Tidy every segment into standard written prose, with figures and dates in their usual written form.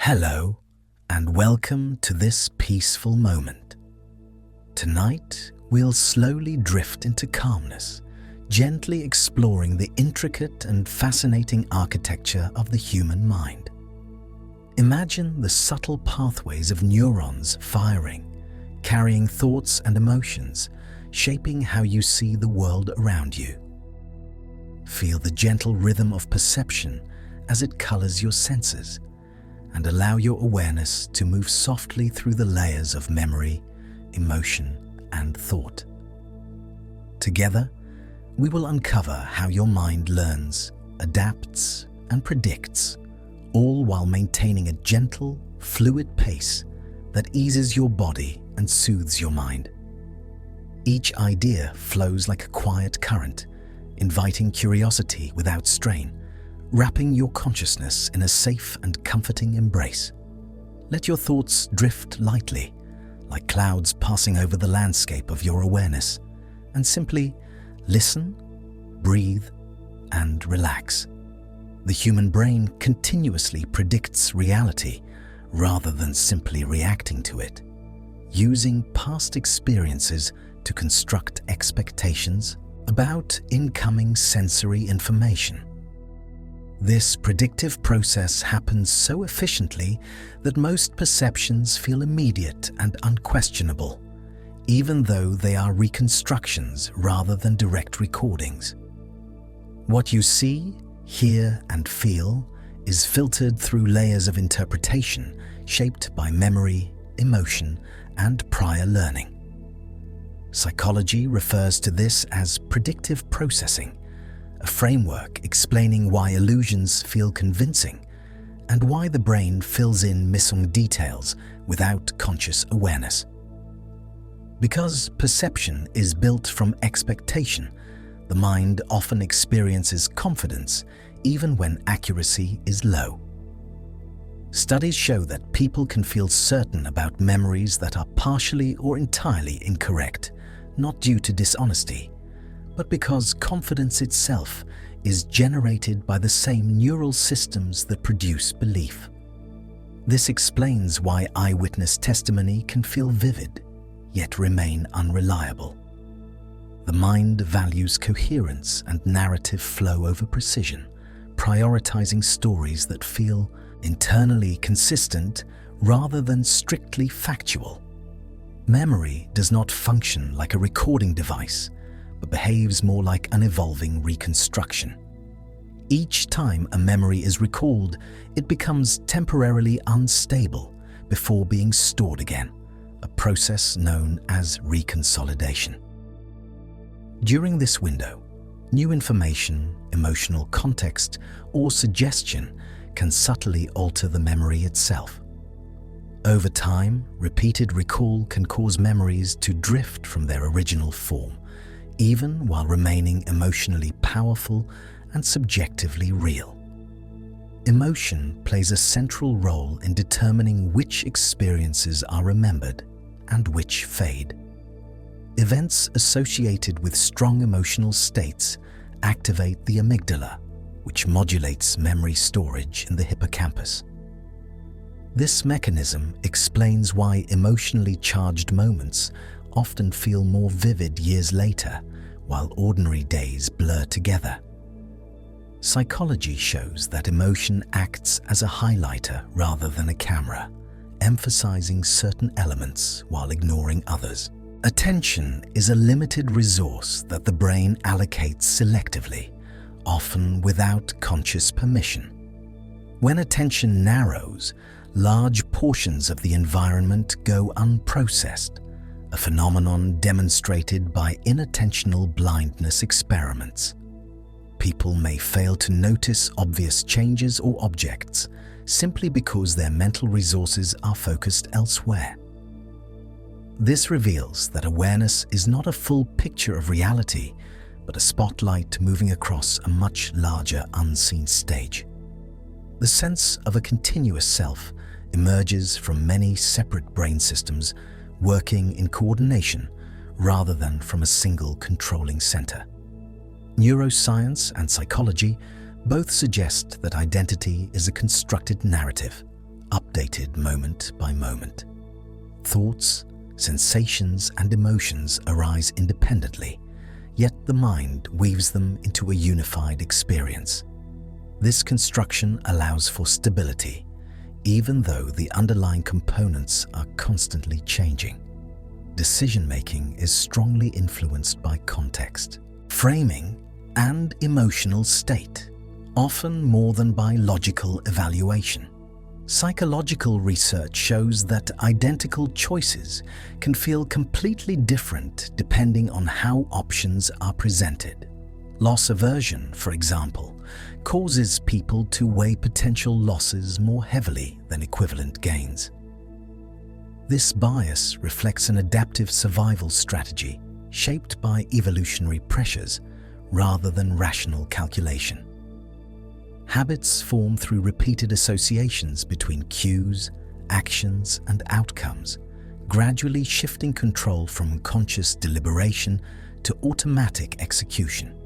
Hello, and welcome to this peaceful moment. Tonight, we'll slowly drift into calmness, gently exploring the intricate and fascinating architecture of the human mind. Imagine the subtle pathways of neurons firing, carrying thoughts and emotions, shaping how you see the world around you. Feel the gentle rhythm of perception as it colors your senses, and allow your awareness to move softly through the layers of memory, emotion, and thought. Together, we will uncover how your mind learns, adapts, and predicts, all while maintaining a gentle, fluid pace that eases your body and soothes your mind. Each idea flows like a quiet current, inviting curiosity without strain, wrapping your consciousness in a safe and comforting embrace. Let your thoughts drift lightly, like clouds passing over the landscape of your awareness, and simply listen, breathe, and relax. The human brain continuously predicts reality rather than simply reacting to it, using past experiences to construct expectations about incoming sensory information. This predictive process happens so efficiently that most perceptions feel immediate and unquestionable, even though they are reconstructions rather than direct recordings. What you see, hear, and feel is filtered through layers of interpretation shaped by memory, emotion, and prior learning. Psychology refers to this as predictive processing, a framework explaining why illusions feel convincing and why the brain fills in missing details without conscious awareness. Because perception is built from expectation, the mind often experiences confidence even when accuracy is low. Studies show that people can feel certain about memories that are partially or entirely incorrect, not due to dishonesty, but because confidence itself is generated by the same neural systems that produce belief. This explains why eyewitness testimony can feel vivid, yet remain unreliable. The mind values coherence and narrative flow over precision, prioritizing stories that feel internally consistent rather than strictly factual. Memory does not function like a recording device, but behaves more like an evolving reconstruction. Each time a memory is recalled, it becomes temporarily unstable before being stored again, a process known as reconsolidation. During this window, new information, emotional context, or suggestion can subtly alter the memory itself. Over time, repeated recall can cause memories to drift from their original form, even while remaining emotionally powerful and subjectively real. Emotion plays a central role in determining which experiences are remembered and which fade. Events associated with strong emotional states activate the amygdala, which modulates memory storage in the hippocampus. This mechanism explains why emotionally charged moments often feel more vivid years later, while ordinary days blur together. Psychology shows that emotion acts as a highlighter rather than a camera, emphasizing certain elements while ignoring others. Attention is a limited resource that the brain allocates selectively, often without conscious permission. When attention narrows, large portions of the environment go unprocessed, a phenomenon demonstrated by inattentional blindness experiments. People may fail to notice obvious changes or objects simply because their mental resources are focused elsewhere. This reveals that awareness is not a full picture of reality, but a spotlight moving across a much larger unseen stage. The sense of a continuous self emerges from many separate brain systems working in coordination rather than from a single controlling center. Neuroscience and psychology both suggest that identity is a constructed narrative, updated moment by moment. Thoughts, sensations, and emotions arise independently, yet the mind weaves them into a unified experience. This construction allows for stability, even though the underlying components are constantly changing. Decision-making is strongly influenced by context, framing, and emotional state, often more than by logical evaluation. Psychological research shows that identical choices can feel completely different depending on how options are presented. Loss aversion, for example, causes people to weigh potential losses more heavily than equivalent gains. This bias reflects an adaptive survival strategy shaped by evolutionary pressures rather than rational calculation. Habits form through repeated associations between cues, actions, and outcomes, gradually shifting control from conscious deliberation to automatic execution.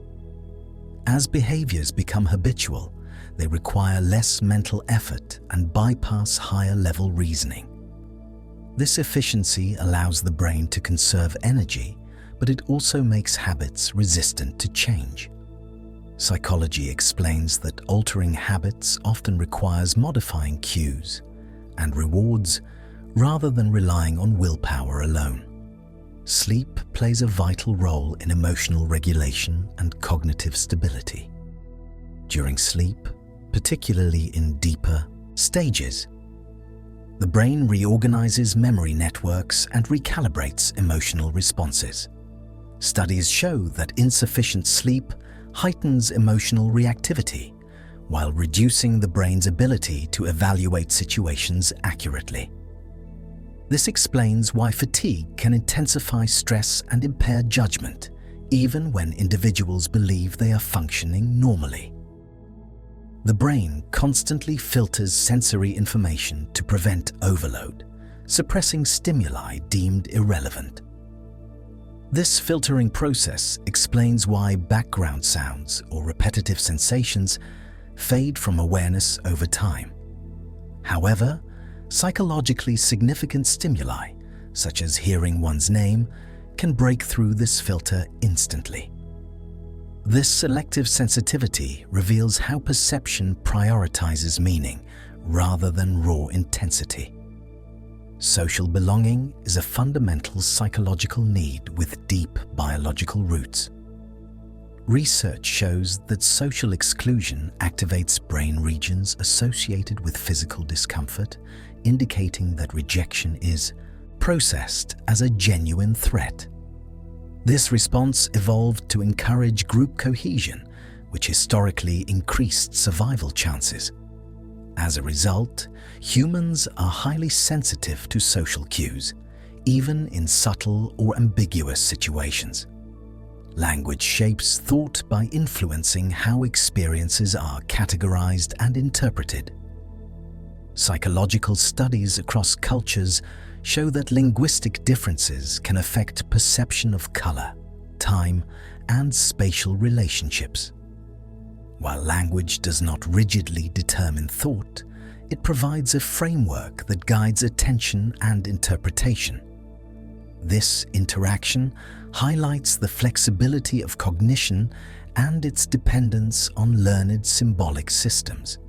As behaviors become habitual, they require less mental effort and bypass higher-level reasoning. This efficiency allows the brain to conserve energy, but it also makes habits resistant to change. Psychology explains that altering habits often requires modifying cues and rewards rather than relying on willpower alone. Sleep plays a vital role in emotional regulation and cognitive stability. During sleep, particularly in deeper stages, the brain reorganizes memory networks and recalibrates emotional responses. Studies show that insufficient sleep heightens emotional reactivity while reducing the brain's ability to evaluate situations accurately. This explains why fatigue can intensify stress and impair judgment, even when individuals believe they are functioning normally. The brain constantly filters sensory information to prevent overload, suppressing stimuli deemed irrelevant. This filtering process explains why background sounds or repetitive sensations fade from awareness over time. However, psychologically significant stimuli, such as hearing one's name, can break through this filter instantly. This selective sensitivity reveals how perception prioritizes meaning rather than raw intensity. Social belonging is a fundamental psychological need with deep biological roots. Research shows that social exclusion activates brain regions associated with physical discomfort, indicating that rejection is processed as a genuine threat. This response evolved to encourage group cohesion, which historically increased survival chances. As a result, humans are highly sensitive to social cues, even in subtle or ambiguous situations. Language shapes thought by influencing how experiences are categorized and interpreted. Psychological studies across cultures show that linguistic differences can affect perception of color, time, and spatial relationships. While language does not rigidly determine thought, it provides a framework that guides attention and interpretation. This interaction highlights the flexibility of cognition and its dependence on learned symbolic systems.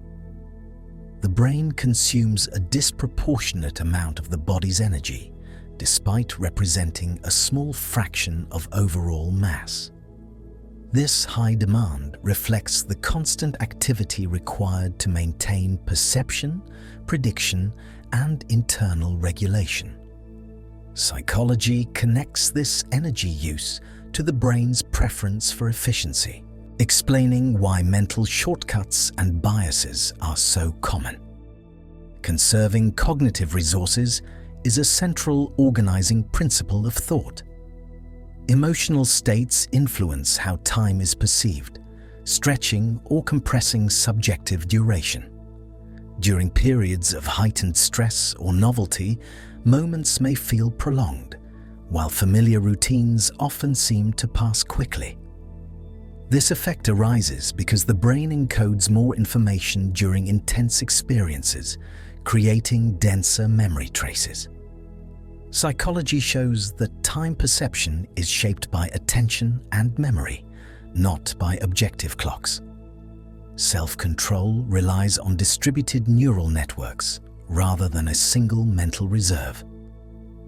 The brain consumes a disproportionate amount of the body's energy, despite representing a small fraction of overall mass. This high demand reflects the constant activity required to maintain perception, prediction, and internal regulation. Psychology connects this energy use to the brain's preference for efficiency, explaining why mental shortcuts and biases are so common. Conserving cognitive resources is a central organizing principle of thought. Emotional states influence how time is perceived, stretching or compressing subjective duration. During periods of heightened stress or novelty, moments may feel prolonged, while familiar routines often seem to pass quickly. This effect arises because the brain encodes more information during intense experiences, creating denser memory traces. Psychology shows that time perception is shaped by attention and memory, not by objective clocks. Self-control relies on distributed neural networks rather than a single mental reserve.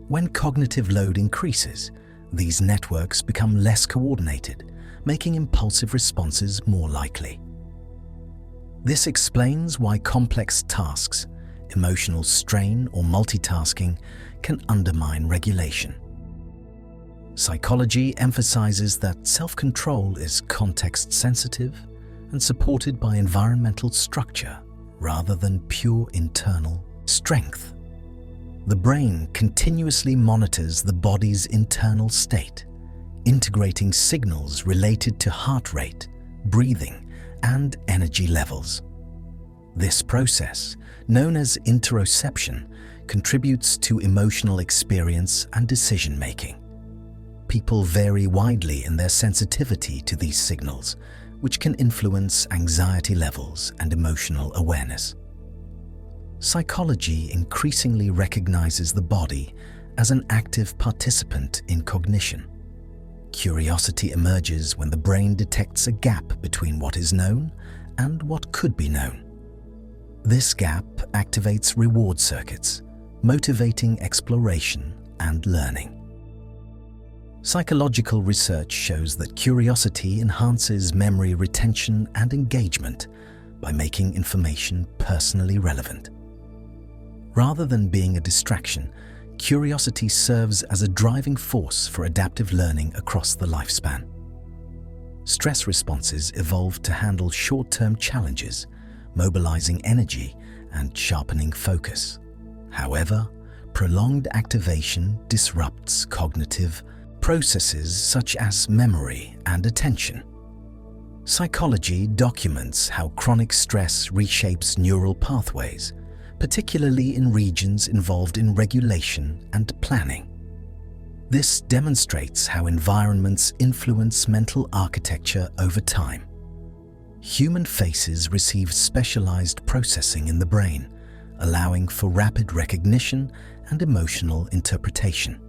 When cognitive load increases, these networks become less coordinated, making impulsive responses more likely. This explains why complex tasks, emotional strain, or multitasking can undermine regulation. Psychology emphasizes that self-control is context-sensitive and supported by environmental structure rather than pure internal strength. The brain continuously monitors the body's internal state, integrating signals related to heart rate, breathing, and energy levels. This process, known as interoception, contributes to emotional experience and decision-making. People vary widely in their sensitivity to these signals, which can influence anxiety levels and emotional awareness. Psychology increasingly recognizes the body as an active participant in cognition. Curiosity emerges when the brain detects a gap between what is known and what could be known. This gap activates reward circuits, motivating exploration and learning. Psychological research shows that curiosity enhances memory retention and engagement by making information personally relevant. Rather than being a distraction, curiosity serves as a driving force for adaptive learning across the lifespan. Stress responses evolved to handle short-term challenges, mobilizing energy and sharpening focus. However, prolonged activation disrupts cognitive processes such as memory and attention. Psychology documents how chronic stress reshapes neural pathways, particularly in regions involved in regulation and planning. This demonstrates how environments influence mental architecture over time. Human faces receive specialized processing in the brain, allowing for rapid recognition and emotional interpretation.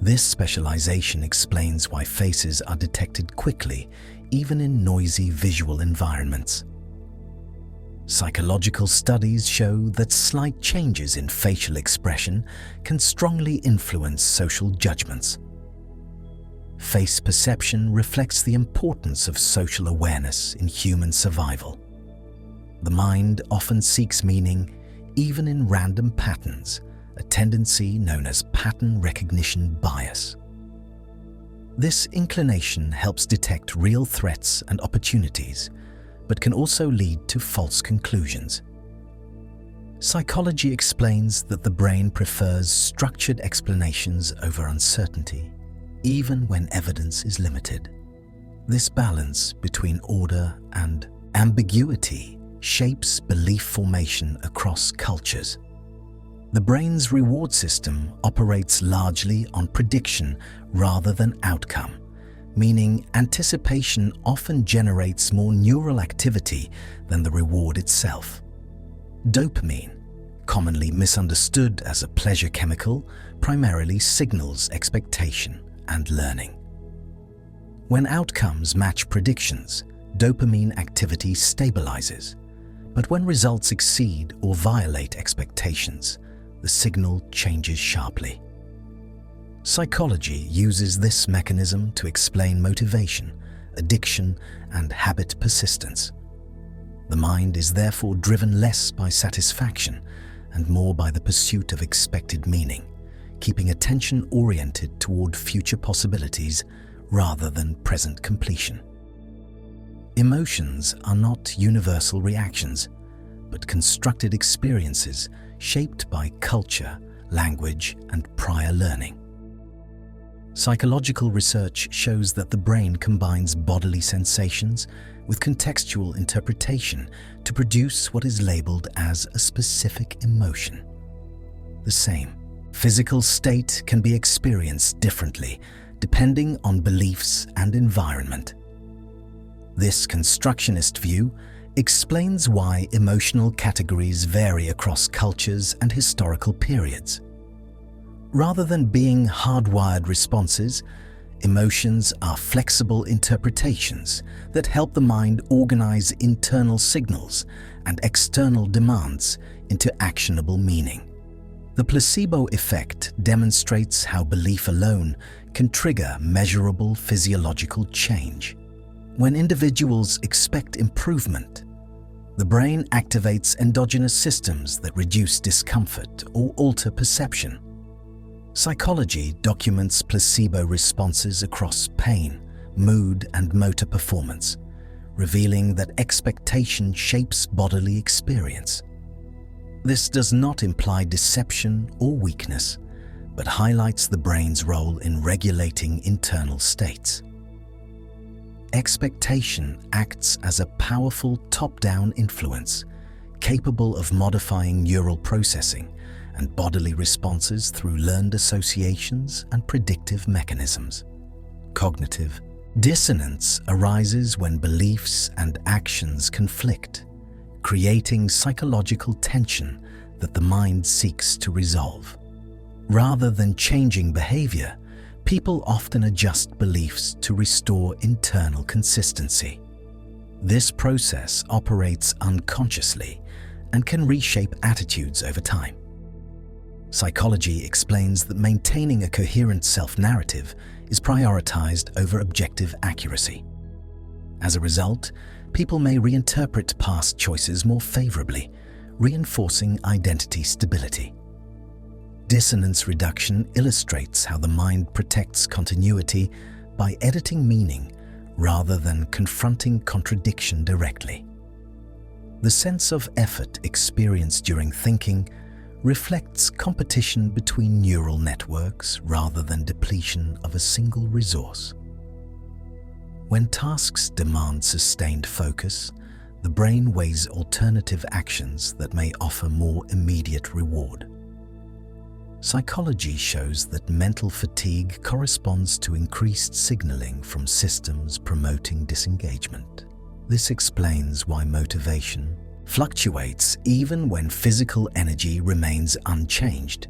This specialization explains why faces are detected quickly, even in noisy visual environments. Psychological studies show that slight changes in facial expression can strongly influence social judgments. Face perception reflects the importance of social awareness in human survival. The mind often seeks meaning even in random patterns, a tendency known as pattern recognition bias. This inclination helps detect real threats and opportunities, but can also lead to false conclusions. Psychology explains that the brain prefers structured explanations over uncertainty, even when evidence is limited. This balance between order and ambiguity shapes belief formation across cultures. The brain's reward system operates largely on prediction rather than outcome, meaning anticipation often generates more neural activity than the reward itself. Dopamine, commonly misunderstood as a pleasure chemical, primarily signals expectation and learning. When outcomes match predictions, dopamine activity stabilizes, but when results exceed or violate expectations, the signal changes sharply. Psychology uses this mechanism to explain motivation, addiction, and habit persistence. The mind is therefore driven less by satisfaction and more by the pursuit of expected meaning, keeping attention oriented toward future possibilities rather than present completion. Emotions are not universal reactions, but constructed experiences shaped by culture, language, and prior learning. Psychological research shows that the brain combines bodily sensations with contextual interpretation to produce what is labeled as a specific emotion. The same physical state can be experienced differently depending on beliefs and environment. This constructionist view explains why emotional categories vary across cultures and historical periods. Rather than being hardwired responses, emotions are flexible interpretations that help the mind organize internal signals and external demands into actionable meaning. The placebo effect demonstrates how belief alone can trigger measurable physiological change. When individuals expect improvement, the brain activates endogenous systems that reduce discomfort or alter perception. Psychology documents placebo responses across pain, mood, and motor performance, revealing that expectation shapes bodily experience. This does not imply deception or weakness, but highlights the brain's role in regulating internal states. Expectation acts as a powerful top-down influence, capable of modifying neural processing and bodily responses through learned associations and predictive mechanisms. Cognitive dissonance arises when beliefs and actions conflict, creating psychological tension that the mind seeks to resolve. Rather than changing behavior, people often adjust beliefs to restore internal consistency. This process operates unconsciously and can reshape attitudes over time. Psychology explains that maintaining a coherent self-narrative is prioritized over objective accuracy. As a result, people may reinterpret past choices more favorably, reinforcing identity stability. Dissonance reduction illustrates how the mind protects continuity by editing meaning rather than confronting contradiction directly. The sense of effort experienced during thinking reflects competition between neural networks rather than depletion of a single resource. When tasks demand sustained focus, the brain weighs alternative actions that may offer more immediate reward. Psychology shows that mental fatigue corresponds to increased signaling from systems promoting disengagement. This explains why motivation fluctuates even when physical energy remains unchanged.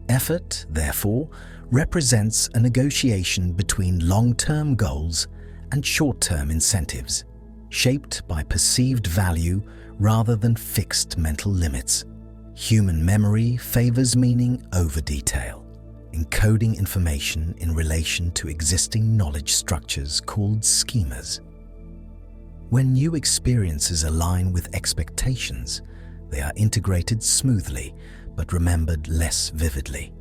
Effort, therefore, represents a negotiation between long-term goals and short-term incentives, shaped by perceived value rather than fixed mental limits. Human memory favors meaning over detail, encoding information in relation to existing knowledge structures called schemas. When new experiences align with expectations, they are integrated smoothly but remembered less vividly.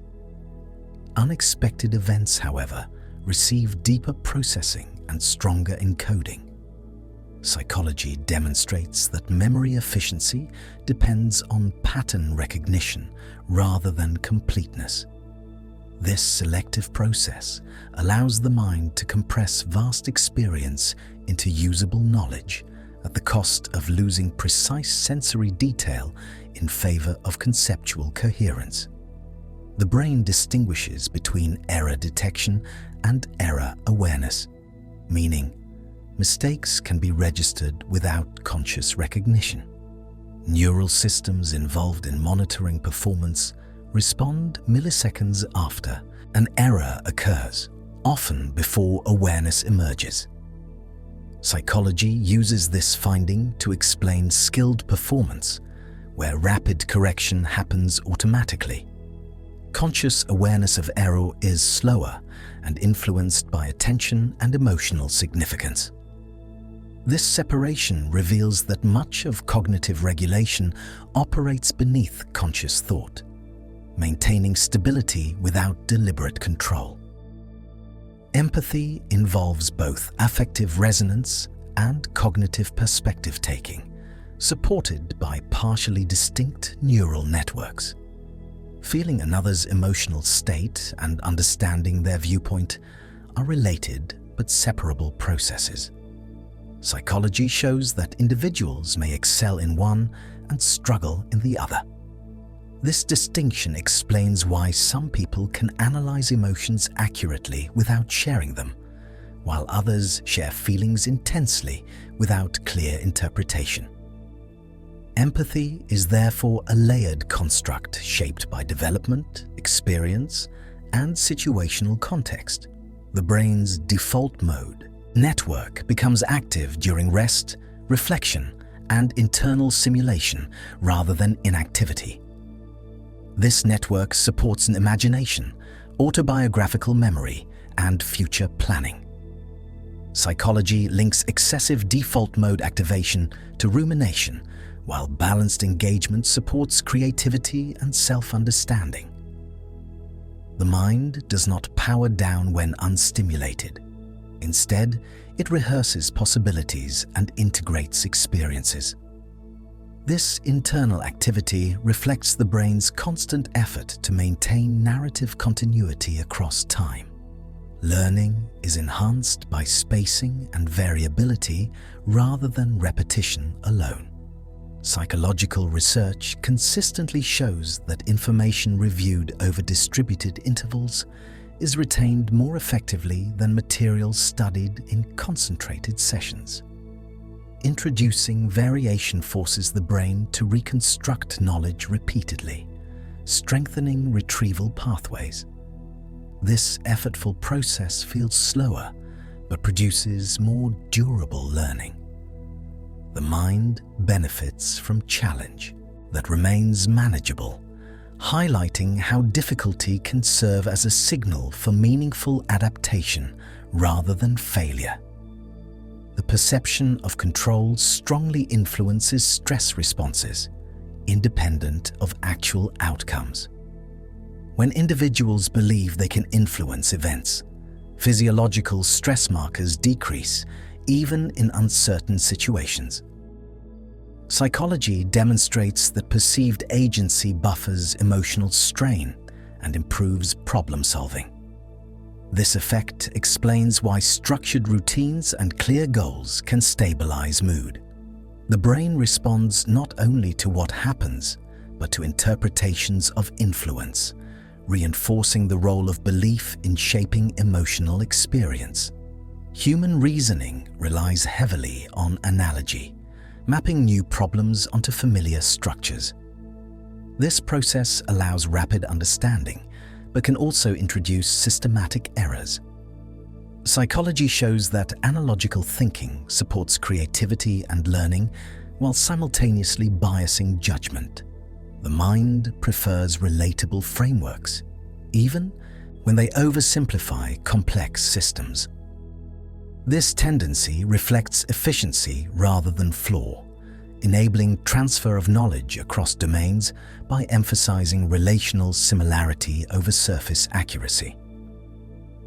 Unexpected events, however, receive deeper processing and stronger encoding. Psychology demonstrates that memory efficiency depends on pattern recognition rather than completeness. This selective process allows the mind to compress vast experience into usable knowledge at the cost of losing precise sensory detail in favor of conceptual coherence. The brain distinguishes between error detection and error awareness, meaning mistakes can be registered without conscious recognition. Neural systems involved in monitoring performance respond milliseconds after an error occurs, often before awareness emerges. Psychology uses this finding to explain skilled performance, where rapid correction happens automatically. Conscious awareness of error is slower and influenced by attention and emotional significance. This separation reveals that much of cognitive regulation operates beneath conscious thought, maintaining stability without deliberate control. Empathy involves both affective resonance and cognitive perspective taking, supported by partially distinct neural networks. Feeling another's emotional state and understanding their viewpoint are related but separable processes. Psychology shows that individuals may excel in one and struggle in the other. This distinction explains why some people can analyze emotions accurately without sharing them, while others share feelings intensely without clear interpretation. Empathy is therefore a layered construct shaped by development, experience, and situational context. The brain's default mode, network, becomes active during rest, reflection, and internal simulation rather than inactivity. This network supports an imagination, autobiographical memory, and future planning. Psychology links excessive default mode activation to rumination, while balanced engagement supports creativity and self-understanding. The mind does not power down when unstimulated. Instead, it rehearses possibilities and integrates experiences. This internal activity reflects the brain's constant effort to maintain narrative continuity across time. Learning is enhanced by spacing and variability rather than repetition alone. Psychological research consistently shows that information reviewed over distributed intervals is retained more effectively than material studied in concentrated sessions. Introducing variation forces the brain to reconstruct knowledge repeatedly, strengthening retrieval pathways. This effortful process feels slower, but produces more durable learning. The mind benefits from challenge that remains manageable, highlighting how difficulty can serve as a signal for meaningful adaptation rather than failure. The perception of control strongly influences stress responses, independent of actual outcomes. When individuals believe they can influence events, physiological stress markers decrease, even in uncertain situations. Psychology demonstrates that perceived agency buffers emotional strain and improves problem solving. This effect explains why structured routines and clear goals can stabilize mood. The brain responds not only to what happens, but to interpretations of influence, reinforcing the role of belief in shaping emotional experience. Human reasoning relies heavily on analogy, mapping new problems onto familiar structures. This process allows rapid understanding, but can also introduce systematic errors. Psychology shows that analogical thinking supports creativity and learning while simultaneously biasing judgment. The mind prefers relatable frameworks, even when they oversimplify complex systems. This tendency reflects efficiency rather than flaw, enabling transfer of knowledge across domains by emphasizing relational similarity over surface accuracy.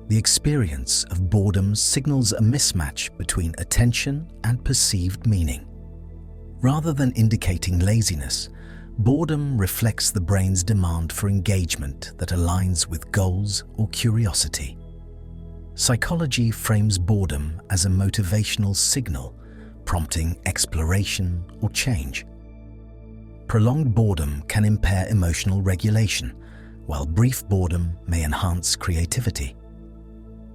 The experience of boredom signals a mismatch between attention and perceived meaning. Rather than indicating laziness, boredom reflects the brain's demand for engagement that aligns with goals or curiosity. Psychology frames boredom as a motivational signal, prompting exploration or change. Prolonged boredom can impair emotional regulation, while brief boredom may enhance creativity.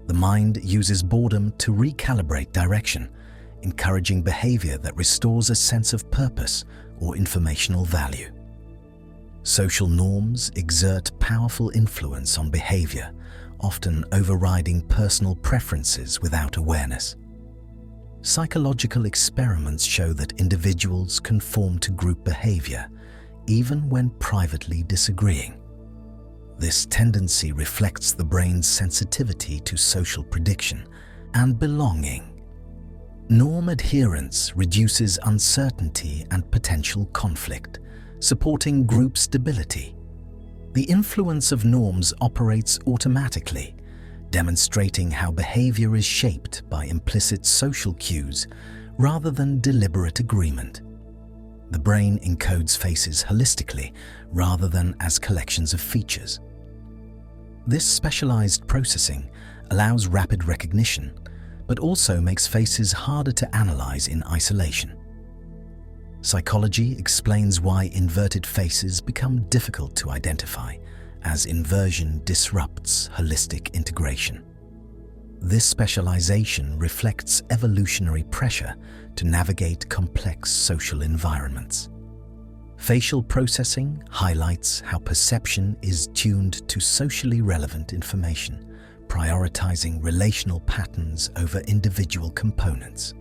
The mind uses boredom to recalibrate direction, encouraging behavior that restores a sense of purpose or informational value. Social norms exert powerful influence on behavior, often overriding personal preferences without awareness. Psychological experiments show that individuals conform to group behavior, even when privately disagreeing. This tendency reflects the brain's sensitivity to social prediction and belonging. Norm adherence reduces uncertainty and potential conflict, supporting group stability. The influence of norms operates automatically, demonstrating how behavior is shaped by implicit social cues rather than deliberate agreement. The brain encodes faces holistically rather than as collections of features. This specialized processing allows rapid recognition, but also makes faces harder to analyze in isolation. Psychology explains why inverted faces become difficult to identify, as inversion disrupts holistic integration. This specialization reflects evolutionary pressure to navigate complex social environments. Facial processing highlights how perception is tuned to socially relevant information, prioritizing relational patterns over individual components.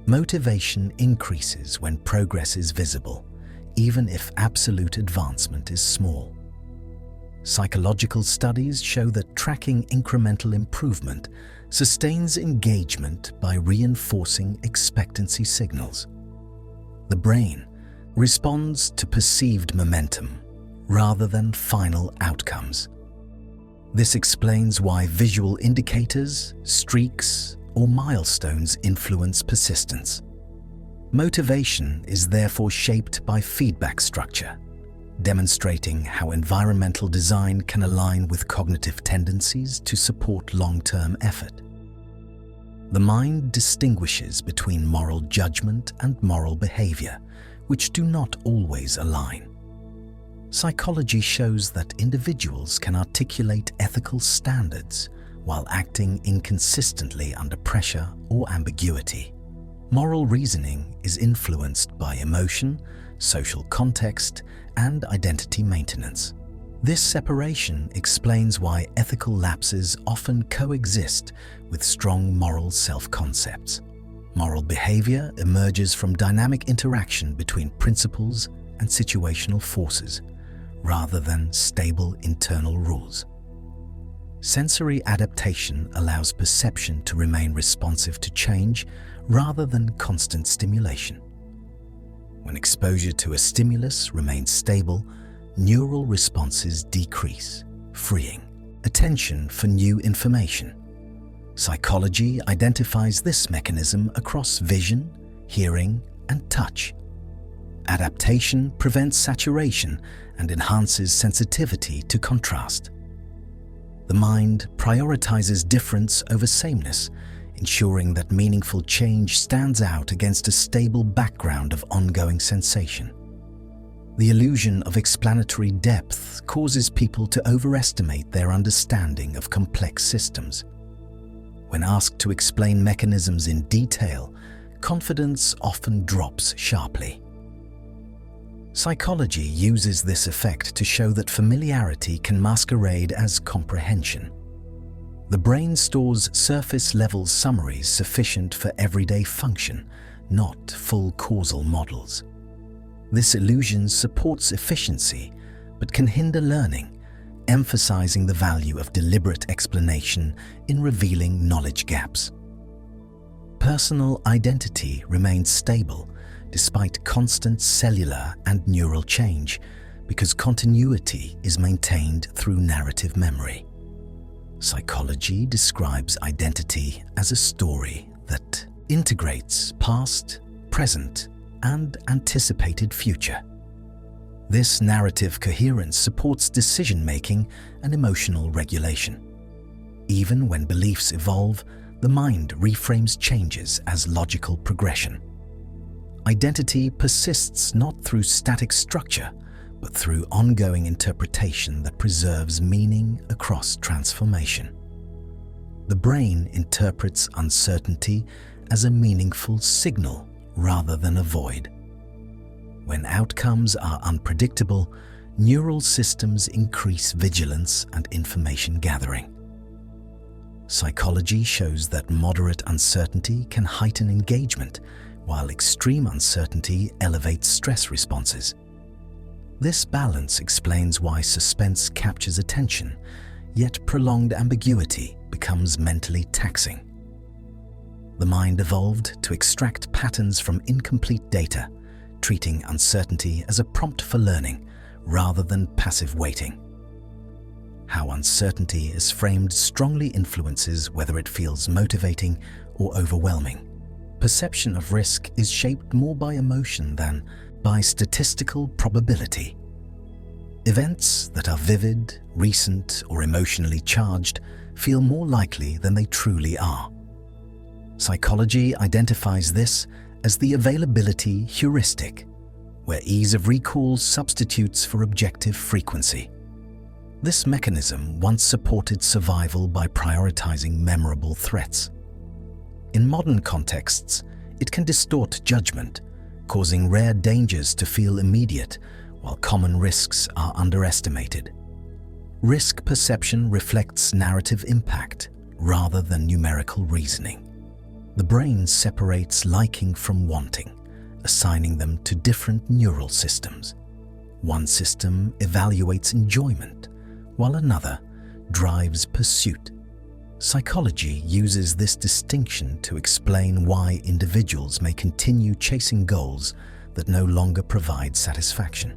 Motivation increases when progress is visible, even if absolute advancement is small. Psychological studies show that tracking incremental improvement sustains engagement by reinforcing expectancy signals. The brain responds to perceived momentum rather than final outcomes. This explains why visual indicators, streaks, or milestones influence persistence. Motivation is therefore shaped by feedback structure, demonstrating how environmental design can align with cognitive tendencies to support long-term effort. The mind distinguishes between moral judgment and moral behavior, which do not always align. Psychology shows that individuals can articulate ethical standards while acting inconsistently under pressure or ambiguity. Moral reasoning is influenced by emotion, social context, and identity maintenance. This separation explains why ethical lapses often coexist with strong moral self-concepts. Moral behavior emerges from dynamic interaction between principles and situational forces, rather than stable internal rules. Sensory adaptation allows perception to remain responsive to change rather than constant stimulation. When exposure to a stimulus remains stable, neural responses decrease, freeing attention for new information. Psychology identifies this mechanism across vision, hearing, and touch. Adaptation prevents saturation and enhances sensitivity to contrast. The mind prioritizes difference over sameness, ensuring that meaningful change stands out against a stable background of ongoing sensation. The illusion of explanatory depth causes people to overestimate their understanding of complex systems. When asked to explain mechanisms in detail, confidence often drops sharply. Psychology uses this effect to show that familiarity can masquerade as comprehension. The brain stores surface-level summaries sufficient for everyday function, not full causal models. This illusion supports efficiency, but can hinder learning, emphasizing the value of deliberate explanation in revealing knowledge gaps. Personal identity remains stable despite constant cellular and neural change, because continuity is maintained through narrative memory. Psychology describes identity as a story that integrates past, present, and anticipated future. This narrative coherence supports decision-making and emotional regulation. Even when beliefs evolve, the mind reframes changes as logical progression. Identity persists not through static structure, but through ongoing interpretation that preserves meaning across transformation. The brain interprets uncertainty as a meaningful signal rather than a void. When outcomes are unpredictable, neural systems increase vigilance and information gathering. Psychology shows that moderate uncertainty can heighten engagement, while extreme uncertainty elevates stress responses. This balance explains why suspense captures attention, yet prolonged ambiguity becomes mentally taxing. The mind evolved to extract patterns from incomplete data, treating uncertainty as a prompt for learning rather than passive waiting. How uncertainty is framed strongly influences whether it feels motivating or overwhelming. Perception of risk is shaped more by emotion than by statistical probability. Events that are vivid, recent, or emotionally charged feel more likely than they truly are. Psychology identifies this as the availability heuristic, where ease of recall substitutes for objective frequency. This mechanism once supported survival by prioritizing memorable threats. In modern contexts, it can distort judgment, causing rare dangers to feel immediate while common risks are underestimated. Risk perception reflects narrative impact rather than numerical reasoning. The brain separates liking from wanting, assigning them to different neural systems. One system evaluates enjoyment, while another drives pursuit. Psychology uses this distinction to explain why individuals may continue chasing goals that no longer provide satisfaction.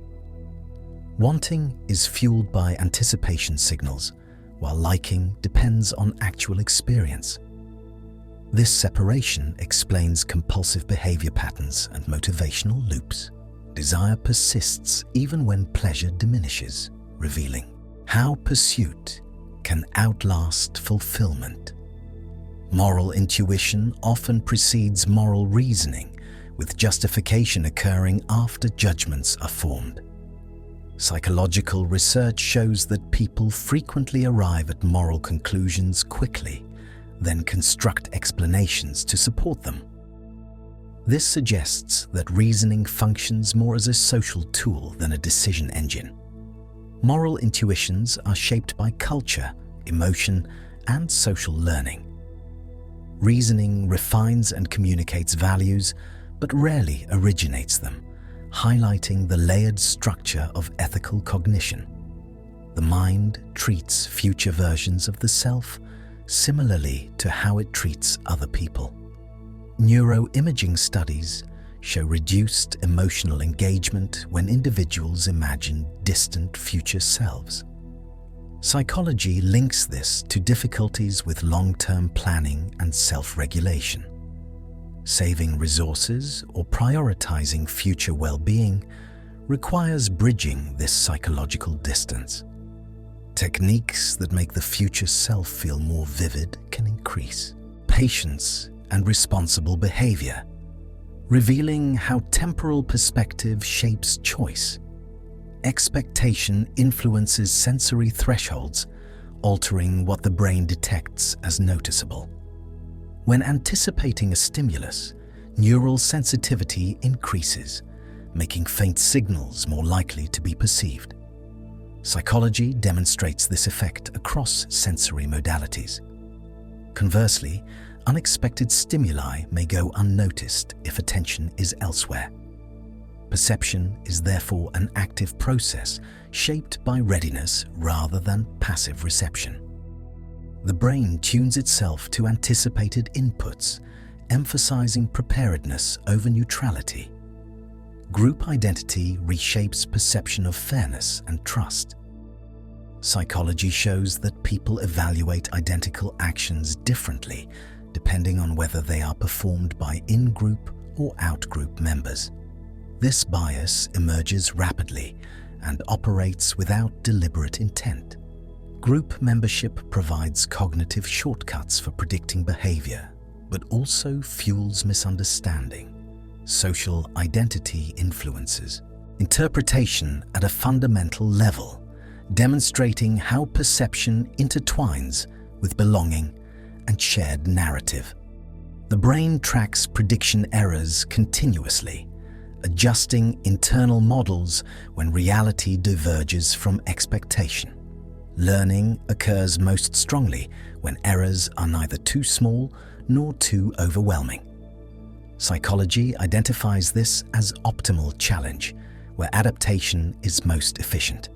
Wanting is fueled by anticipation signals, while liking depends on actual experience. This separation explains compulsive behavior patterns and motivational loops. Desire persists even when pleasure diminishes, revealing how pursuit can outlast fulfillment. Moral intuition often precedes moral reasoning, with justification occurring after judgments are formed. Psychological research shows that people frequently arrive at moral conclusions quickly, then construct explanations to support them. This suggests that reasoning functions more as a social tool than a decision engine. Moral intuitions are shaped by culture, emotion, and social learning. Reasoning refines and communicates values, but rarely originates them, highlighting the layered structure of ethical cognition. The mind treats future versions of the self similarly to how it treats other people. Neuroimaging studies show reduced emotional engagement when individuals imagine distant future selves. Psychology links this to difficulties with long-term planning and self-regulation. Saving resources or prioritizing future well-being requires bridging this psychological distance. Techniques that make the future self feel more vivid can increase patience and responsible behavior, revealing how temporal perspective shapes choice. Expectation influences sensory thresholds, altering what the brain detects as noticeable. When anticipating a stimulus, neural sensitivity increases, making faint signals more likely to be perceived. Psychology demonstrates this effect across sensory modalities. Conversely, unexpected stimuli may go unnoticed if attention is elsewhere. Perception is therefore an active process shaped by readiness rather than passive reception. The brain tunes itself to anticipated inputs, emphasizing preparedness over neutrality. Group identity reshapes perception of fairness and trust. Psychology shows that people evaluate identical actions differently depending on whether they are performed by in-group or out-group members. This bias emerges rapidly and operates without deliberate intent. Group membership provides cognitive shortcuts for predicting behavior, but also fuels misunderstanding. Social identity influences interpretation at a fundamental level, demonstrating how perception intertwines with belonging and shared narrative. The brain tracks prediction errors continuously, adjusting internal models when reality diverges from expectation. Learning occurs most strongly when errors are neither too small nor too overwhelming. Psychology identifies this as optimal challenge, where adaptation is most efficient.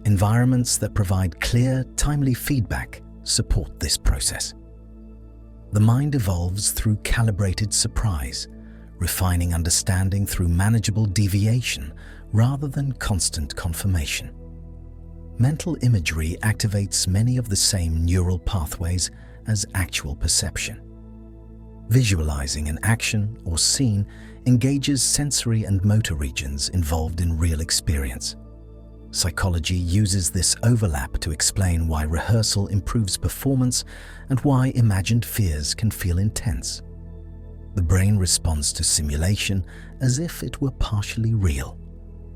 Environments that provide clear, timely feedback support this process. The mind evolves through calibrated surprise, refining understanding through manageable deviation rather than constant confirmation. Mental imagery activates many of the same neural pathways as actual perception. Visualizing an action or scene engages sensory and motor regions involved in real experience. Psychology uses this overlap to explain why rehearsal improves performance and why imagined fears can feel intense. The brain responds to simulation as if it were partially real.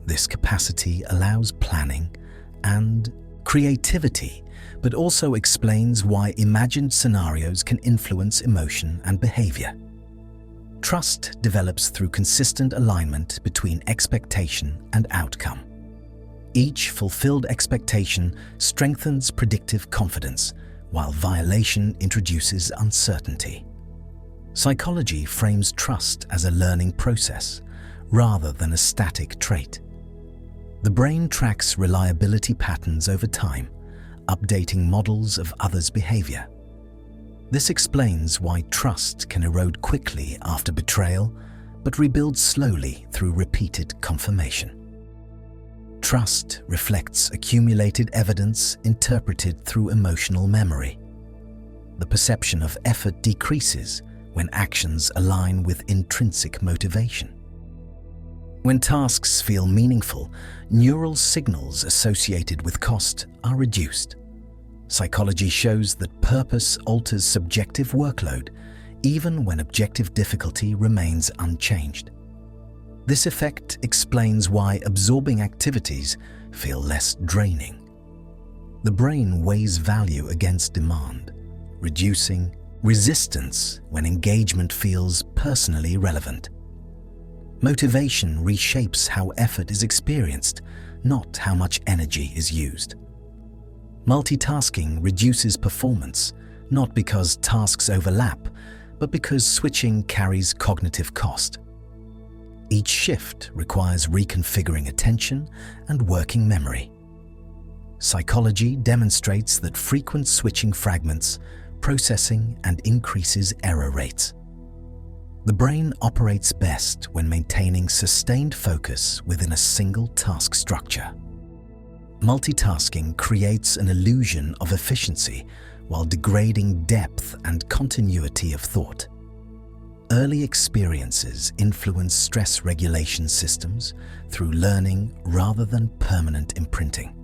This capacity allows planning and creativity, but also explains why imagined scenarios can influence emotion and behavior. Trust develops through consistent alignment between expectation and outcome. Each fulfilled expectation strengthens predictive confidence, while violation introduces uncertainty. Psychology frames trust as a learning process rather than a static trait. The brain tracks reliability patterns over time, updating models of others' behavior. This explains why trust can erode quickly after betrayal, but rebuild slowly through repeated confirmation. Trust reflects accumulated evidence interpreted through emotional memory. The perception of effort decreases when actions align with intrinsic motivation. When tasks feel meaningful, neural signals associated with cost are reduced. Psychology shows that purpose alters subjective workload, even when objective difficulty remains unchanged. This effect explains why absorbing activities feel less draining. The brain weighs value against demand, reducing resistance when engagement feels personally relevant. Motivation reshapes how effort is experienced, not how much energy is used. Multitasking reduces performance, not because tasks overlap, but because switching carries cognitive cost. Each shift requires reconfiguring attention and working memory. Psychology demonstrates that frequent switching fragments processing and increases error rates. The brain operates best when maintaining sustained focus within a single task structure. Multitasking creates an illusion of efficiency while degrading depth and continuity of thought. Early experiences influence stress regulation systems through learning rather than permanent imprinting.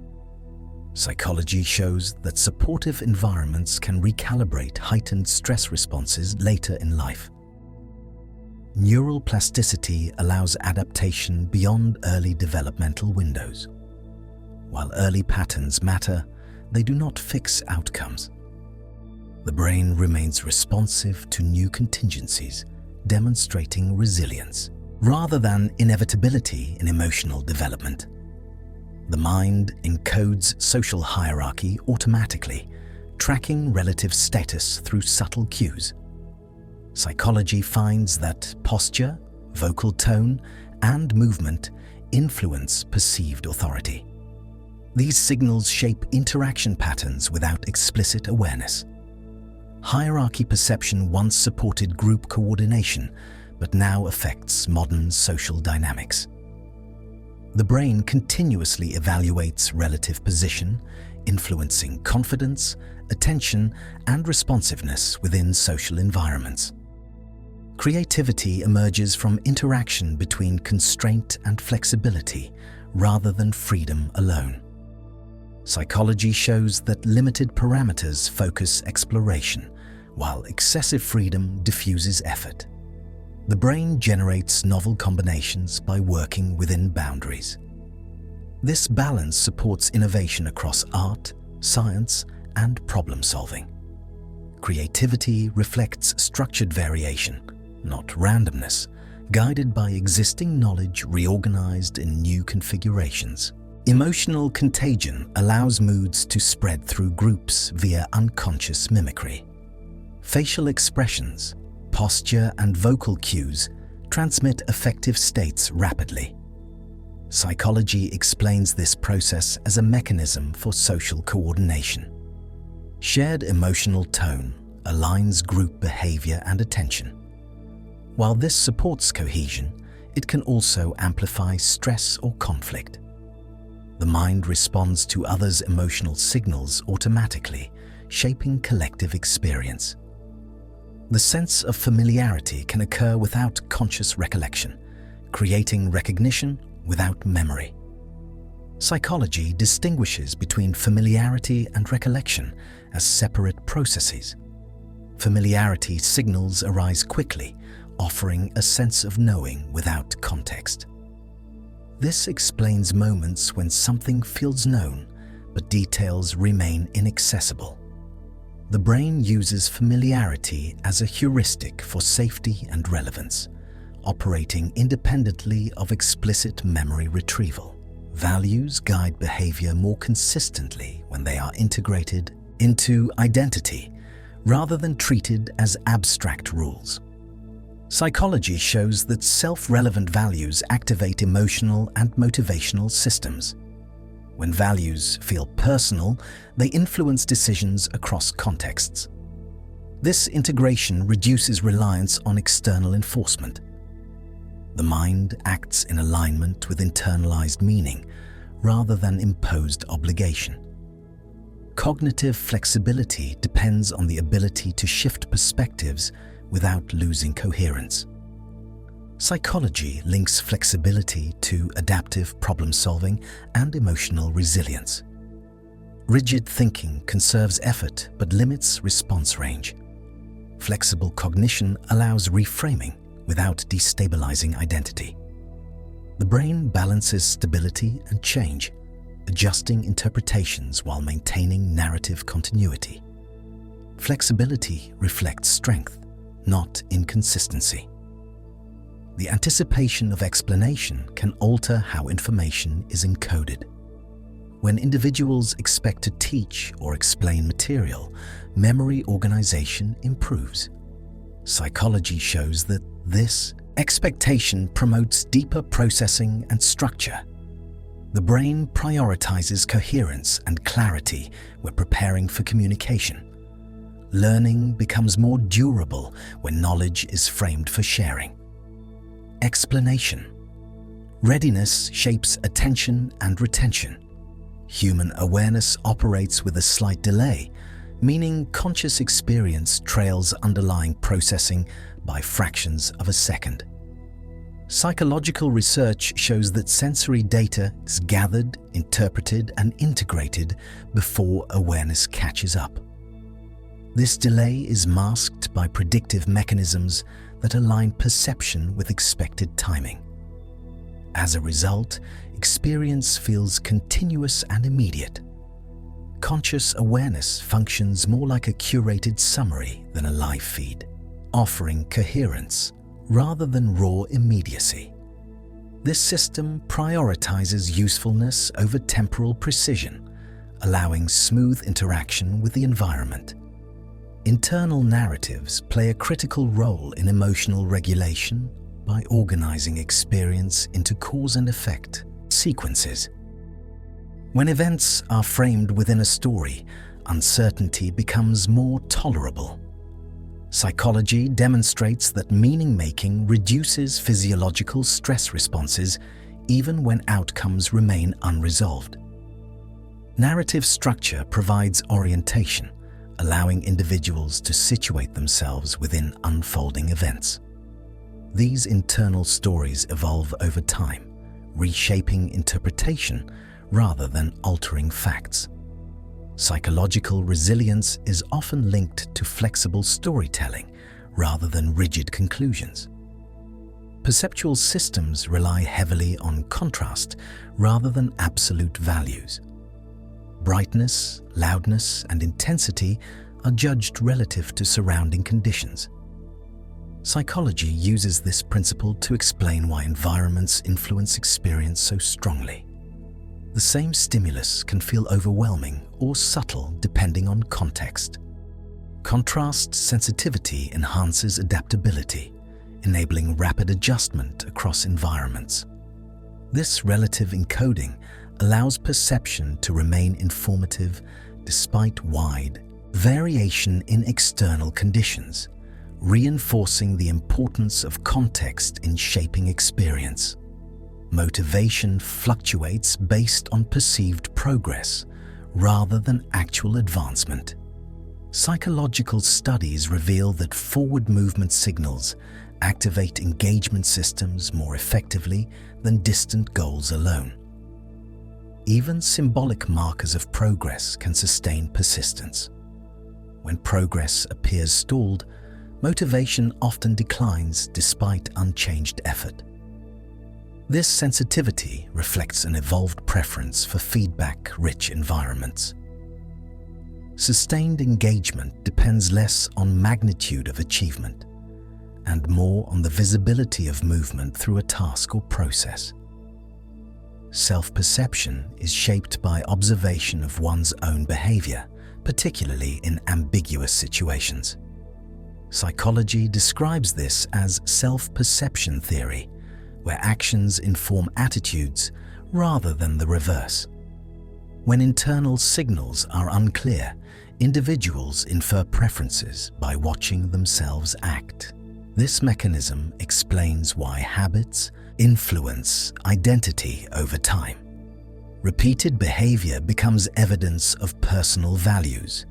Psychology shows that supportive environments can recalibrate heightened stress responses later in life. Neuroplasticity allows adaptation beyond early developmental windows. While early patterns matter, they do not fix outcomes. The brain remains responsive to new contingencies, demonstrating resilience, rather than inevitability in emotional development. The mind encodes social hierarchy automatically, tracking relative status through subtle cues. Psychology finds that posture, vocal tone, and movement influence perceived authority. These signals shape interaction patterns without explicit awareness. Hierarchy perception once supported group coordination, but now affects modern social dynamics. The brain continuously evaluates relative position, influencing confidence, attention, and responsiveness within social environments. Creativity emerges from interaction between constraint and flexibility, rather than freedom alone. Psychology shows that limited parameters focus exploration, while excessive freedom diffuses effort. The brain generates novel combinations by working within boundaries. This balance supports innovation across art, science, and problem-solving. Creativity reflects structured variation, not randomness, guided by existing knowledge reorganized in new configurations. Emotional contagion allows moods to spread through groups via unconscious mimicry. Facial expressions, posture, and vocal cues transmit affective states rapidly. Psychology explains this process as a mechanism for social coordination. Shared emotional tone aligns group behavior and attention. While this supports cohesion, it can also amplify stress or conflict. The mind responds to others' emotional signals automatically, shaping collective experience. The sense of familiarity can occur without conscious recollection, creating recognition without memory. Psychology distinguishes between familiarity and recollection as separate processes. Familiarity signals arise quickly, offering a sense of knowing without context. This explains moments when something feels known, but details remain inaccessible. The brain uses familiarity as a heuristic for safety and relevance, operating independently of explicit memory retrieval. Values guide behavior more consistently when they are integrated into identity rather than treated as abstract rules. Psychology shows that self-relevant values activate emotional and motivational systems. When values feel personal, they influence decisions across contexts. This integration reduces reliance on external enforcement. The mind acts in alignment with internalized meaning rather than imposed obligation. Cognitive flexibility depends on the ability to shift perspectives without losing coherence. Psychology links flexibility to adaptive problem-solving and emotional resilience. Rigid thinking conserves effort but limits response range. Flexible cognition allows reframing without destabilizing identity. The brain balances stability and change, adjusting interpretations while maintaining narrative continuity. Flexibility reflects strength, not inconsistency. The anticipation of explanation can alter how information is encoded. When individuals expect to teach or explain material, memory organization improves. Psychology shows that this expectation promotes deeper processing and structure. The brain prioritizes coherence and clarity when preparing for communication. Learning becomes more durable when knowledge is framed for sharing. Explanation. Readiness shapes attention and retention. Human awareness operates with a slight delay, meaning conscious experience trails underlying processing by fractions of a second. Psychological research shows that sensory data is gathered, interpreted, and integrated before awareness catches up. This delay is masked by predictive mechanisms that align perception with expected timing. As a result, experience feels continuous and immediate. Conscious awareness functions more like a curated summary than a live feed, offering coherence rather than raw immediacy. This system prioritizes usefulness over temporal precision, allowing smooth interaction with the environment. Internal narratives play a critical role in emotional regulation by organizing experience into cause and effect sequences. When events are framed within a story, uncertainty becomes more tolerable. Psychology demonstrates that meaning-making reduces physiological stress responses even when outcomes remain unresolved. Narrative structure provides orientation, allowing individuals to situate themselves within unfolding events. These internal stories evolve over time, reshaping interpretation rather than altering facts. Psychological resilience is often linked to flexible storytelling rather than rigid conclusions. Perceptual systems rely heavily on contrast rather than absolute values. Brightness, loudness, and intensity are judged relative to surrounding conditions. Psychology uses this principle to explain why environments influence experience so strongly. The same stimulus can feel overwhelming or subtle depending on context. Contrast sensitivity enhances adaptability, enabling rapid adjustment across environments. This relative encoding allows perception to remain informative despite wide variation in external conditions, reinforcing the importance of context in shaping experience. Motivation fluctuates based on perceived progress rather than actual advancement. Psychological studies reveal that forward movement signals activate engagement systems more effectively than distant goals alone. Even symbolic markers of progress can sustain persistence. When progress appears stalled, motivation often declines despite unchanged effort. This sensitivity reflects an evolved preference for feedback-rich environments. Sustained engagement depends less on magnitude of achievement and more on the visibility of movement through a task or process. Self-perception is shaped by observation of one's own behavior, particularly in ambiguous situations. Psychology describes this as self-perception theory, where actions inform attitudes rather than the reverse. When internal signals are unclear, individuals infer preferences by watching themselves act. This mechanism explains why habits influence identity over time. Repeated behavior becomes evidence of personal values,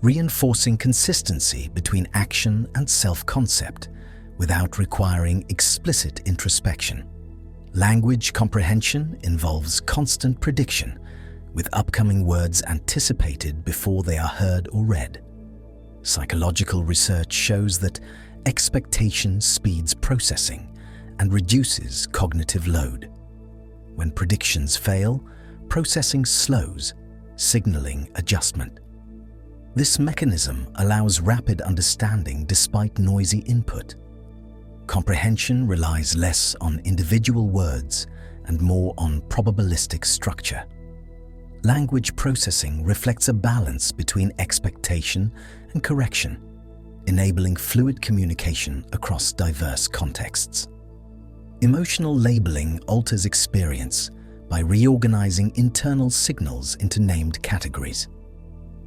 reinforcing consistency between action and self-concept without requiring explicit introspection. Language comprehension involves constant prediction, with upcoming words anticipated before they are heard or read. Psychological research shows that expectation speeds processing and reduces cognitive load. When predictions fail, processing slows, signaling adjustment. This mechanism allows rapid understanding despite noisy input. Comprehension relies less on individual words and more on probabilistic structure. Language processing reflects a balance between expectation and correction, enabling fluid communication across diverse contexts. Emotional labeling alters experience by reorganizing internal signals into named categories.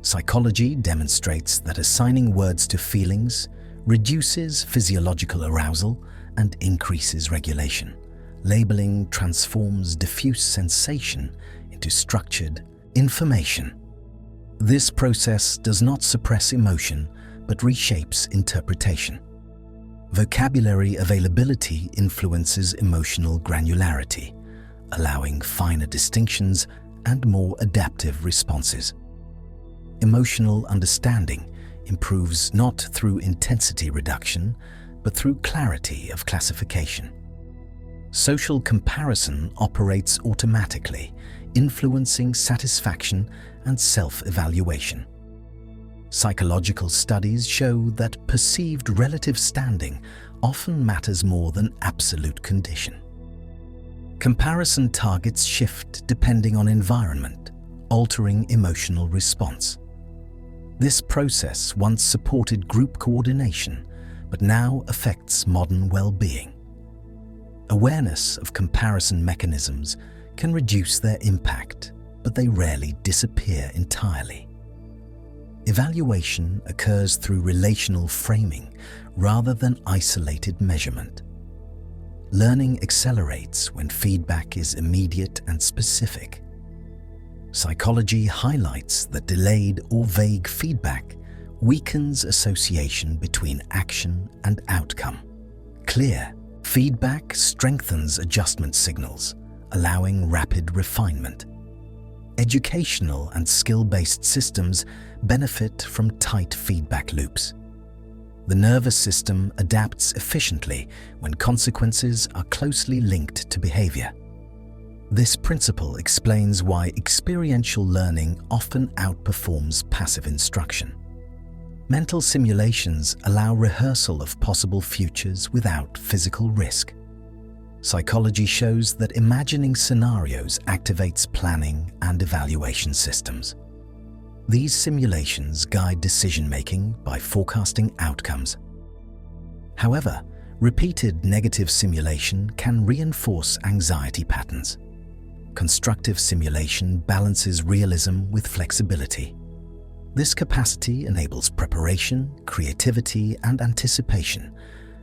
Psychology demonstrates that assigning words to feelings reduces physiological arousal and increases regulation. Labeling transforms diffuse sensation into structured information. This process does not suppress emotion, but reshapes interpretation. Vocabulary availability influences emotional granularity, allowing finer distinctions and more adaptive responses. Emotional understanding improves not through intensity reduction, but through clarity of classification. Social comparison operates automatically, influencing satisfaction and self-evaluation. Psychological studies show that perceived relative standing often matters more than absolute condition. Comparison targets shift depending on environment, altering emotional response. This process once supported group coordination, but now affects modern well-being. Awareness of comparison mechanisms can reduce their impact, but they rarely disappear entirely. Evaluation occurs through relational framing rather than isolated measurement. Learning accelerates when feedback is immediate and specific. Psychology highlights that delayed or vague feedback weakens association between action and outcome. Clear feedback strengthens adjustment signals, allowing rapid refinement. Educational and skill-based systems benefit from tight feedback loops. The nervous system adapts efficiently when consequences are closely linked to behavior. This principle explains why experiential learning often outperforms passive instruction. Mental simulations allow rehearsal of possible futures without physical risk. Psychology shows that imagining scenarios activates planning and evaluation systems. These simulations guide decision-making by forecasting outcomes. However, repeated negative simulation can reinforce anxiety patterns. Constructive simulation balances realism with flexibility. This capacity enables preparation, creativity, and anticipation,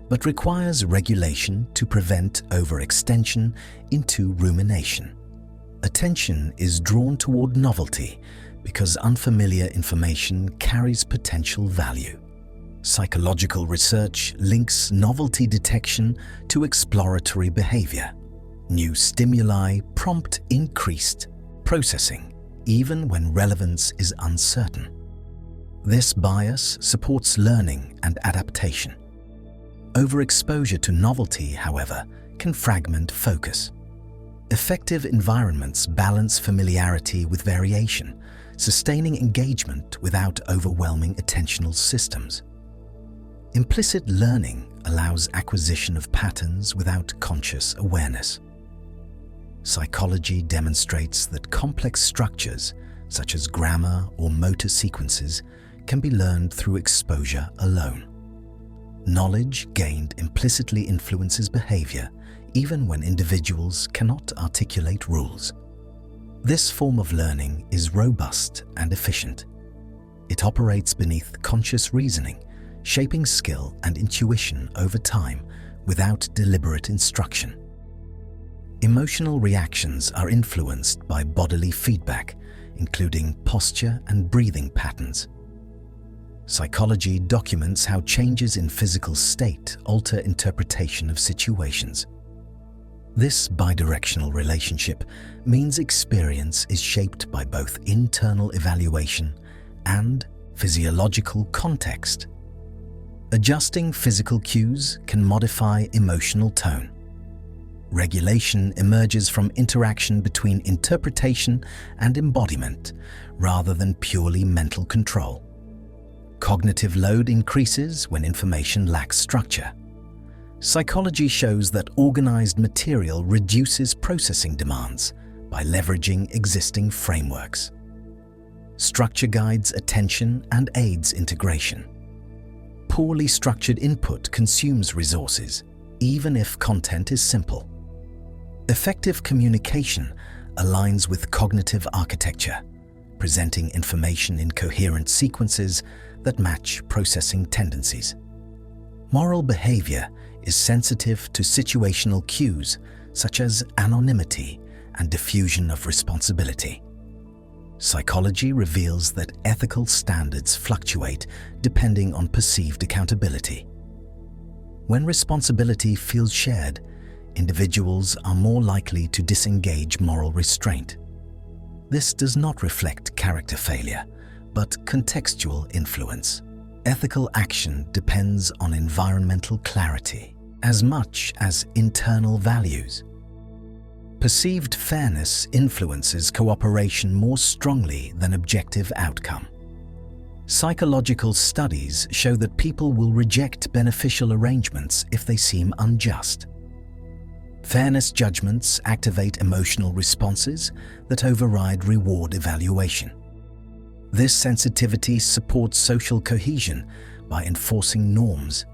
but requires regulation to prevent overextension into rumination. Attention is drawn toward novelty because unfamiliar information carries potential value. Psychological research links novelty detection to exploratory behavior. New stimuli prompt increased processing, even when relevance is uncertain. This bias supports learning and adaptation. Overexposure to novelty, however, can fragment focus. Effective environments balance familiarity with variation, sustaining engagement without overwhelming attentional systems. Implicit learning allows acquisition of patterns without conscious awareness. Psychology demonstrates that complex structures, such as grammar or motor sequences, can be learned through exposure alone. Knowledge gained implicitly influences behavior, even when individuals cannot articulate rules. This form of learning is robust and efficient. It operates beneath conscious reasoning, shaping skill and intuition over time without deliberate instruction. Emotional reactions are influenced by bodily feedback, including posture and breathing patterns. Psychology documents how changes in physical state alter interpretation of situations. This bidirectional relationship means experience is shaped by both internal evaluation and physiological context. Adjusting physical cues can modify emotional tone. Regulation emerges from interaction between interpretation and embodiment, rather than purely mental control. Cognitive load increases when information lacks structure. Psychology shows that organized material reduces processing demands by leveraging existing frameworks. Structure guides attention and aids integration. Poorly structured input consumes resources, even if content is simple. Effective communication aligns with cognitive architecture, presenting information in coherent sequences that match processing tendencies. Moral behavior is sensitive to situational cues such as anonymity and diffusion of responsibility. Psychology reveals that ethical standards fluctuate depending on perceived accountability. When responsibility feels shared, individuals are more likely to disengage moral restraint. This does not reflect character failure, but contextual influence. Ethical action depends on environmental clarity as much as internal values. Perceived fairness influences cooperation more strongly than objective outcome. Psychological studies show that people will reject beneficial arrangements if they seem unjust. Fairness judgments activate emotional responses that override reward evaluation. This sensitivity supports social cohesion by enforcing norms.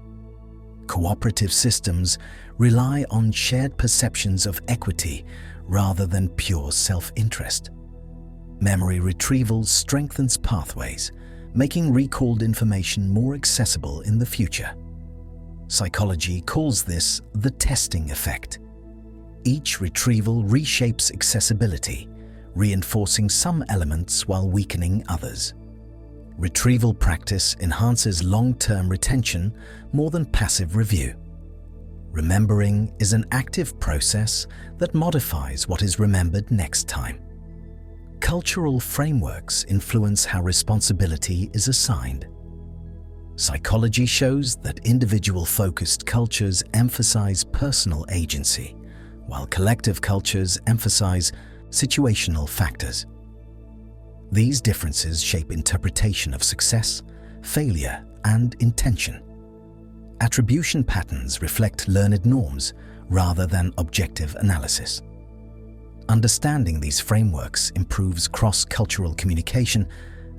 Cooperative systems rely on shared perceptions of equity rather than pure self-interest. Memory retrieval strengthens pathways, making recalled information more accessible in the future. Psychology calls this the testing effect. Each retrieval reshapes accessibility, reinforcing some elements while weakening others. Retrieval practice enhances long-term retention more than passive review. Remembering is an active process that modifies what is remembered next time. Cultural frameworks influence how responsibility is assigned. Psychology shows that individual-focused cultures emphasize personal agency, while collective cultures emphasize situational factors. These differences shape interpretation of success, failure, and intention. Attribution patterns reflect learned norms rather than objective analysis. Understanding these frameworks improves cross-cultural communication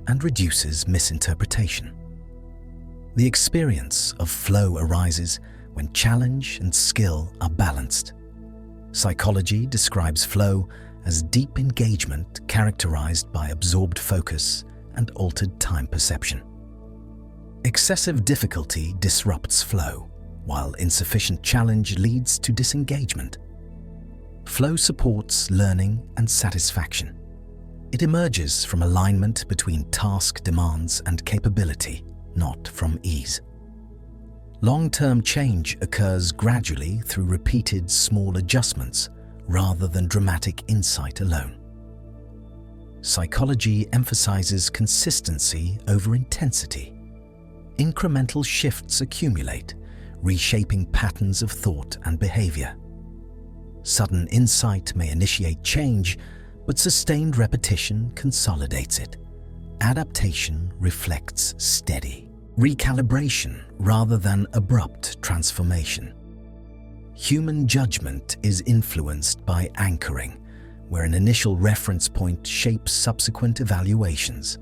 and reduces misinterpretation. The experience of flow arises when challenge and skill are balanced. Psychology describes flow as deep engagement characterized by absorbed focus and altered time perception. Excessive difficulty disrupts flow, while insufficient challenge leads to disengagement. Flow supports learning and satisfaction. It emerges from alignment between task demands and capability, not from ease. Long-term change occurs gradually through repeated small adjustments rather than dramatic insight alone. Psychology emphasizes consistency over intensity. Incremental shifts accumulate, reshaping patterns of thought and behavior. Sudden insight may initiate change, but sustained repetition consolidates it. Adaptation reflects steady recalibration rather than abrupt transformation. Human judgment is influenced by anchoring, where an initial reference point shapes subsequent evaluations.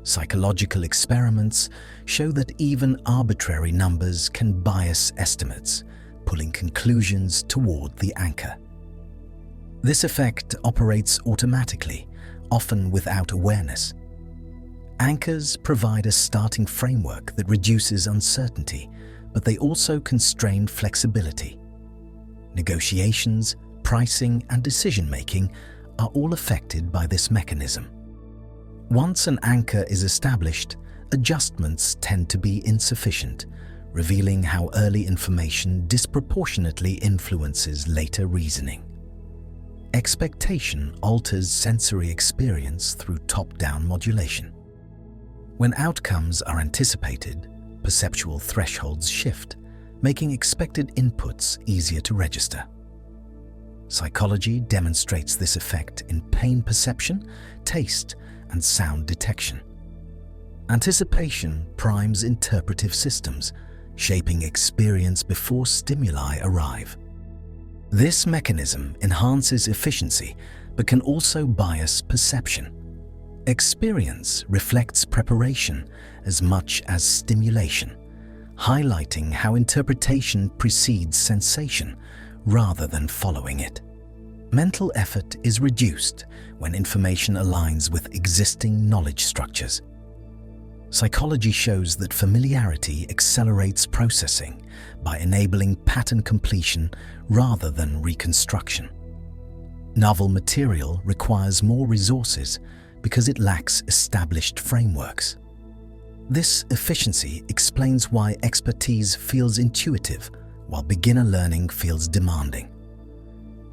Psychological experiments show that even arbitrary numbers can bias estimates, pulling conclusions toward the anchor. This effect operates automatically, often without awareness. Anchors provide a starting framework that reduces uncertainty, but they also constrain flexibility. Negotiations, pricing, and decision-making are all affected by this mechanism. Once an anchor is established, adjustments tend to be insufficient, revealing how early information disproportionately influences later reasoning. Expectation alters sensory experience through top-down modulation. When outcomes are anticipated, perceptual thresholds shift, making expected inputs easier to register. Psychology demonstrates this effect in pain perception, taste, and sound detection. Anticipation primes interpretive systems, shaping experience before stimuli arrive. This mechanism enhances efficiency, but can also bias perception. Experience reflects preparation as much as stimulation, highlighting how interpretation precedes sensation rather than following it. Mental effort is reduced when information aligns with existing knowledge structures. Psychology shows that familiarity accelerates processing by enabling pattern completion rather than reconstruction. Novel material requires more resources because it lacks established frameworks. This efficiency explains why expertise feels intuitive while beginner learning feels demanding.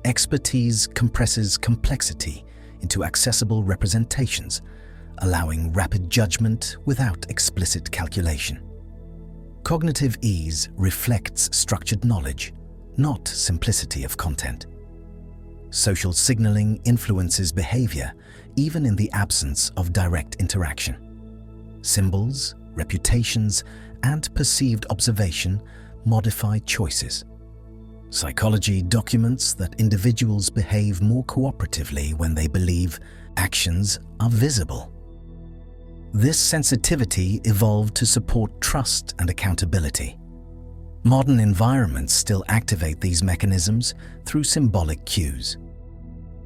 Expertise compresses complexity into accessible representations, allowing rapid judgment without explicit calculation. Cognitive ease reflects structured knowledge, not simplicity of content. Social signaling influences behavior even in the absence of direct interaction. Symbols, reputations, and perceived observation modify choices. Psychology documents that individuals behave more cooperatively when they believe actions are visible. This sensitivity evolved to support trust and accountability. Modern environments still activate these mechanisms through symbolic cues.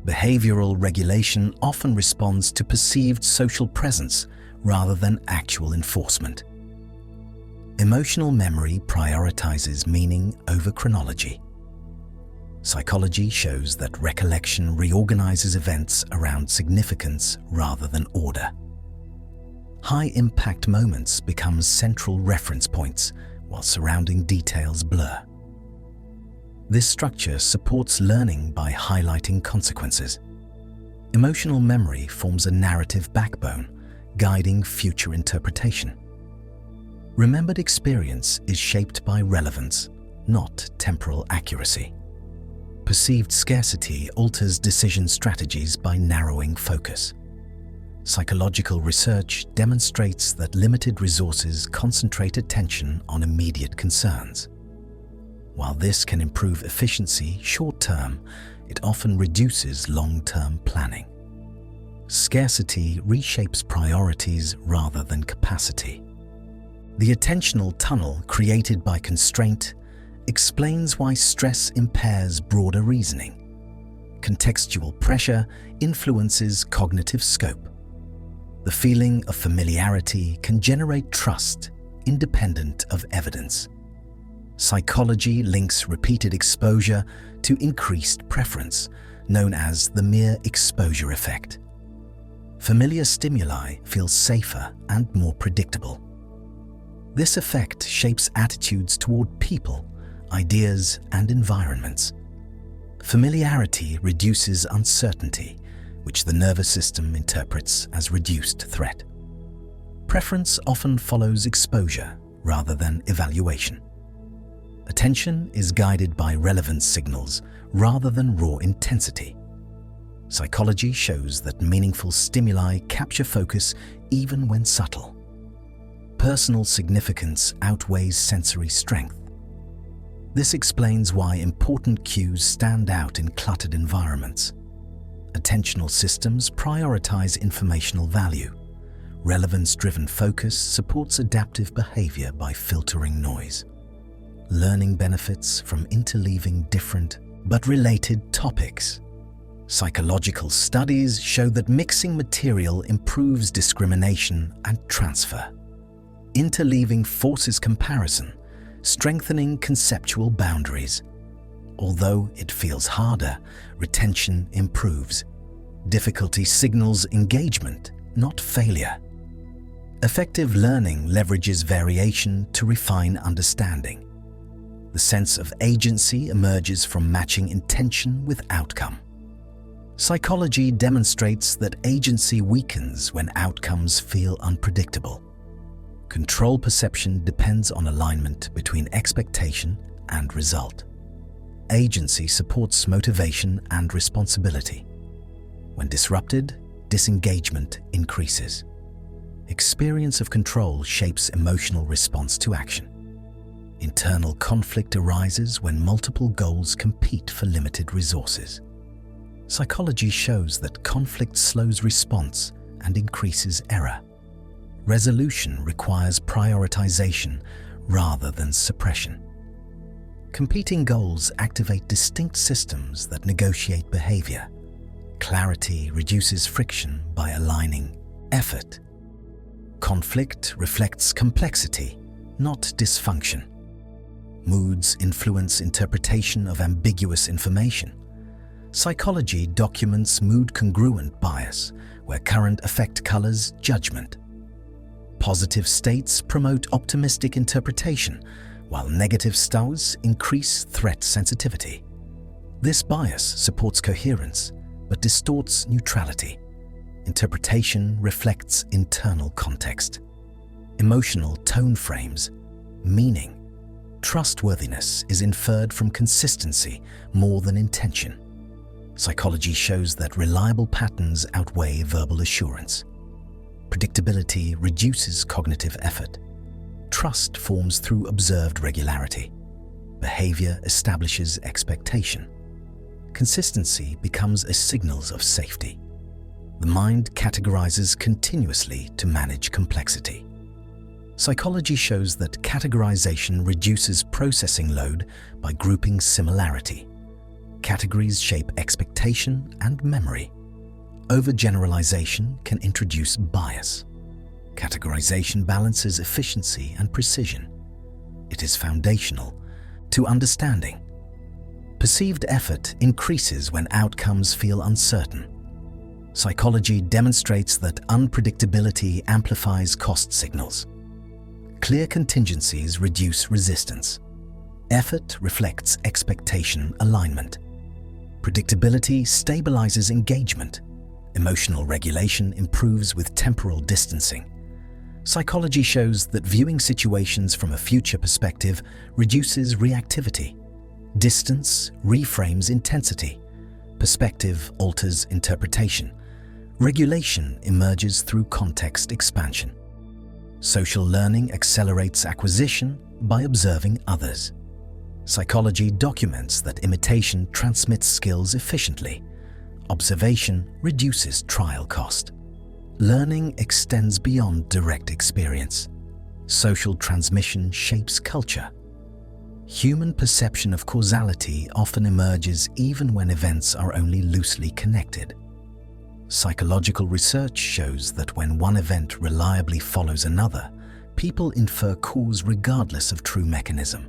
Behavioral regulation often responds to perceived social presence rather than actual enforcement. Emotional memory prioritizes meaning over chronology. Psychology shows that recollection reorganizes events around significance rather than order. High-impact moments become central reference points while surrounding details blur. This structure supports learning by highlighting consequences. Emotional memory forms a narrative backbone, guiding future interpretation. Remembered experience is shaped by relevance, not temporal accuracy. Perceived scarcity alters decision strategies by narrowing focus. Psychological research demonstrates that limited resources concentrate attention on immediate concerns. While this can improve efficiency short-term, it often reduces long-term planning. Scarcity reshapes priorities rather than capacity. The attentional tunnel created by constraint explains why stress impairs broader reasoning. Contextual pressure influences cognitive scope. The feeling of familiarity can generate trust, independent of evidence. Psychology links repeated exposure to increased preference, known as the mere exposure effect. Familiar stimuli feel safer and more predictable. This effect shapes attitudes toward people, ideas, and environments. Familiarity reduces uncertainty, which the nervous system interprets as reduced threat. Preference often follows exposure rather than evaluation. Attention is guided by relevance signals rather than raw intensity. Psychology shows that meaningful stimuli capture focus even when subtle. Personal significance outweighs sensory strength. This explains why important cues stand out in cluttered environments. Attentional systems prioritize informational value. Relevance-driven focus supports adaptive behavior by filtering noise. Learning benefits from interleaving different but related topics. Psychological studies show that mixing material improves discrimination and transfer. Interleaving forces comparison, strengthening conceptual boundaries. Although it feels harder, retention improves. Difficulty signals engagement, not failure. Effective learning leverages variation to refine understanding. The sense of agency emerges from matching intention with outcome. Psychology demonstrates that agency weakens when outcomes feel unpredictable. Control perception depends on alignment between expectation and result. Agency supports motivation and responsibility. When disrupted, disengagement increases. Experience of control shapes emotional response to action. Internal conflict arises when multiple goals compete for limited resources. Psychology shows that conflict slows response and increases error. Resolution requires prioritization rather than suppression. Competing goals activate distinct systems that negotiate behavior. Clarity reduces friction by aligning effort. Conflict reflects complexity, not dysfunction. Moods influence interpretation of ambiguous information. Psychology documents mood-congruent bias, where current affect colors judgment. Positive states promote optimistic interpretation, while negative states increase threat sensitivity. This bias supports coherence, but distorts neutrality. Interpretation reflects internal context. Emotional tone frames, meaning. Trustworthiness is inferred from consistency more than intention. Psychology shows that reliable patterns outweigh verbal assurance. Predictability reduces cognitive effort. Trust forms through observed regularity. Behavior establishes expectation. Consistency becomes a signal of safety. The mind categorizes continuously to manage complexity. Psychology shows that categorization reduces processing load by grouping similarity. Categories shape expectation and memory. Overgeneralization can introduce bias. Categorization balances efficiency and precision. It is foundational to understanding. Perceived effort increases when outcomes feel uncertain. Psychology demonstrates that unpredictability amplifies cost signals. Clear contingencies reduce resistance. Effort reflects expectation alignment. Predictability stabilizes engagement. Emotional regulation improves with temporal distancing. Psychology shows that viewing situations from a future perspective reduces reactivity. Distance reframes intensity. Perspective alters interpretation. Regulation emerges through context expansion. Social learning accelerates acquisition by observing others. Psychology documents that imitation transmits skills efficiently. Observation reduces trial cost. Learning extends beyond direct experience. Social transmission shapes culture. Human perception of causality often emerges even when events are only loosely connected. Psychological research shows that when one event reliably follows another, people infer cause regardless of true mechanism.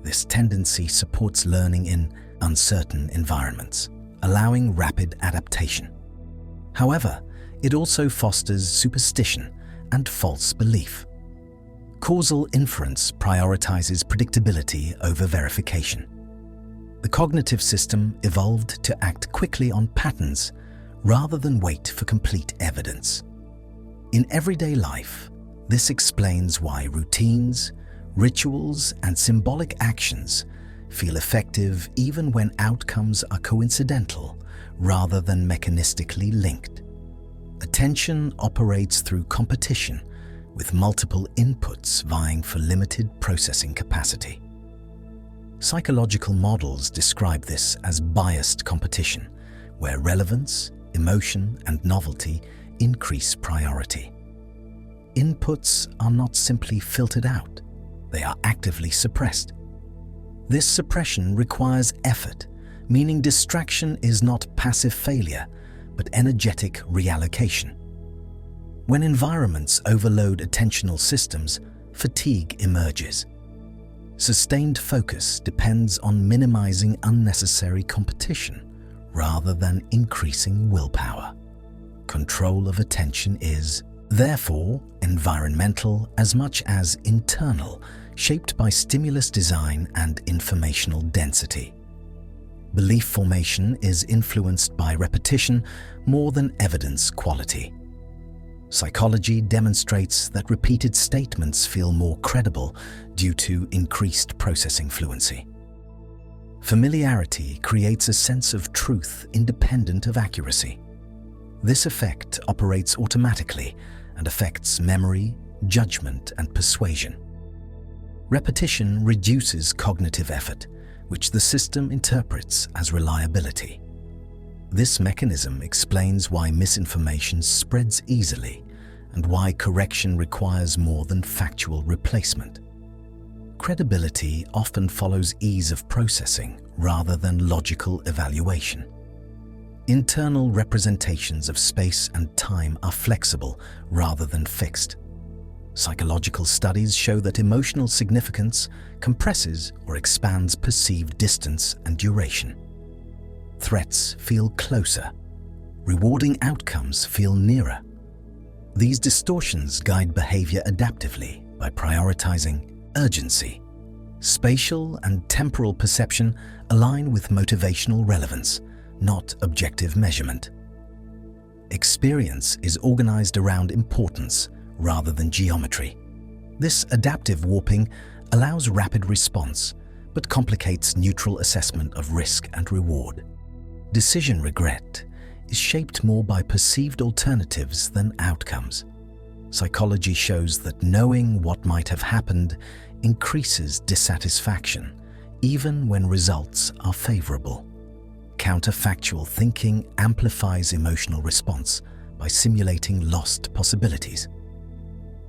This tendency supports learning in uncertain environments, allowing rapid adaptation. However, it also fosters superstition and false belief. Causal inference prioritizes predictability over verification. The cognitive system evolved to act quickly on patterns rather than wait for complete evidence. In everyday life, this explains why routines, Rituals and symbolic actions feel effective even when outcomes are coincidental rather than mechanistically linked. Attention operates through competition, with multiple inputs vying for limited processing capacity. Psychological models describe this as biased competition, where relevance, emotion, and novelty increase priority. Inputs are not simply filtered out, they are actively suppressed. This suppression requires effort, meaning distraction is not passive failure, but energetic reallocation. When environments overload attentional systems, fatigue emerges. Sustained focus depends on minimizing unnecessary competition rather than increasing willpower. Control of attention is, therefore, environmental as much as internal, shaped by stimulus design and informational density. Belief formation is influenced by repetition more than evidence quality. Psychology demonstrates that repeated statements feel more credible due to increased processing fluency. Familiarity creates a sense of truth independent of accuracy. This effect operates automatically and affects memory, judgment, and persuasion. Repetition reduces cognitive effort, which the system interprets as reliability. This mechanism explains why misinformation spreads easily and why correction requires more than factual replacement. Credibility often follows ease of processing rather than logical evaluation. Internal representations of space and time are flexible rather than fixed. Psychological studies show that emotional significance compresses or expands perceived distance and duration. Threats feel closer. Rewarding outcomes feel nearer. These distortions guide behavior adaptively by prioritizing urgency. Spatial and temporal perception align with motivational relevance, not objective measurement. Experience is organized around importance rather than geometry. This adaptive warping allows rapid response, but complicates neutral assessment of risk and reward. Decision regret is shaped more by perceived alternatives than outcomes. Psychology shows that knowing what might have happened increases dissatisfaction, even when results are favorable. Counterfactual thinking amplifies emotional response by simulating lost possibilities.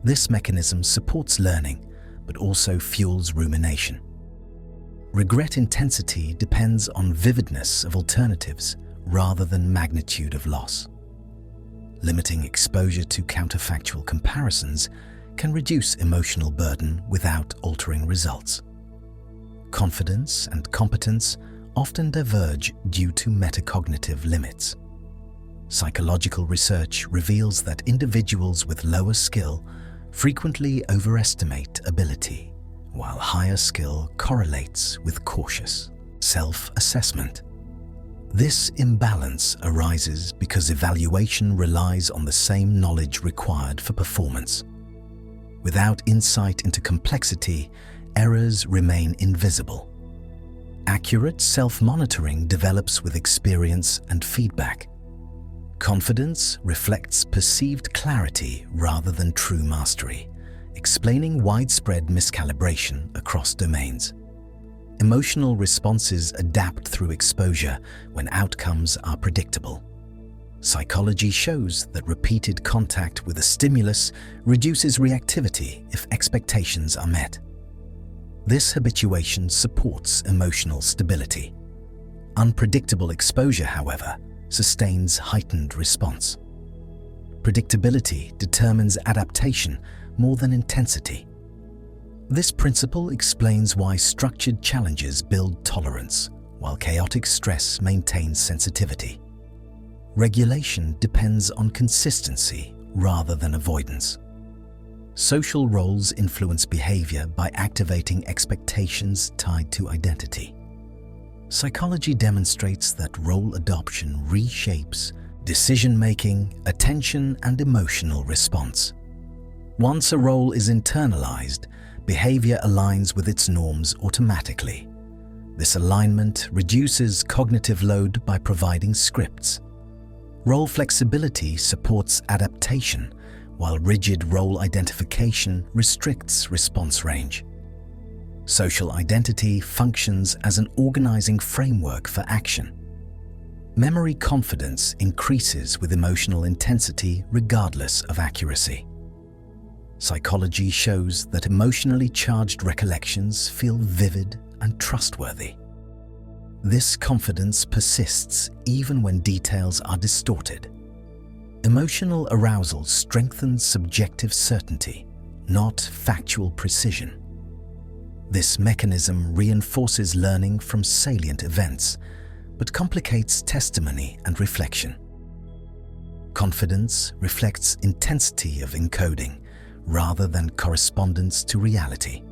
This mechanism supports learning, but also fuels rumination. Regret intensity depends on vividness of alternatives rather than magnitude of loss. Limiting exposure to counterfactual comparisons can reduce emotional burden without altering results. Confidence and competence often diverge due to metacognitive limits. Psychological research reveals that individuals with lower skill frequently overestimate ability, while higher skill correlates with cautious self-assessment. This imbalance arises because evaluation relies on the same knowledge required for performance. Without insight into complexity, errors remain invisible. Accurate self-monitoring develops with experience and feedback. Confidence reflects perceived clarity rather than true mastery, explaining widespread miscalibration across domains. Emotional responses adapt through exposure when outcomes are predictable. Psychology shows that repeated contact with a stimulus reduces reactivity if expectations are met. This habituation supports emotional stability. Unpredictable exposure, however, sustains heightened response. Predictability determines adaptation more than intensity. This principle explains why structured challenges build tolerance, while chaotic stress maintains sensitivity. Regulation depends on consistency rather than avoidance. Social roles influence behavior by activating expectations tied to identity. Psychology demonstrates that role adoption reshapes decision-making, attention, and emotional response. Once a role is internalized, behavior aligns with its norms automatically. This alignment reduces cognitive load by providing scripts. Role flexibility supports adaptation, while rigid role identification restricts response range. Social identity functions as an organizing framework for action. Memory confidence increases with emotional intensity regardless of accuracy. Psychology shows that emotionally charged recollections feel vivid and trustworthy. This confidence persists even when details are distorted. Emotional arousal strengthens subjective certainty, not factual precision. This mechanism reinforces learning from salient events, but complicates testimony and reflection. Confidence reflects intensity of encoding rather than correspondence to reality.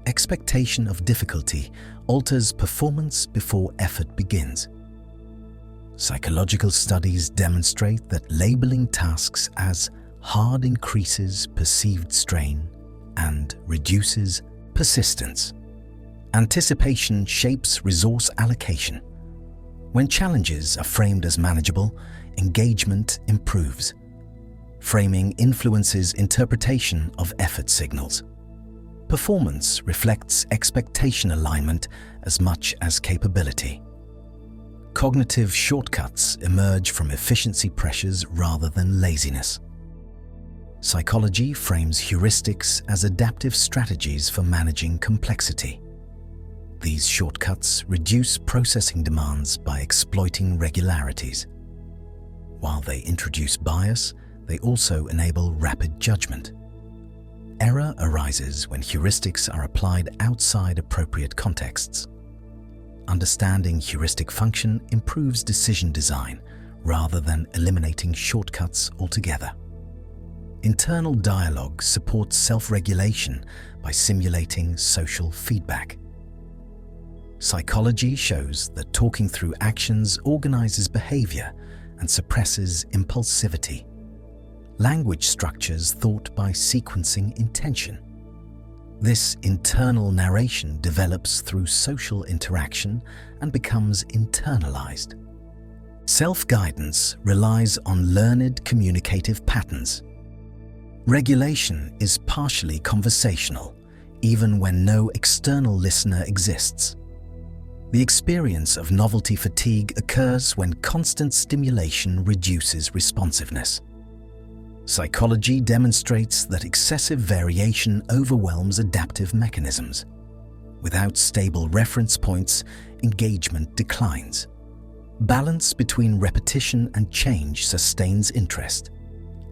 Expectation of difficulty alters performance before effort begins. Psychological studies demonstrate that labeling tasks as hard increases perceived strain and reduces persistence. Anticipation shapes resource allocation. When challenges are framed as manageable, engagement improves. Framing influences interpretation of effort signals. Performance reflects expectation alignment as much as capability. Cognitive shortcuts emerge from efficiency pressures rather than laziness. Psychology frames heuristics as adaptive strategies for managing complexity. These shortcuts reduce processing demands by exploiting regularities. While they introduce bias, they also enable rapid judgment. Error arises when heuristics are applied outside appropriate contexts. Understanding heuristic function improves decision design rather than eliminating shortcuts altogether. Internal dialogue supports self-regulation by simulating social feedback. Psychology shows that talking through actions organizes behavior and suppresses impulsivity. Language structures thought by sequencing intention. This internal narration develops through social interaction and becomes internalized. Self-guidance relies on learned communicative patterns. Regulation is partially conversational, even when no external listener exists. The experience of novelty fatigue occurs when constant stimulation reduces responsiveness. Psychology demonstrates that excessive variation overwhelms adaptive mechanisms. Without stable reference points, engagement declines. Balance between repetition and change sustains interest.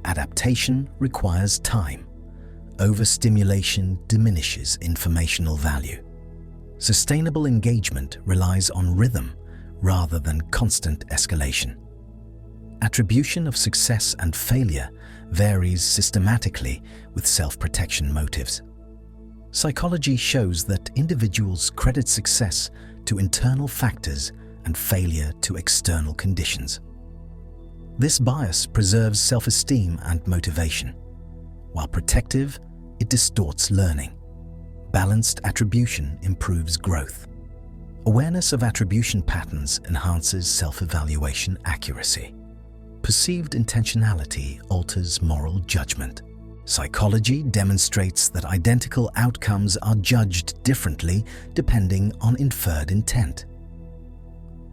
Adaptation requires time. Overstimulation diminishes informational value. Sustainable engagement relies on rhythm rather than constant escalation. Attribution of success and failure varies systematically with self-protection motives. Psychology shows that individuals credit success to internal factors and failure to external conditions. This bias preserves self-esteem and motivation. While protective, it distorts learning. Balanced attribution improves growth. Awareness of attribution patterns enhances self-evaluation accuracy. Perceived intentionality alters moral judgment. Psychology demonstrates that identical outcomes are judged differently depending on inferred intent.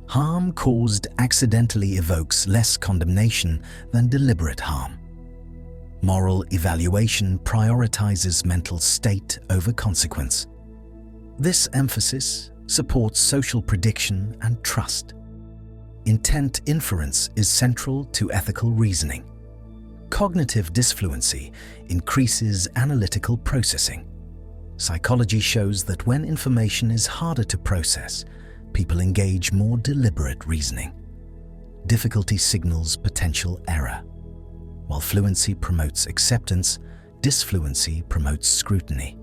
Harm caused accidentally evokes less condemnation than deliberate harm. Moral evaluation prioritizes mental state over consequence. This emphasis supports social prediction and trust. Intent inference is central to ethical reasoning. Cognitive disfluency increases analytical processing. Psychology shows that when information is harder to process, people engage more deliberate reasoning. Difficulty signals potential error. While fluency promotes acceptance, disfluency promotes scrutiny.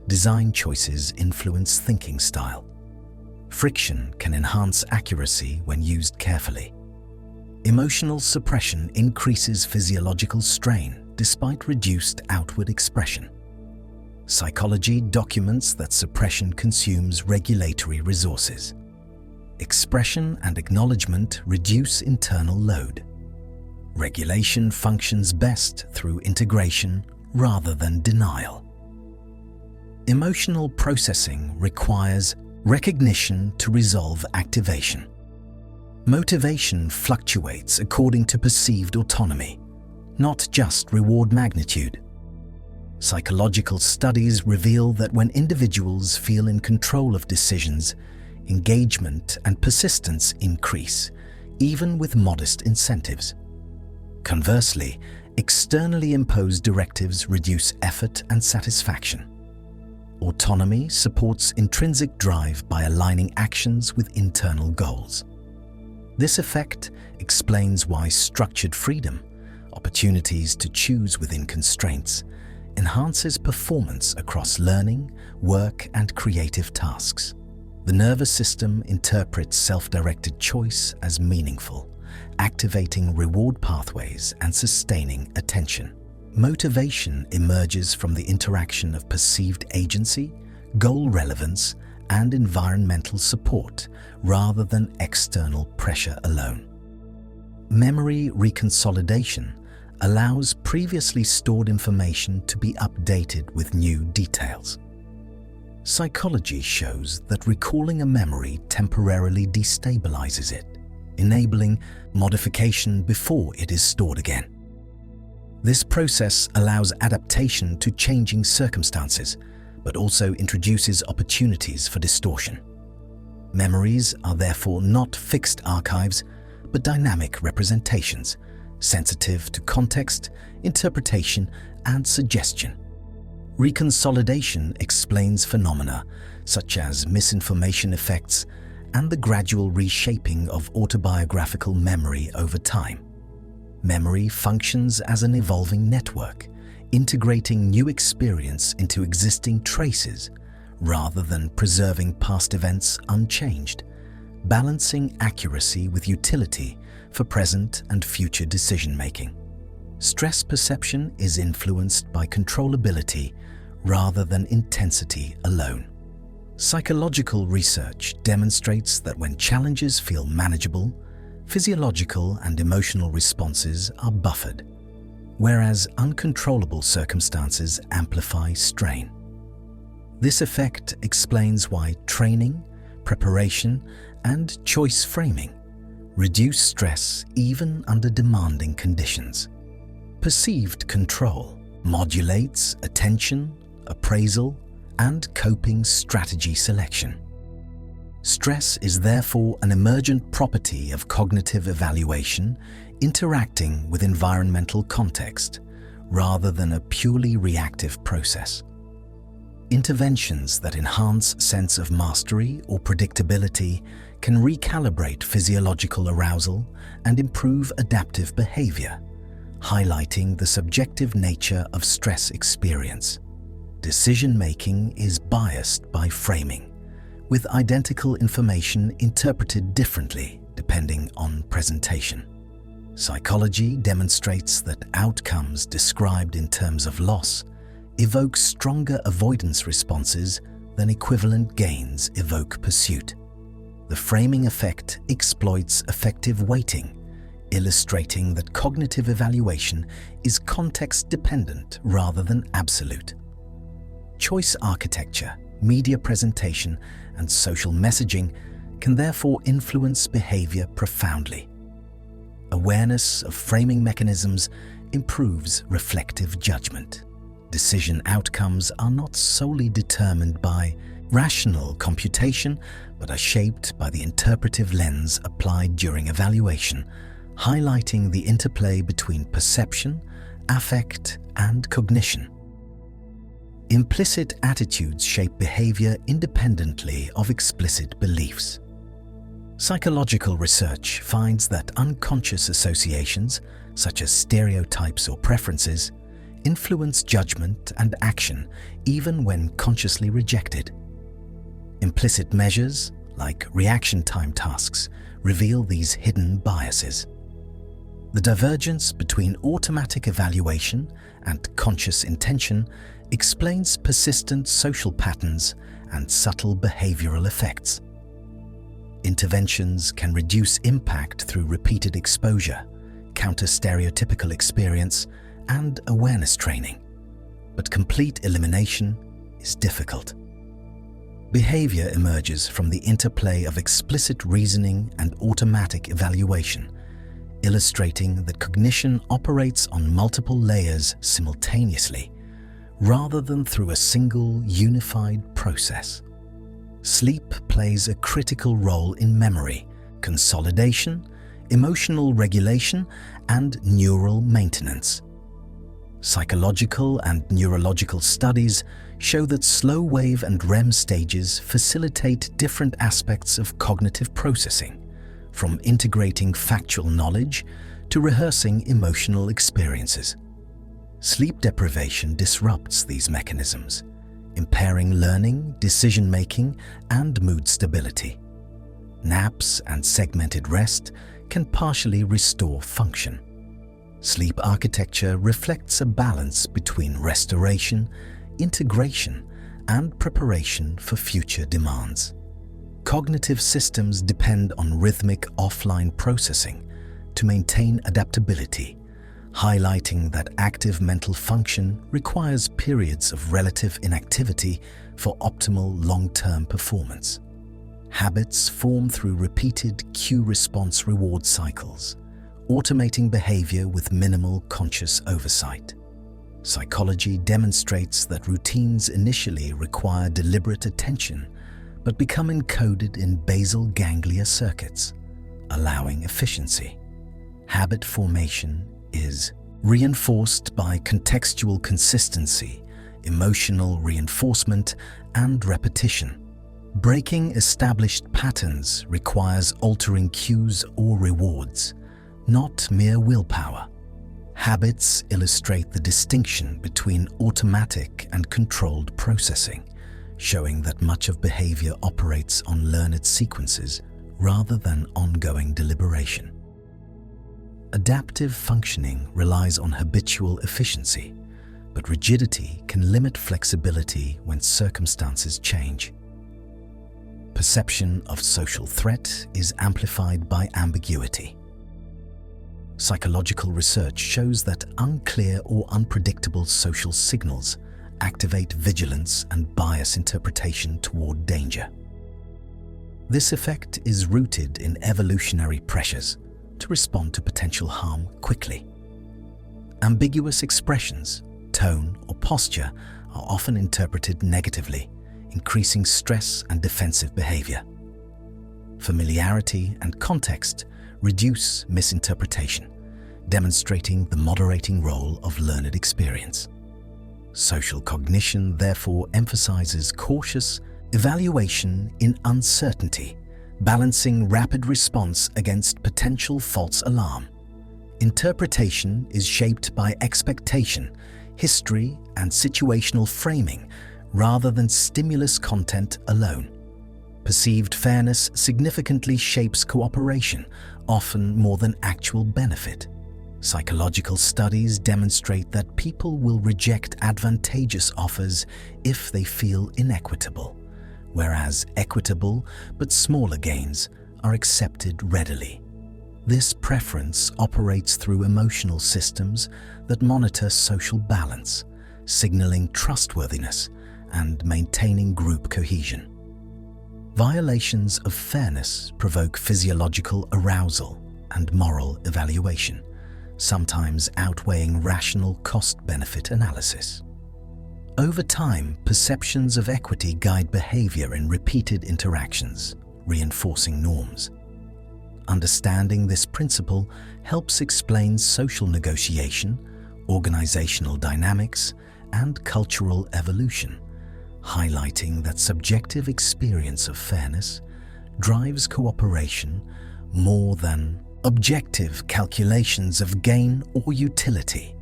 Design choices influence thinking style. Friction can enhance accuracy when used carefully. Emotional suppression increases physiological strain despite reduced outward expression. Psychology documents that suppression consumes regulatory resources. Expression and acknowledgement reduce internal load. Regulation functions best through integration rather than denial. Emotional processing requires recognition to resolve activation. Motivation fluctuates according to perceived autonomy, not just reward magnitude. Psychological studies reveal that when individuals feel in control of decisions, engagement and persistence increase, even with modest incentives. Conversely, externally imposed directives reduce effort and satisfaction. Autonomy supports intrinsic drive by aligning actions with internal goals. This effect explains why structured freedom, opportunities to choose within constraints, enhances performance across learning, work, and creative tasks. The nervous system interprets self-directed choice as meaningful, activating reward pathways and sustaining attention. Motivation emerges from the interaction of perceived agency, goal relevance, and environmental support rather than external pressure alone. Memory reconsolidation allows previously stored information to be updated with new details. Psychology shows that recalling a memory temporarily destabilizes it, enabling modification before it is stored again. This process allows adaptation to changing circumstances, but also introduces opportunities for distortion. Memories are therefore not fixed archives, but dynamic representations, sensitive to context, interpretation, and suggestion. Reconsolidation explains phenomena such as misinformation effects and the gradual reshaping of autobiographical memory over time. Memory functions as an evolving network, integrating new experience into existing traces rather than preserving past events unchanged, balancing accuracy with utility for present and future decision-making. Stress perception is influenced by controllability rather than intensity alone. Psychological research demonstrates that when challenges feel manageable, physiological and emotional responses are buffered, whereas uncontrollable circumstances amplify strain. This effect explains why training, preparation, and choice framing reduce stress even under demanding conditions. Perceived control modulates attention, appraisal, and coping strategy selection. Stress is therefore an emergent property of cognitive evaluation interacting with environmental context rather than a purely reactive process. Interventions that enhance sense of mastery or predictability can recalibrate physiological arousal and improve adaptive behavior, highlighting the subjective nature of stress experience. Decision-making is biased by framing, with identical information interpreted differently depending on presentation. Psychology demonstrates that outcomes described in terms of loss evoke stronger avoidance responses than equivalent gains evoke pursuit. The framing effect exploits effective weighting, illustrating that cognitive evaluation is context-dependent rather than absolute. Choice architecture, media presentation, and social messaging can therefore influence behavior profoundly. Awareness of framing mechanisms improves reflective judgment. Decision outcomes are not solely determined by rational computation, but are shaped by the interpretive lens applied during evaluation, highlighting the interplay between perception, affect, and cognition. Implicit attitudes shape behavior independently of explicit beliefs. Psychological research finds that unconscious associations, such as stereotypes or preferences, influence judgment and action even when consciously rejected. Implicit measures, like reaction time tasks, reveal these hidden biases. The divergence between automatic evaluation and conscious intention explains persistent social patterns and subtle behavioral effects. Interventions can reduce impact through repeated exposure, counter stereotypical experience, and awareness training, but complete elimination is difficult. Behavior emerges from the interplay of explicit reasoning and automatic evaluation, illustrating that cognition operates on multiple layers simultaneously, rather than through a single, unified process. Sleep plays a critical role in memory, consolidation, emotional regulation, and neural maintenance. Psychological and neurological studies show that slow-wave and REM stages facilitate different aspects of cognitive processing, from integrating factual knowledge to rehearsing emotional experiences. Sleep deprivation disrupts these mechanisms, impairing learning, decision-making, and mood stability. Naps and segmented rest can partially restore function. Sleep architecture reflects a balance between restoration, integration, and preparation for future demands. Cognitive systems depend on rhythmic offline processing to maintain adaptability, highlighting that active mental function requires periods of relative inactivity for optimal long-term performance. Habits form through repeated cue-response reward cycles, automating behavior with minimal conscious oversight. Psychology demonstrates that routines initially require deliberate attention, but become encoded in basal ganglia circuits, allowing efficiency. Habit formation is reinforced by contextual consistency, emotional reinforcement, and repetition. Breaking established patterns requires altering cues or rewards, not mere willpower. Habits illustrate the distinction between automatic and controlled processing, showing that much of behavior operates on learned sequences rather than ongoing deliberation. Adaptive functioning relies on habitual efficiency, but rigidity can limit flexibility when circumstances change. Perception of social threat is amplified by ambiguity. Psychological research shows that unclear or unpredictable social signals activate vigilance and bias interpretation toward danger. This effect is rooted in evolutionary pressures to respond to potential harm quickly. Ambiguous expressions, tone, or posture are often interpreted negatively, increasing stress and defensive behavior. Familiarity and context reduce misinterpretation, demonstrating the moderating role of learned experience. Social cognition therefore emphasizes cautious evaluation in uncertainty, balancing rapid response against potential false alarm. Interpretation is shaped by expectation, history, and situational framing rather than stimulus content alone. Perceived fairness significantly shapes cooperation, often more than actual benefit. Psychological studies demonstrate that people will reject advantageous offers if they feel inequitable, whereas equitable but smaller gains are accepted readily. This preference operates through emotional systems that monitor social balance, signaling trustworthiness and maintaining group cohesion. Violations of fairness provoke physiological arousal and moral evaluation, sometimes outweighing rational cost-benefit analysis. Over time, perceptions of equity guide behavior in repeated interactions, reinforcing norms. Understanding this principle helps explain social negotiation, organizational dynamics, and cultural evolution, highlighting that subjective experience of fairness drives cooperation more than objective calculations of gain or utility.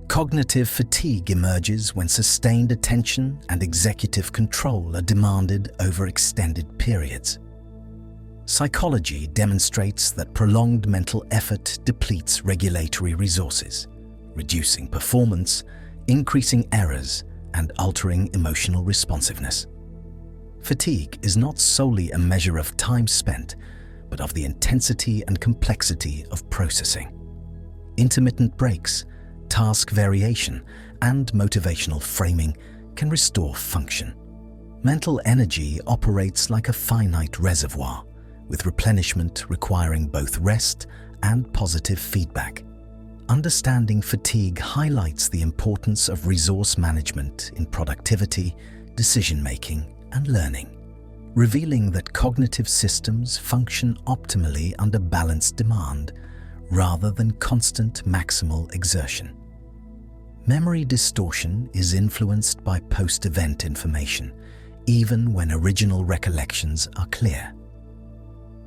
Cognitive fatigue emerges when sustained attention and executive control are demanded over extended periods. Psychology demonstrates that prolonged mental effort depletes regulatory resources, reducing performance, increasing errors, and altering emotional responsiveness. Fatigue is not solely a measure of time spent, but of the intensity and complexity of processing. Intermittent breaks, task variation, and motivational framing can restore function. Mental energy operates like a finite reservoir, with replenishment requiring both rest and positive feedback. Understanding fatigue highlights the importance of resource management in productivity, decision-making, and learning, revealing that cognitive systems function optimally under balanced demand rather than constant maximal exertion. Memory distortion is influenced by post-event information, even when original recollections are clear.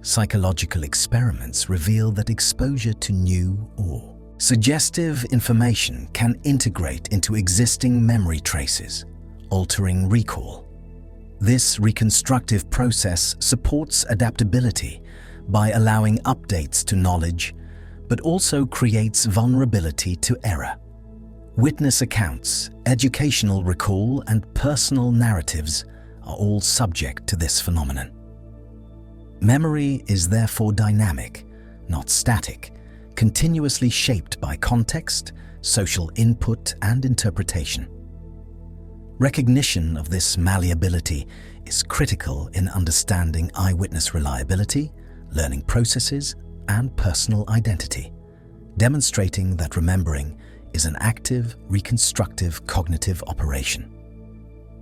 Psychological experiments reveal that exposure to new or suggestive information can integrate into existing memory traces, altering recall. This reconstructive process supports adaptability by allowing updates to knowledge, but also creates vulnerability to error. Witness accounts, educational recall, and personal narratives are all subject to this phenomenon. Memory is therefore dynamic, not static, continuously shaped by context, social input, and interpretation. Recognition of this malleability is critical in understanding eyewitness reliability, learning processes, and personal identity, demonstrating that remembering is an active, reconstructive cognitive operation.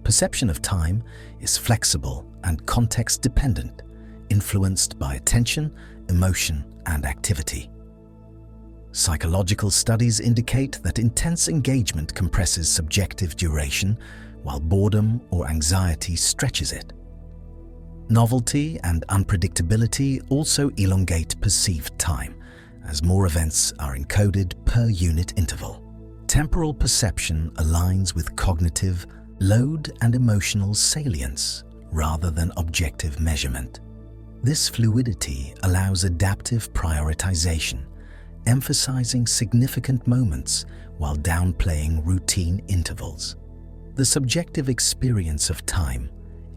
Perception of time is flexible and context-dependent, influenced by attention, emotion, and activity. Psychological studies indicate that intense engagement compresses subjective duration, while boredom or anxiety stretches it. Novelty and unpredictability also elongate perceived time, as more events are encoded per unit interval. Temporal perception aligns with cognitive, load, and emotional salience rather than objective measurement. This fluidity allows adaptive prioritization, emphasizing significant moments while downplaying routine intervals. The subjective experience of time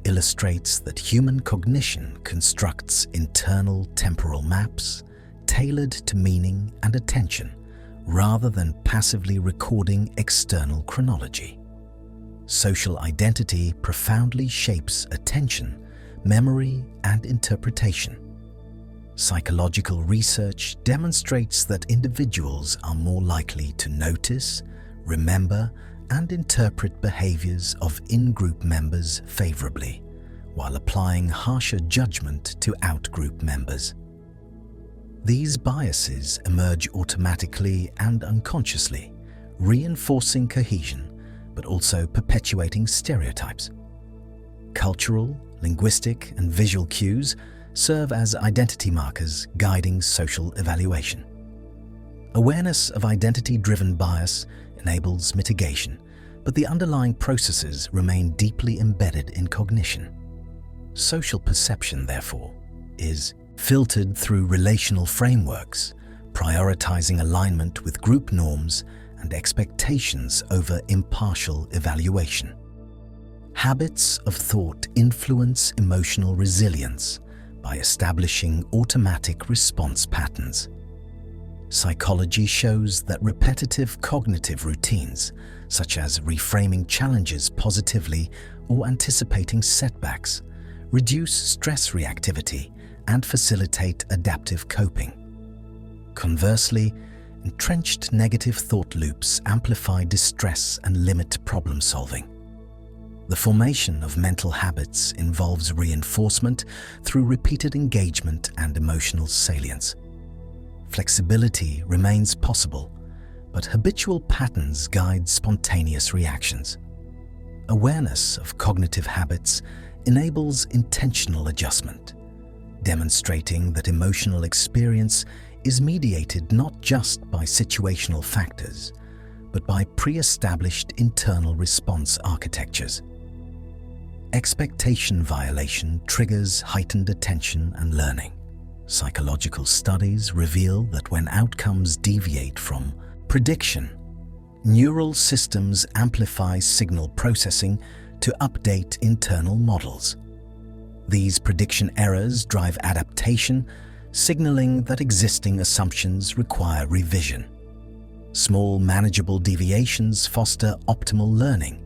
illustrates that human cognition constructs internal temporal maps tailored to meaning and attention, rather than passively recording external chronology. Social identity profoundly shapes attention, memory, and interpretation. Psychological research demonstrates that individuals are more likely to notice, remember, and interpret behaviors of in-group members favorably, while applying harsher judgment to out-group members. These biases emerge automatically and unconsciously, reinforcing cohesion, but also perpetuating stereotypes. Cultural, linguistic, and visual cues serve as identity markers guiding social evaluation. Awareness of identity-driven bias enables mitigation, but the underlying processes remain deeply embedded in cognition. Social perception, therefore, is filtered through relational frameworks, prioritizing alignment with group norms and expectations over impartial evaluation. Habits of thought influence emotional resilience by establishing automatic response patterns. Psychology shows that repetitive cognitive routines, such as reframing challenges positively or anticipating setbacks, reduce stress reactivity and facilitate adaptive coping. Conversely, entrenched negative thought loops amplify distress and limit problem solving. The formation of mental habits involves reinforcement through repeated engagement and emotional salience. Flexibility remains possible, but habitual patterns guide spontaneous reactions. Awareness of cognitive habits enables intentional adjustment, demonstrating that emotional experience is mediated not just by situational factors, but by pre-established internal response architectures. expectation violation triggers heightened attention and learning. Psychological studies reveal that when outcomes deviate from prediction, neural systems amplify signal processing to update internal models. These prediction errors drive adaptation, signaling that existing assumptions require revision. Small, manageable deviations foster optimal learning,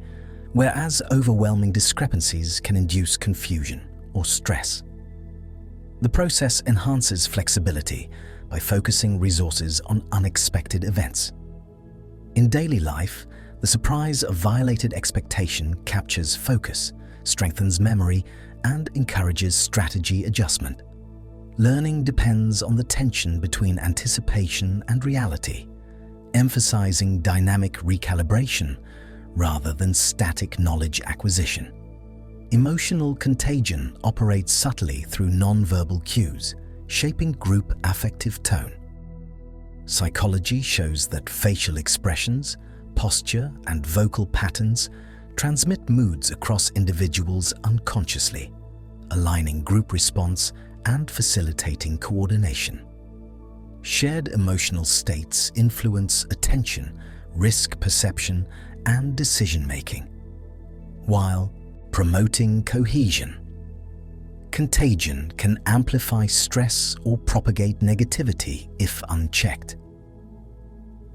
whereas overwhelming discrepancies can induce confusion or stress. The process enhances flexibility by focusing resources on unexpected events. In daily life, the surprise of violated expectation captures focus, strengthens memory, and encourages strategy adjustment. Learning depends on the tension between anticipation and reality, emphasizing dynamic recalibration rather than static knowledge acquisition. Emotional contagion operates subtly through nonverbal cues, shaping group affective tone. Psychology shows that facial expressions, posture, and vocal patterns transmit moods across individuals unconsciously, aligning group response and facilitating coordination. Shared emotional states influence attention, risk perception, and decision-making, while promoting cohesion. Contagion can amplify stress or propagate negativity if unchecked.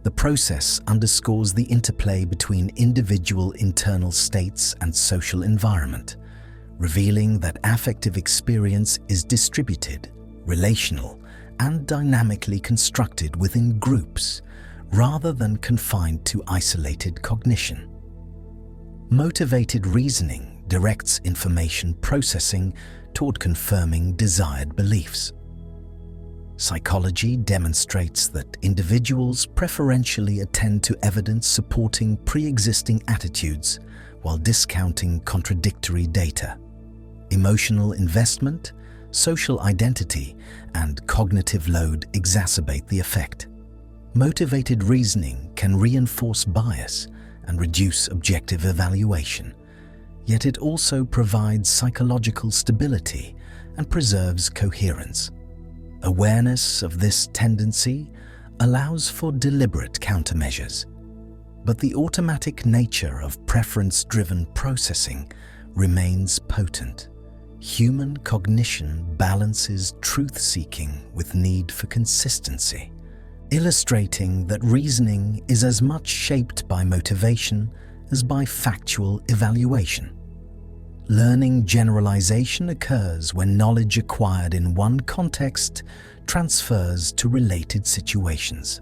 The process underscores the interplay between individual internal states and social environment, revealing that affective experience is distributed, relational, and dynamically constructed within groups, rather than confined to isolated cognition. Motivated reasoning directs information processing toward confirming desired beliefs. Psychology demonstrates that individuals preferentially attend to evidence supporting pre-existing attitudes while discounting contradictory data. Emotional investment, social identity, and cognitive load exacerbate the effect. Motivated reasoning can reinforce bias and reduce objective evaluation, yet it also provides psychological stability and preserves coherence. Awareness of this tendency allows for deliberate countermeasures, but the automatic nature of preference-driven processing remains potent. Human cognition balances truth-seeking with need for consistency, illustrating that reasoning is as much shaped by motivation as by factual evaluation. Learning generalization occurs when knowledge acquired in one context transfers to related situations.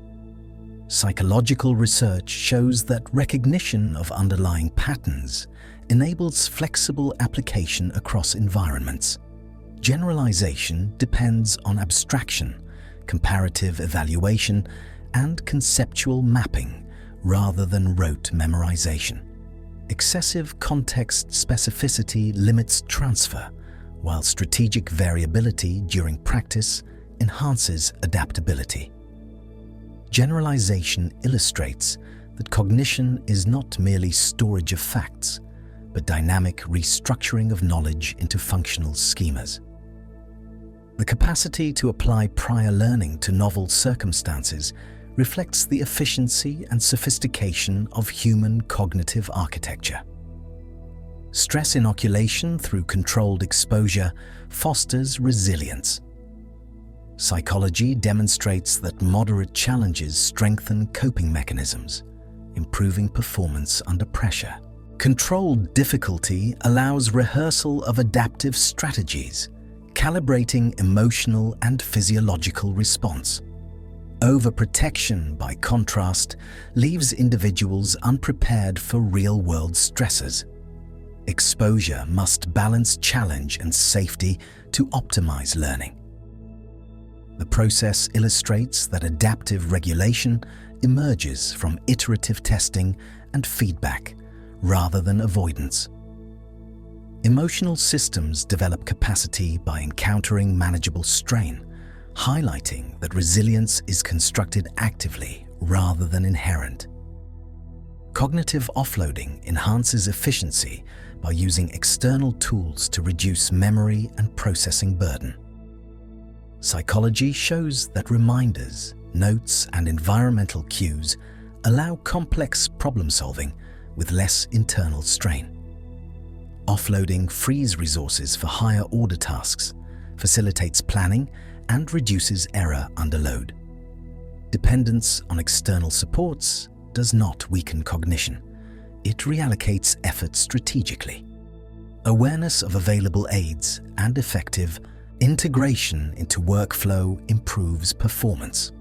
Psychological research shows that recognition of underlying patterns enables flexible application across environments. Generalization depends on abstraction, comparative evaluation, and conceptual mapping rather than rote memorization. Excessive context specificity limits transfer, while strategic variability during practice enhances adaptability. Generalization illustrates that cognition is not merely storage of facts, but dynamic restructuring of knowledge into functional schemas. The capacity to apply prior learning to novel circumstances reflects the efficiency and sophistication of human cognitive architecture. Stress inoculation through controlled exposure fosters resilience. Psychology demonstrates that moderate challenges strengthen coping mechanisms, improving performance under pressure. Controlled difficulty allows rehearsal of adaptive strategies, calibrating emotional and physiological response. Overprotection, by contrast, leaves individuals unprepared for real-world stresses. Exposure must balance challenge and safety to optimize learning. The process illustrates that adaptive regulation emerges from iterative testing and feedback rather than avoidance. Emotional systems develop capacity by encountering manageable strain, highlighting that resilience is constructed actively rather than inherent. Cognitive offloading enhances efficiency by using external tools to reduce memory and processing burden. Psychology shows that reminders, notes, and environmental cues allow complex problem-solving with less internal strain. Offloading frees resources for higher-order tasks, facilitates planning, and reduces error under load. Dependence on external supports does not weaken cognition. It reallocates effort strategically. Awareness of available aids and effective integration into workflow improves performance.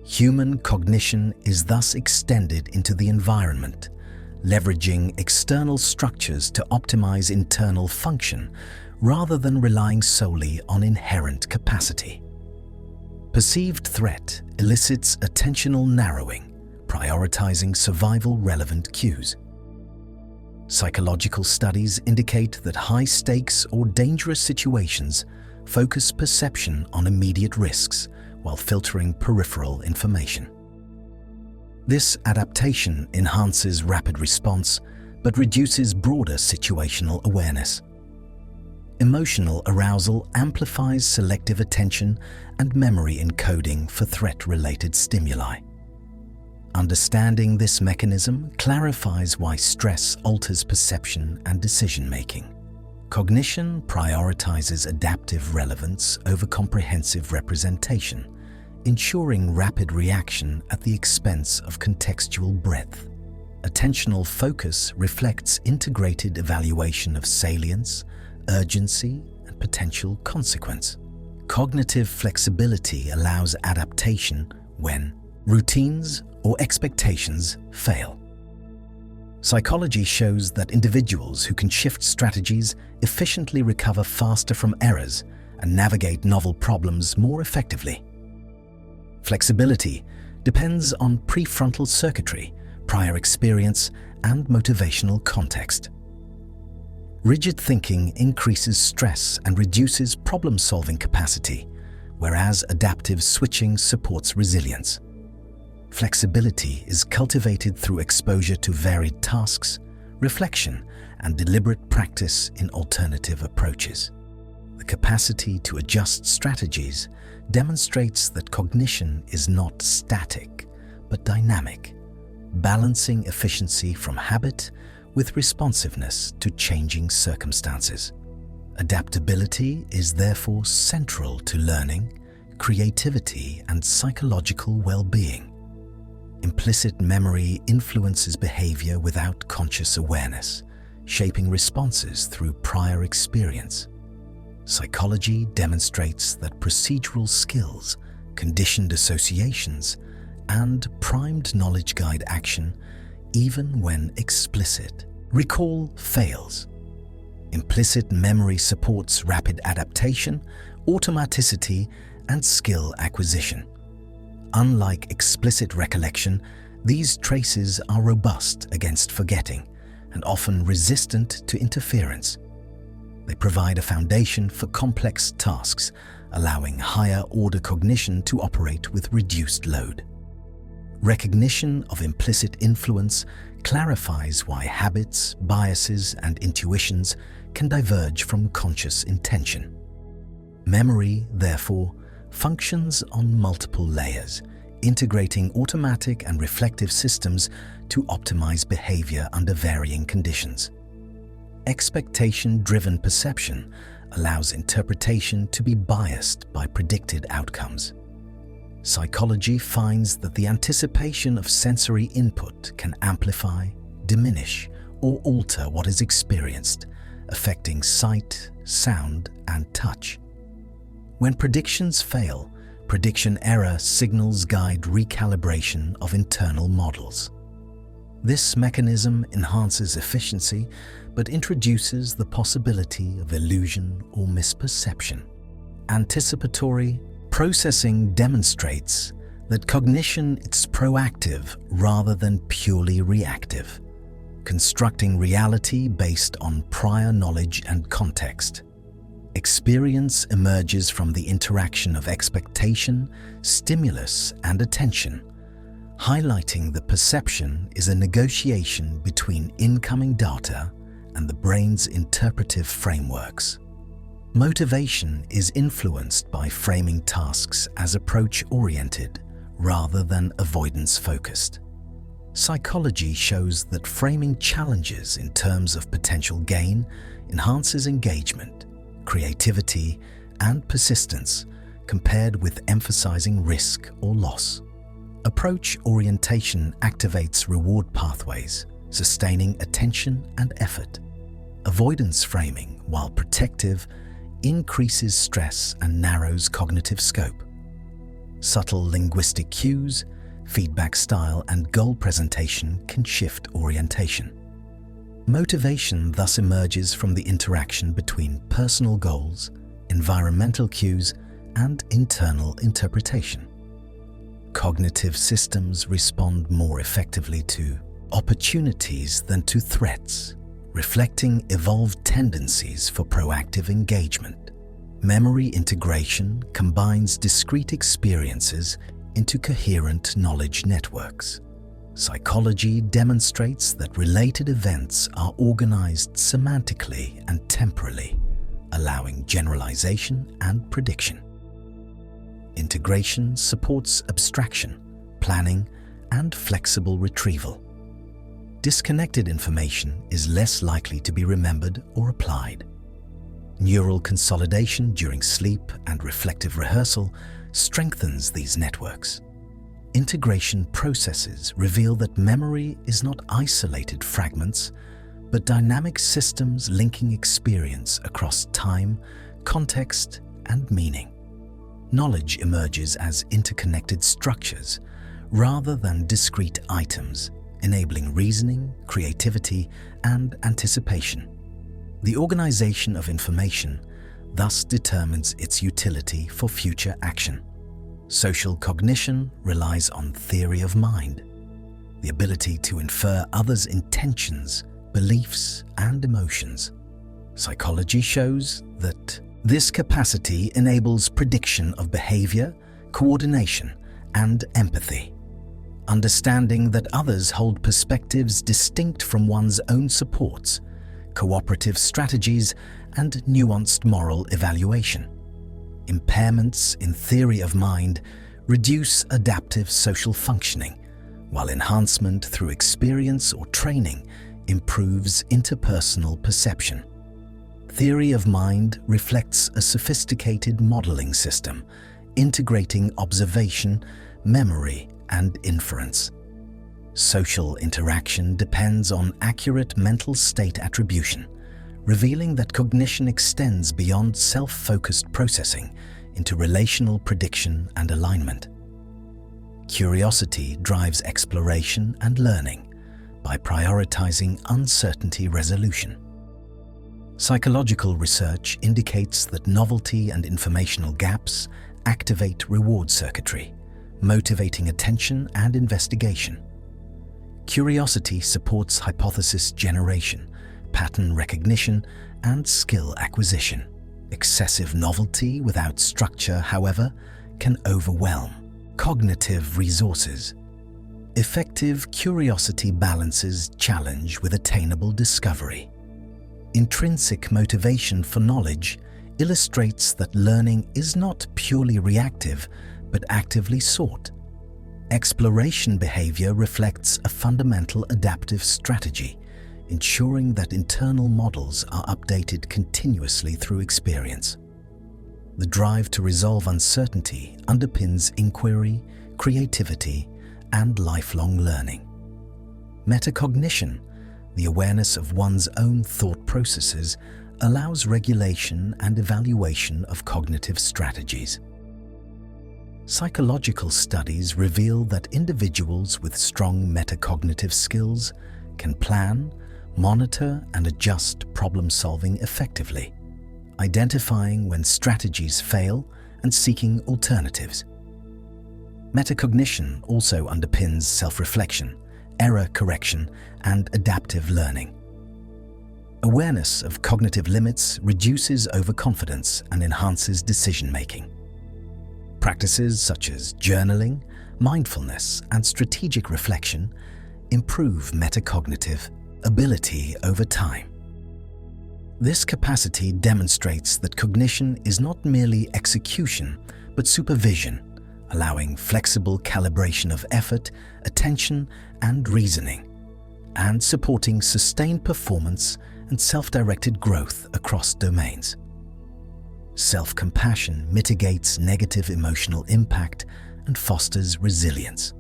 Human cognition is thus extended into the environment, leveraging external structures to optimize internal function rather than relying solely on inherent capacity. Perceived threat elicits attentional narrowing, prioritizing survival-relevant cues. Psychological studies indicate that high-stakes or dangerous situations focus perception on immediate risks while filtering peripheral information. This adaptation enhances rapid response but reduces broader situational awareness. Emotional arousal amplifies selective attention and memory encoding for threat-related stimuli. Understanding this mechanism clarifies why stress alters perception and decision-making. Cognition prioritizes adaptive relevance over comprehensive representation, ensuring rapid reaction at the expense of contextual breadth. Attentional focus reflects integrated evaluation of salience, urgency, and potential consequence. Cognitive flexibility allows adaptation when routines or expectations fail. Psychology shows that individuals who can shift strategies efficiently recover faster from errors and navigate novel problems more effectively. Flexibility depends on prefrontal circuitry, prior experience, and motivational context. Rigid thinking increases stress and reduces problem-solving capacity, whereas adaptive switching supports resilience. Flexibility is cultivated through exposure to varied tasks, reflection, and deliberate practice in alternative approaches. The capacity to adjust strategies demonstrates that cognition is not static, but dynamic, balancing efficiency from habit with responsiveness to changing circumstances. Adaptability is therefore central to learning, creativity, and psychological well-being. Implicit memory influences behavior without conscious awareness, shaping responses through prior experience. Psychology demonstrates that procedural skills, conditioned associations, and primed knowledge guide action even when explicit. Recall fails. Implicit memory supports rapid adaptation, automaticity, and skill acquisition. Unlike explicit recollection, these traces are robust against forgetting and often resistant to interference. They provide a foundation for complex tasks, allowing higher-order cognition to operate with reduced load. Recognition of implicit influence clarifies why habits, biases, and intuitions can diverge from conscious intention. Memory, therefore, functions on multiple layers, integrating automatic and reflective systems to optimize behavior under varying conditions. Expectation-driven perception allows interpretation to be biased by predicted outcomes. Psychology finds that the anticipation of sensory input can amplify, diminish, or alter what is experienced, affecting sight, sound, and touch. When predictions fail, prediction error signals guide recalibration of internal models. This mechanism enhances efficiency but introduces the possibility of illusion or misperception. Anticipatory processing demonstrates that cognition is proactive rather than purely reactive, constructing reality based on prior knowledge and context. Experience emerges from the interaction of expectation, stimulus, and attention, highlighting that perception is a negotiation between incoming data and the brain's interpretive frameworks. Motivation is influenced by framing tasks as approach-oriented rather than avoidance-focused. Psychology shows that framing challenges in terms of potential gain enhances engagement, creativity, and persistence compared with emphasizing risk or loss. Approach orientation activates reward pathways, sustaining attention and effort. Avoidance framing, while protective, increases stress and narrows cognitive scope. Subtle linguistic cues, feedback style, and goal presentation can shift orientation. Motivation thus emerges from the interaction between personal goals, environmental cues, and internal interpretation. Cognitive systems respond more effectively to opportunities than to threats, reflecting evolved tendencies for proactive engagement. Memory integration combines discrete experiences into coherent knowledge networks. Psychology demonstrates that related events are organized semantically and temporally, allowing generalization and prediction. Integration supports abstraction, planning, and flexible retrieval. Disconnected information is less likely to be remembered or applied. Neural consolidation during sleep and reflective rehearsal strengthens these networks. Integration processes reveal that memory is not isolated fragments, but dynamic systems linking experience across time, context, and meaning. Knowledge emerges as interconnected structures rather than discrete items, enabling reasoning, creativity, and anticipation. The organization of information thus determines its utility for future action. Social cognition relies on theory of mind, the ability to infer others' intentions, beliefs, and emotions. Psychology shows that this capacity enables prediction of behavior, coordination, and empathy. Understanding that others hold perspectives distinct from one's own supports, cooperative strategies, and nuanced moral evaluation. Impairments in theory of mind reduce adaptive social functioning, while enhancement through experience or training improves interpersonal perception. Theory of mind reflects a sophisticated modeling system, integrating observation, memory, and inference. Social interaction depends on accurate mental state attribution, revealing that cognition extends beyond self-focused processing into relational prediction and alignment. Curiosity drives exploration and learning by prioritizing uncertainty resolution. Psychological research indicates that novelty and informational gaps activate reward circuitry, motivating attention and investigation. Curiosity supports hypothesis generation, pattern recognition, and skill acquisition. Excessive novelty without structure, however, can overwhelm cognitive resources. Effective curiosity balances challenge with attainable discovery. Intrinsic motivation for knowledge illustrates that learning is not purely reactive, but actively sought. Exploration behavior reflects a fundamental adaptive strategy, ensuring that internal models are updated continuously through experience. The drive to resolve uncertainty underpins inquiry, creativity, and lifelong learning. Metacognition, the awareness of one's own thought processes, allows regulation and evaluation of cognitive strategies. Psychological studies reveal that individuals with strong metacognitive skills can plan, monitor, and adjust problem-solving effectively, identifying when strategies fail and seeking alternatives. Metacognition also underpins self-reflection, error correction, and adaptive learning. Awareness of cognitive limits reduces overconfidence and enhances decision-making. Practices such as journaling, mindfulness, and strategic reflection improve metacognitive ability over time. This capacity demonstrates that cognition is not merely execution, but supervision, allowing flexible calibration of effort, attention, and reasoning, and supporting sustained performance and self-directed growth across domains. Self-compassion mitigates negative emotional impact and fosters resilience.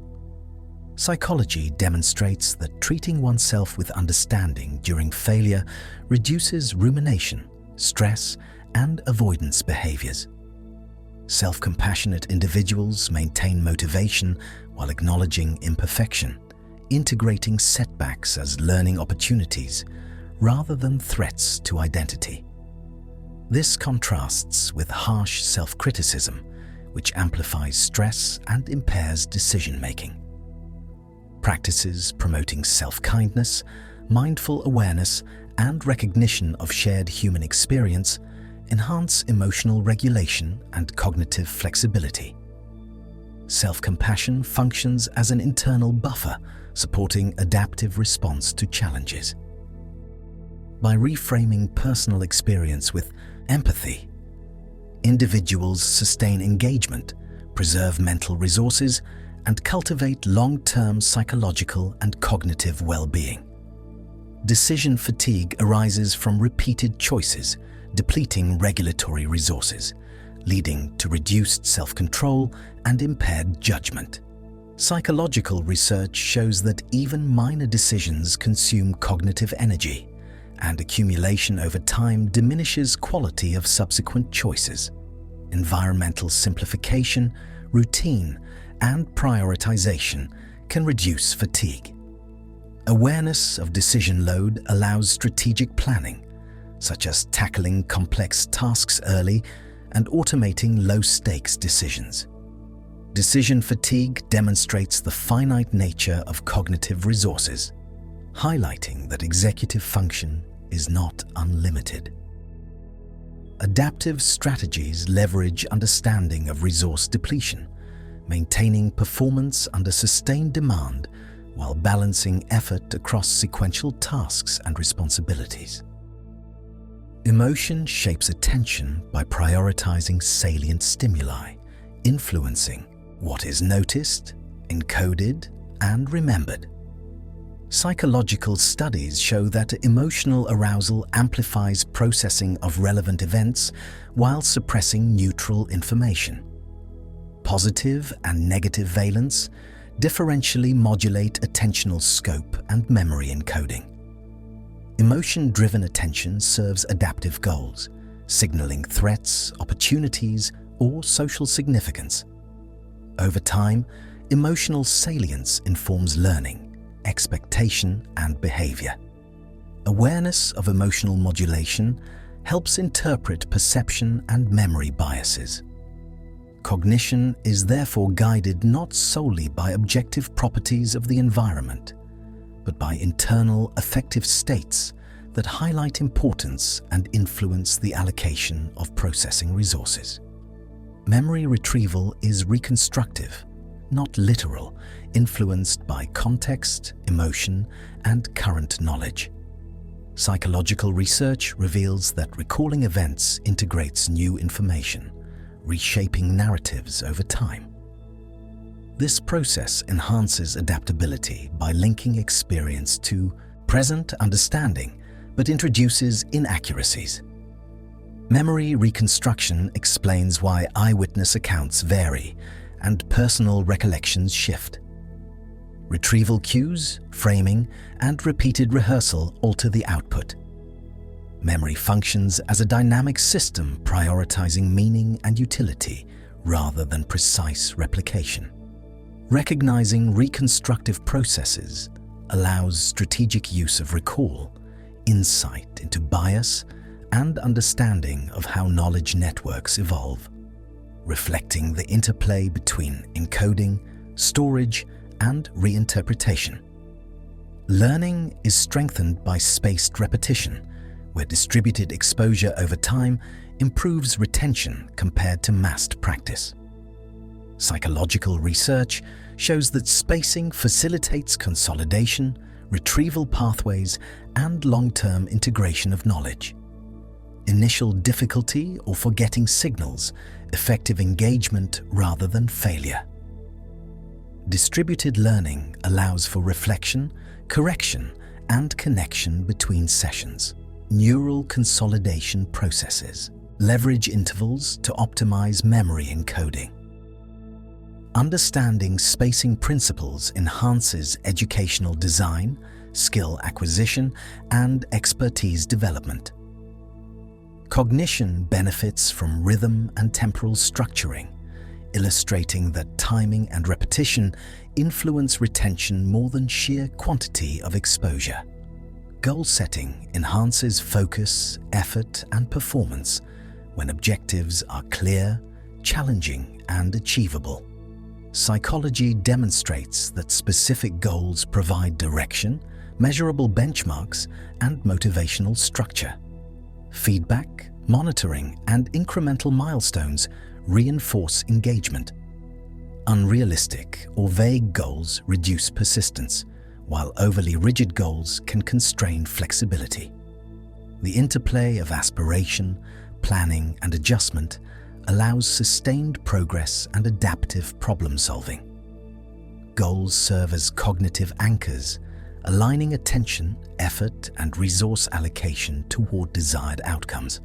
Psychology demonstrates that treating oneself with understanding during failure reduces rumination, stress, and avoidance behaviors. Self-compassionate individuals maintain motivation while acknowledging imperfection, integrating setbacks as learning opportunities rather than threats to identity. This contrasts with harsh self-criticism, which amplifies stress and impairs decision-making. Practices promoting self-kindness, mindful awareness, and recognition of shared human experience enhance emotional regulation and cognitive flexibility. Self-compassion functions as an internal buffer, supporting adaptive response to challenges. By reframing personal experience with empathy, individuals sustain engagement, preserve mental resources, and cultivate long-term psychological and cognitive well-being. Decision fatigue arises from repeated choices, depleting regulatory resources, leading to reduced self-control and impaired judgment. Psychological research shows that even minor decisions consume cognitive energy, and accumulation over time diminishes quality of subsequent choices. Environmental simplification, routine, and prioritization can reduce fatigue. Awareness of decision load allows strategic planning, such as tackling complex tasks early and automating low-stakes decisions. Decision fatigue demonstrates the finite nature of cognitive resources, highlighting that executive function is not unlimited. Adaptive strategies leverage understanding of resource depletion, maintaining performance under sustained demand while balancing effort across sequential tasks and responsibilities. Emotion shapes attention by prioritizing salient stimuli, influencing what is noticed, encoded, and remembered. Psychological studies show that emotional arousal amplifies processing of relevant events while suppressing neutral information. Positive and negative valence differentially modulate attentional scope and memory encoding. Emotion-driven attention serves adaptive goals, signaling threats, opportunities, or social significance. Over time, emotional salience informs learning, expectation, and behavior. Awareness of emotional modulation helps interpret perception and memory biases. Cognition is therefore guided not solely by objective properties of the environment, but by internal affective states that highlight importance and influence the allocation of processing resources. Memory retrieval is reconstructive, not literal, influenced by context, emotion, and current knowledge. Psychological research reveals that recalling events integrates new information, reshaping narratives over time. This process enhances adaptability by linking experience to present understanding, but introduces inaccuracies. Memory reconstruction explains why eyewitness accounts vary and personal recollections shift. Retrieval cues, framing, and repeated rehearsal alter the output. Memory functions as a dynamic system prioritizing meaning and utility rather than precise replication. Recognizing reconstructive processes allows strategic use of recall, insight into bias, and understanding of how knowledge networks evolve, reflecting the interplay between encoding, storage, and reinterpretation. Learning is strengthened by spaced repetition, where distributed exposure over time improves retention compared to massed practice. Psychological research shows that spacing facilitates consolidation, retrieval pathways, and long-term integration of knowledge. Initial difficulty or forgetting signals effective engagement rather than failure. Distributed learning allows for reflection, correction, and connection between sessions. Neural consolidation processes leverage intervals to optimize memory encoding. Understanding spacing principles enhances educational design, skill acquisition, and expertise development. Cognition benefits from rhythm and temporal structuring, illustrating that timing and repetition influence retention more than sheer quantity of exposure. Goal setting enhances focus, effort, and performance when objectives are clear, challenging, and achievable. Psychology demonstrates that specific goals provide direction, measurable benchmarks, and motivational structure. Feedback, monitoring, and incremental milestones reinforce engagement. Unrealistic or vague goals reduce persistence, while overly rigid goals can constrain flexibility. The interplay of aspiration, planning, and adjustment allows sustained progress and adaptive problem-solving. Goals serve as cognitive anchors, aligning attention, effort, and resource allocation toward desired outcomes.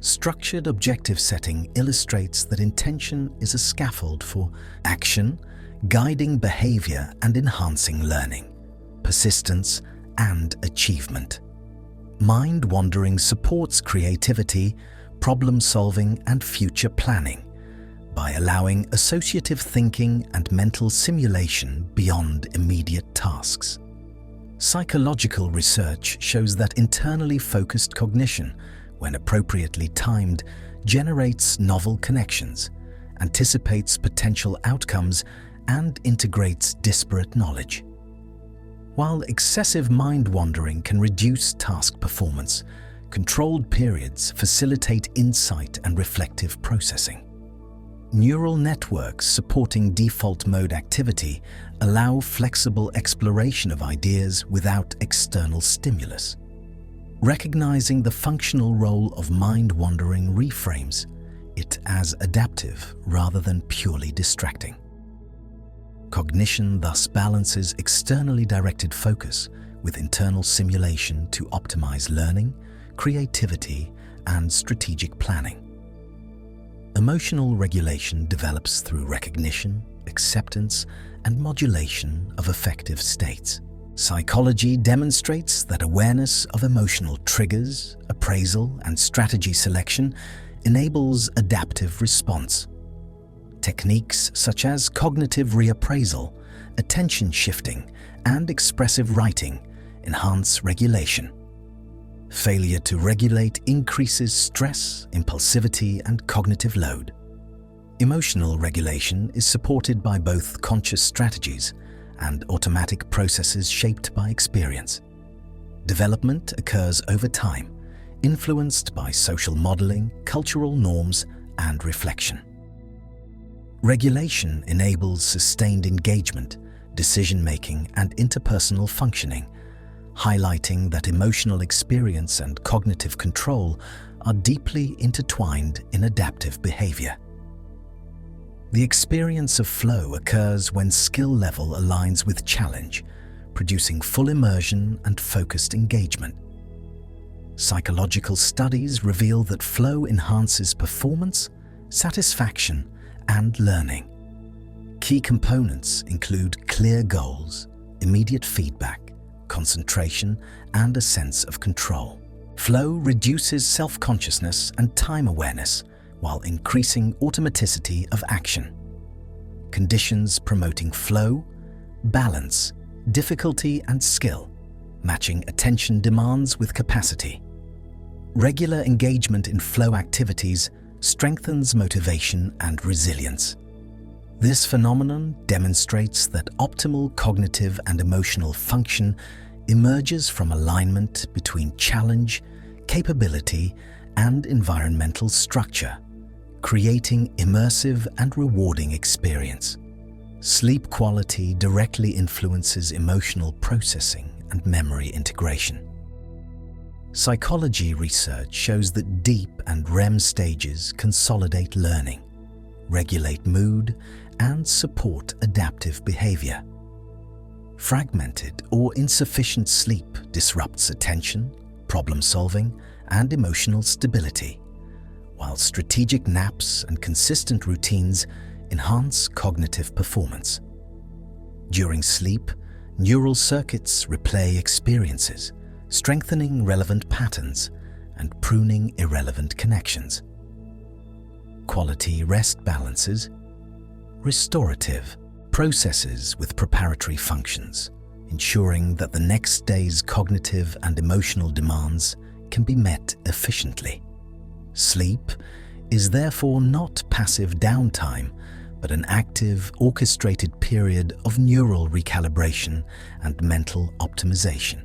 Structured objective setting illustrates that intention is a scaffold for action, guiding behavior and enhancing learning, persistence, and achievement. Mind-wandering supports creativity, problem-solving, and future planning by allowing associative thinking and mental simulation beyond immediate tasks. Psychological research shows that internally focused cognition, when appropriately timed, generates novel connections, anticipates potential outcomes, and integrates disparate knowledge. While excessive mind-wandering can reduce task performance, controlled periods facilitate insight and reflective processing. Neural networks supporting default mode activity allow flexible exploration of ideas without external stimulus. Recognizing the functional role of mind-wandering reframes it as adaptive rather than purely distracting. Cognition thus balances externally directed focus with internal simulation to optimize learning, creativity, and strategic planning. Emotional regulation develops through recognition, acceptance, and modulation of affective states. Psychology demonstrates that awareness of emotional triggers, appraisal, and strategy selection enables adaptive response. Techniques such as cognitive reappraisal, attention shifting, and expressive writing enhance regulation. Failure to regulate increases stress, impulsivity, and cognitive load. Emotional regulation is supported by both conscious strategies and automatic processes shaped by experience. Development occurs over time, influenced by social modeling, cultural norms, and reflection. Regulation enables sustained engagement, decision-making, and interpersonal functioning, highlighting that emotional experience and cognitive control are deeply intertwined in adaptive behavior. The experience of flow occurs when skill level aligns with challenge, producing full immersion and focused engagement. Psychological studies reveal that flow enhances performance, satisfaction, and learning. Key components include clear goals, immediate feedback, concentration, and a sense of control. Flow reduces self-consciousness and time awareness while increasing automaticity of action. Conditions promoting flow, balance, difficulty, and skill, matching attention demands with capacity. Regular engagement in flow activities strengthens motivation and resilience. This phenomenon demonstrates that optimal cognitive and emotional function emerges from alignment between challenge, capability, and environmental structure, creating immersive and rewarding experience. Sleep quality directly influences emotional processing and memory integration. Psychology research shows that deep and REM stages consolidate learning, regulate mood, and support adaptive behavior. Fragmented or insufficient sleep disrupts attention, problem-solving, and emotional stability, while strategic naps and consistent routines enhance cognitive performance. During sleep, neural circuits replay experiences, strengthening relevant patterns and pruning irrelevant connections. Quality rest balances, restorative processes with preparatory functions, ensuring that the next day's cognitive and emotional demands can be met efficiently. Sleep is therefore not passive downtime, but an active, orchestrated period of neural recalibration and mental optimization.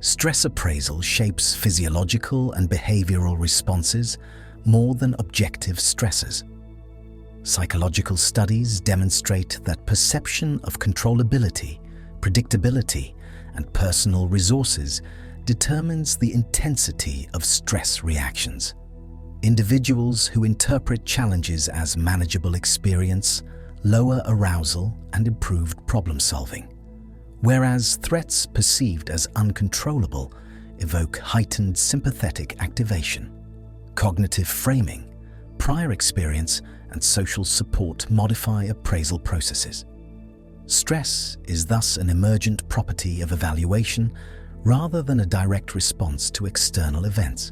Stress appraisal shapes physiological and behavioral responses more than objective stressors. Psychological studies demonstrate that perception of controllability, predictability, and personal resources determines the intensity of stress reactions. Individuals who interpret challenges as manageable experience lower arousal and improved problem-solving, whereas threats perceived as uncontrollable evoke heightened sympathetic activation. Cognitive framing, prior experience, and social support modify appraisal processes. Stress is thus an emergent property of evaluation rather than a direct response to external events.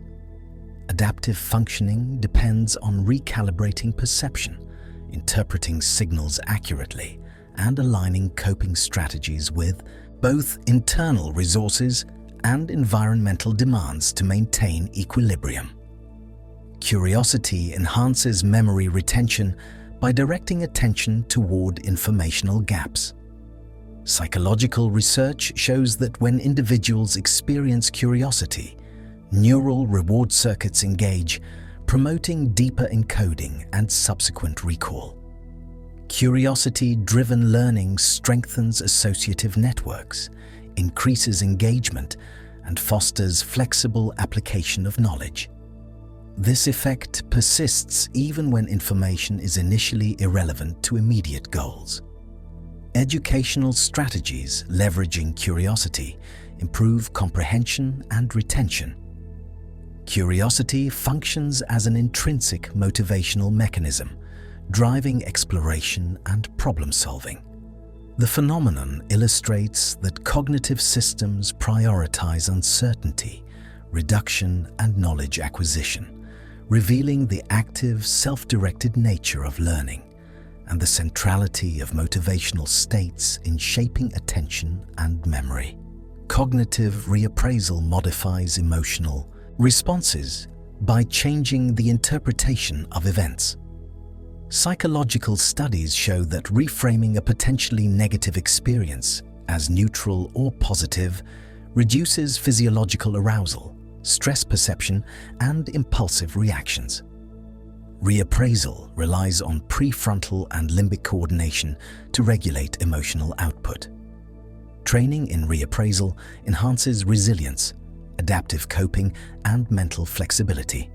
Adaptive functioning depends on recalibrating perception, interpreting signals accurately, and aligning coping strategies with both internal resources and environmental demands to maintain equilibrium. Curiosity enhances memory retention by directing attention toward informational gaps. Psychological research shows that when individuals experience curiosity, neural reward circuits engage, promoting deeper encoding and subsequent recall. Curiosity-driven learning strengthens associative networks, increases engagement, and fosters flexible application of knowledge. This effect persists even when information is initially irrelevant to immediate goals. Educational strategies leveraging curiosity improve comprehension and retention. Curiosity functions as an intrinsic motivational mechanism, driving exploration and problem-solving. The phenomenon illustrates that cognitive systems prioritize uncertainty, reduction, and knowledge acquisition, revealing the active, self-directed nature of learning and the centrality of motivational states in shaping attention and memory. Cognitive reappraisal modifies emotional responses by changing the interpretation of events. Psychological studies show that reframing a potentially negative experience as neutral or positive reduces physiological arousal, stress perception, and impulsive reactions. Reappraisal relies on prefrontal and limbic coordination to regulate emotional output. Training in reappraisal enhances resilience, adaptive coping, and mental flexibility.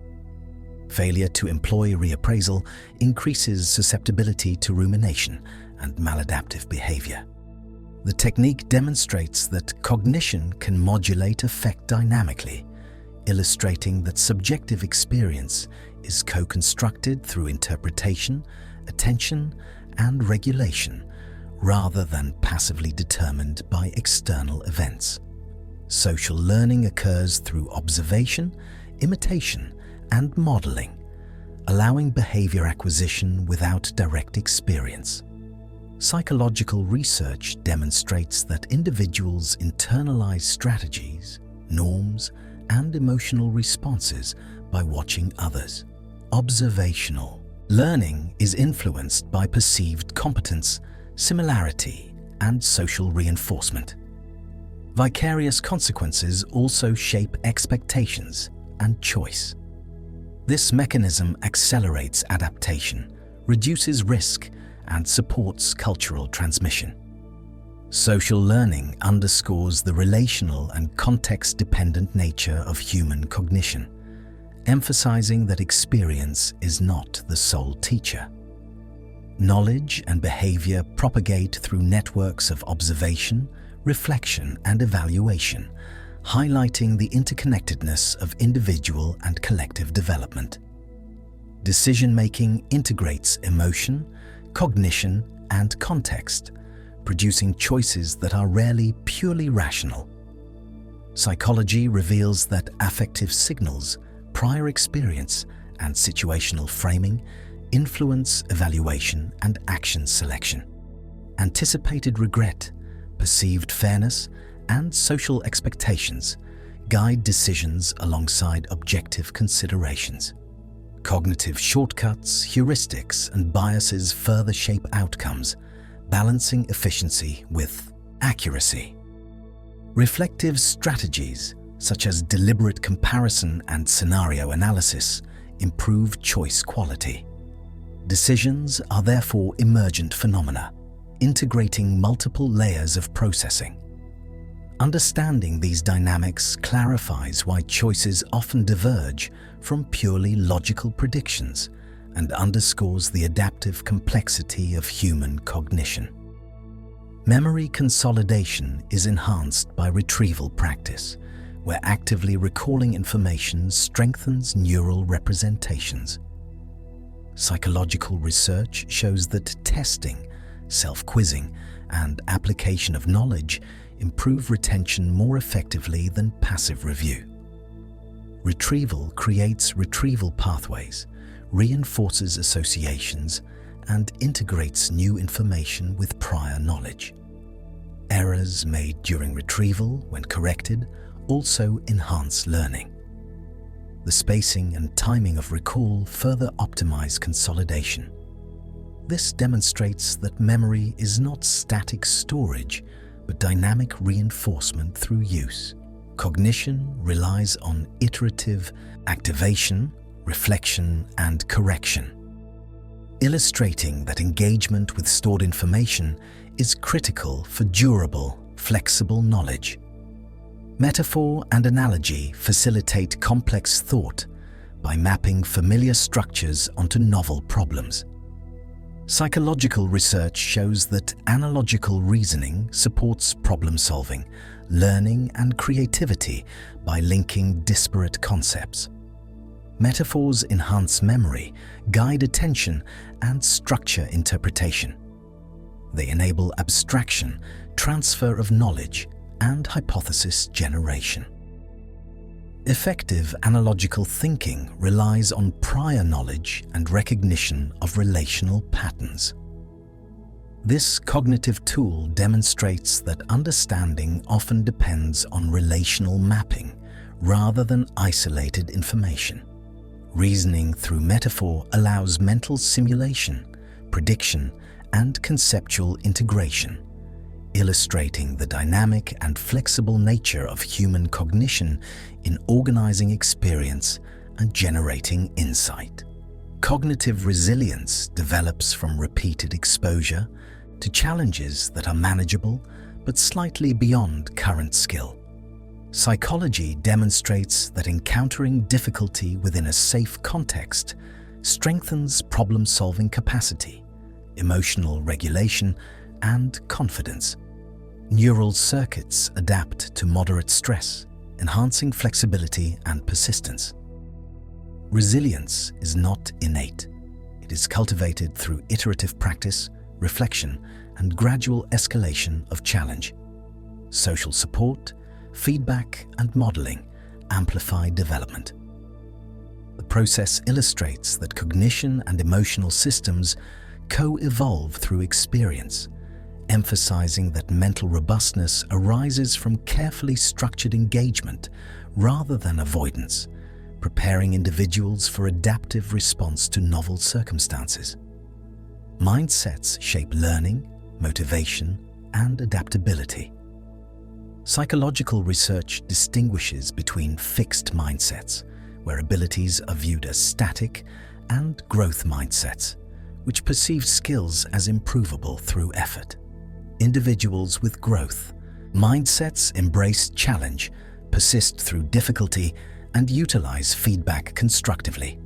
Failure to employ reappraisal increases susceptibility to rumination and maladaptive behavior. The technique demonstrates that cognition can modulate affect dynamically, illustrating that subjective experience is co-constructed through interpretation, attention, and regulation, rather than passively determined by external events. Social learning occurs through observation, imitation, and modeling, allowing behavior acquisition without direct experience. Psychological research demonstrates that individuals internalize strategies, norms, and emotional responses by watching others. Observational learning is influenced by perceived competence, similarity, and social reinforcement. Vicarious consequences also shape expectations and choice. This mechanism accelerates adaptation, reduces risk, and supports cultural transmission. Social learning underscores the relational and context-dependent nature of human cognition, emphasizing that experience is not the sole teacher. Knowledge and behavior propagate through networks of observation, reflection, and evaluation, highlighting the interconnectedness of individual and collective development. Decision-making integrates emotion, cognition, and context, producing choices that are rarely purely rational. Psychology reveals that affective signals, prior experience, and situational framing influence evaluation and action selection. Anticipated regret, perceived fairness, and social expectations guide decisions alongside objective considerations. Cognitive shortcuts, heuristics, and biases further shape outcomes, balancing efficiency with accuracy. Reflective strategies, such as deliberate comparison and scenario analysis, improve choice quality. Decisions are therefore emergent phenomena, integrating multiple layers of processing. Understanding these dynamics clarifies why choices often diverge from purely logical predictions and underscores the adaptive complexity of human cognition. Memory consolidation is enhanced by retrieval practice, where actively recalling information strengthens neural representations. Psychological research shows that testing, self-quizzing, and application of knowledge improve retention more effectively than passive review. Retrieval creates retrieval pathways, reinforces associations, and integrates new information with prior knowledge. Errors made during retrieval, when corrected, also enhance learning. The spacing and timing of recall further optimize consolidation. This demonstrates that memory is not static storage, but dynamic reinforcement through use. Cognition relies on iterative activation, reflection, and correction, illustrating that engagement with stored information is critical for durable, flexible knowledge. Metaphor and analogy facilitate complex thought by mapping familiar structures onto novel problems. Psychological research shows that analogical reasoning supports problem-solving, learning, and creativity by linking disparate concepts. Metaphors enhance memory, guide attention, and structure interpretation. They enable abstraction, transfer of knowledge, and hypothesis generation. Effective analogical thinking relies on prior knowledge and recognition of relational patterns. This cognitive tool demonstrates that understanding often depends on relational mapping rather than isolated information. Reasoning through metaphor allows mental simulation, prediction, and conceptual integration, illustrating the dynamic and flexible nature of human cognition in organizing experience and generating insight. Cognitive resilience develops from repeated exposure to challenges that are manageable but slightly beyond current skill. Psychology demonstrates that encountering difficulty within a safe context strengthens problem-solving capacity, emotional regulation, and confidence. Neural circuits adapt to moderate stress, enhancing flexibility and persistence. Resilience is not innate. It is cultivated through iterative practice, reflection, and gradual escalation of challenge. Social support, feedback, and modeling amplify development. The process illustrates that cognition and emotional systems co-evolve through experience, emphasizing that mental robustness arises from carefully structured engagement rather than avoidance, preparing individuals for adaptive response to novel circumstances. Mindsets shape learning, motivation, and adaptability. Psychological research distinguishes between fixed mindsets, where abilities are viewed as static, and growth mindsets, which perceive skills as improvable through effort. Individuals with growth mindsets embrace challenge, persist through difficulty, and utilize feedback constructively.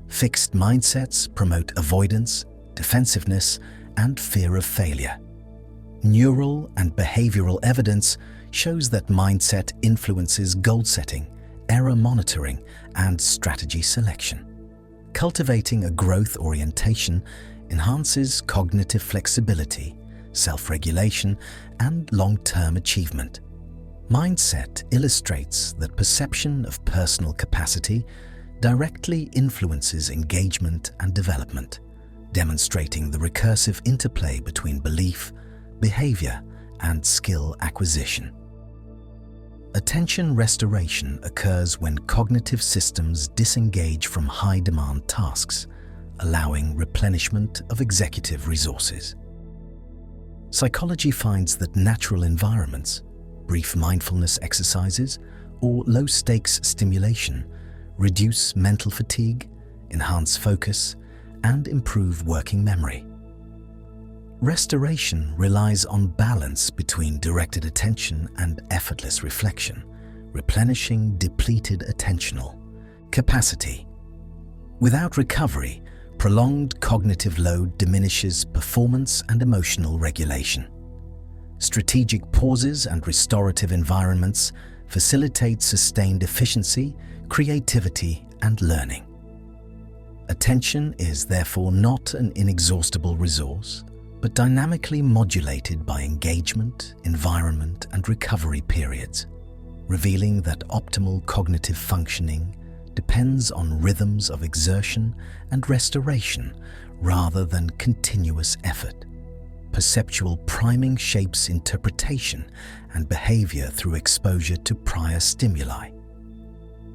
Fixed mindsets promote avoidance, defensiveness, and fear of failure. Neural and behavioral evidence shows that mindset influences goal setting, error monitoring, and strategy selection. Cultivating a growth orientation enhances cognitive flexibility, self-regulation, and long-term achievement. Mindset illustrates that perception of personal capacity directly influences engagement and development, demonstrating the recursive interplay between belief, behavior, and skill acquisition. Attention restoration occurs when cognitive systems disengage from high-demand tasks, allowing replenishment of executive resources. Psychology finds that natural environments, brief mindfulness exercises, or low-stakes stimulation reduce mental fatigue, enhance focus, and improve working memory. Restoration relies on balance between directed attention and effortless reflection, replenishing depleted attentional capacity. Without recovery, prolonged cognitive load diminishes performance and emotional regulation. Strategic pauses and restorative environments facilitate sustained efficiency, creativity, and learning. Attention is therefore not an inexhaustible resource, but dynamically modulated by engagement, environment, and recovery periods, revealing that optimal cognitive functioning depends on rhythms of exertion and restoration rather than continuous effort. Perceptual priming shapes interpretation and behavior through exposure to prior stimuli.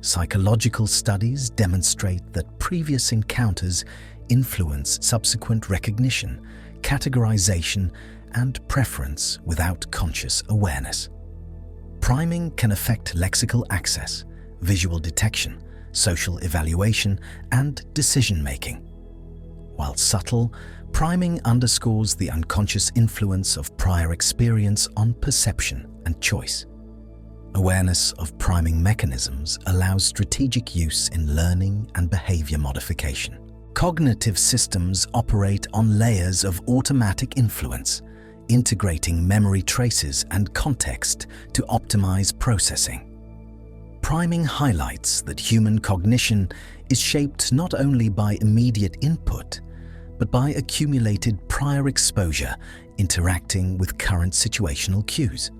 Psychological studies demonstrate that previous encounters influence subsequent recognition, categorization, and preference without conscious awareness. Priming can affect lexical access, visual detection, social evaluation, and decision-making. While subtle, priming underscores the unconscious influence of prior experience on perception and choice. Awareness of priming mechanisms allows strategic use in learning and behavior modification. Cognitive systems operate on layers of automatic influence, integrating memory traces and context to optimize processing. Priming highlights that human cognition is shaped not only by immediate input, but by accumulated prior exposure interacting with current situational cues.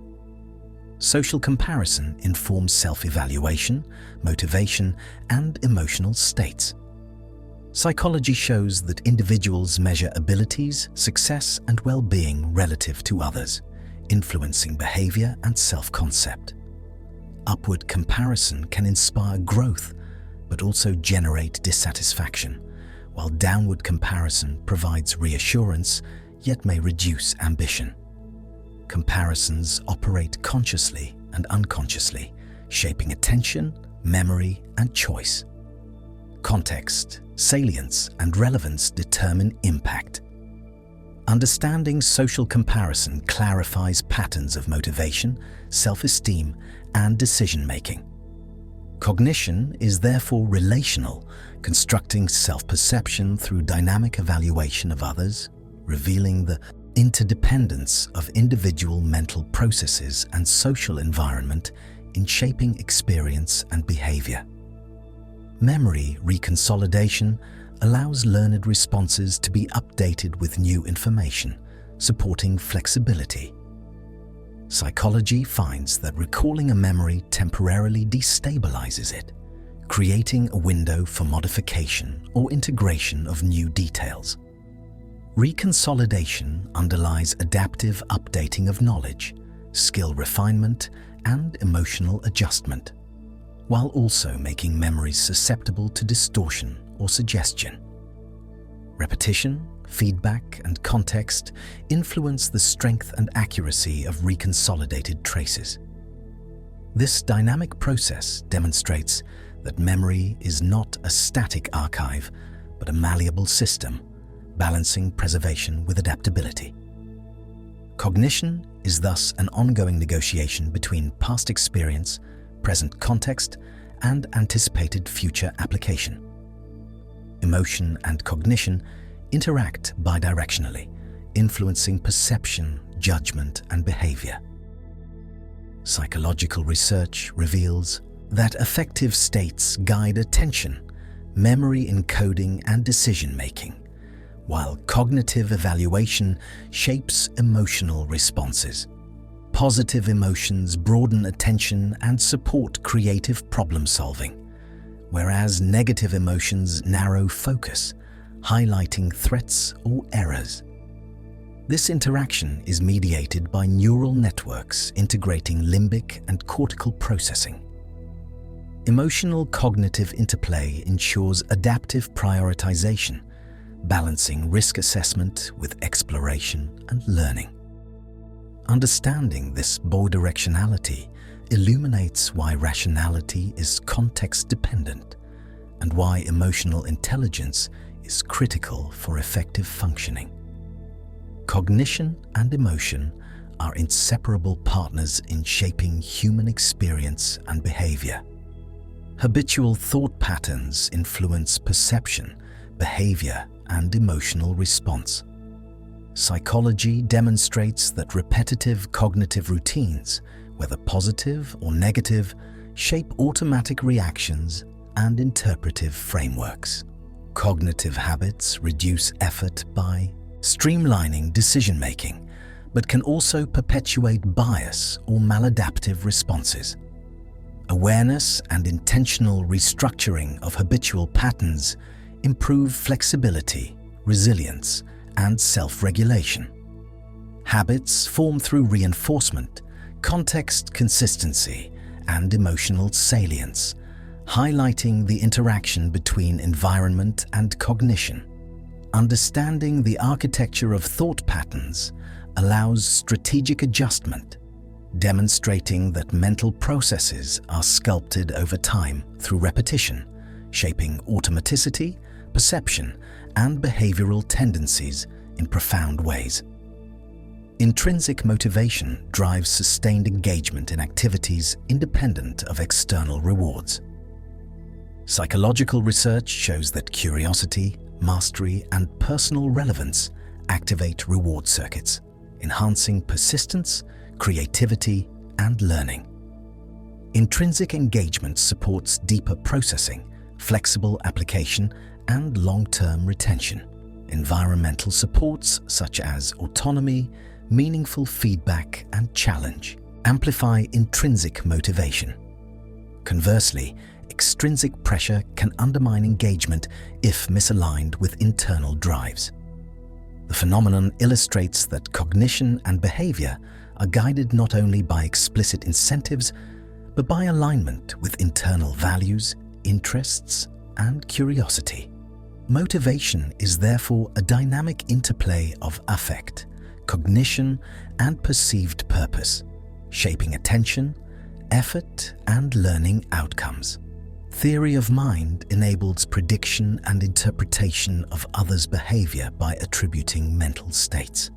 Social comparison informs self-evaluation, motivation, and emotional states. Psychology shows that individuals measure abilities, success, and well-being relative to others, influencing behavior and self-concept. Upward comparison can inspire growth, but also generate dissatisfaction, while downward comparison provides reassurance, yet may reduce ambition. Comparisons operate consciously and unconsciously, shaping attention, memory, and choice. Context, salience, and relevance determine impact. Understanding social comparison clarifies patterns of motivation, self-esteem, and decision-making. Cognition is therefore relational, constructing self-perception through dynamic evaluation of others, revealing the interdependence of individual mental processes and social environment in shaping experience and behavior. Memory reconsolidation allows learned responses to be updated with new information, supporting flexibility. Psychology finds that recalling a memory temporarily destabilizes it, creating a window for modification or integration of new details. Reconsolidation underlies adaptive updating of knowledge, skill refinement, and emotional adjustment, while also making memories susceptible to distortion or suggestion. Repetition, feedback, and context influence the strength and accuracy of reconsolidated traces. This dynamic process demonstrates that memory is not a static archive, but a malleable system, balancing preservation with adaptability. Cognition is thus an ongoing negotiation between past experience, present context, and anticipated future application. Emotion and cognition interact bidirectionally, influencing perception, judgment, and behavior. Psychological research reveals that affective states guide attention, memory encoding, and decision-making, while cognitive evaluation shapes emotional responses. Positive emotions broaden attention and support creative problem-solving, whereas negative emotions narrow focus, highlighting threats or errors. This interaction is mediated by neural networks integrating limbic and cortical processing. Emotional cognitive interplay ensures adaptive prioritization, balancing risk assessment with exploration and learning. Understanding this bidirectionality illuminates why rationality is context-dependent and why emotional intelligence is critical for effective functioning. Cognition and emotion are inseparable partners in shaping human experience and behavior. Habitual thought patterns influence perception, behavior, and emotional response. Psychology demonstrates that repetitive cognitive routines, whether positive or negative, shape automatic reactions and interpretive frameworks. Cognitive habits reduce effort by streamlining decision-making, but can also perpetuate bias or maladaptive responses. Awareness and intentional restructuring of habitual patterns improve flexibility, resilience, and self-regulation. Habits form through reinforcement, context consistency, and emotional salience, highlighting the interaction between environment and cognition. Understanding the architecture of thought patterns allows strategic adjustment, demonstrating that mental processes are sculpted over time through repetition, shaping automaticity, perception, and behavioral tendencies in profound ways. Intrinsic motivation drives sustained engagement in activities independent of external rewards. Psychological research shows that curiosity, mastery, and personal relevance activate reward circuits, enhancing persistence, creativity, and learning. Intrinsic engagement supports deeper processing, flexible application, and long-term retention. Environmental supports such as autonomy, meaningful feedback, and challenge amplify intrinsic motivation. Conversely, extrinsic pressure can undermine engagement if misaligned with internal drives. The phenomenon illustrates that cognition and behavior are guided not only by explicit incentives, but by alignment with internal values, interests, and curiosity. Motivation is therefore a dynamic interplay of affect, cognition, and perceived purpose, shaping attention, effort, and learning outcomes. Theory of mind enables prediction and interpretation of others' behavior by attributing mental states.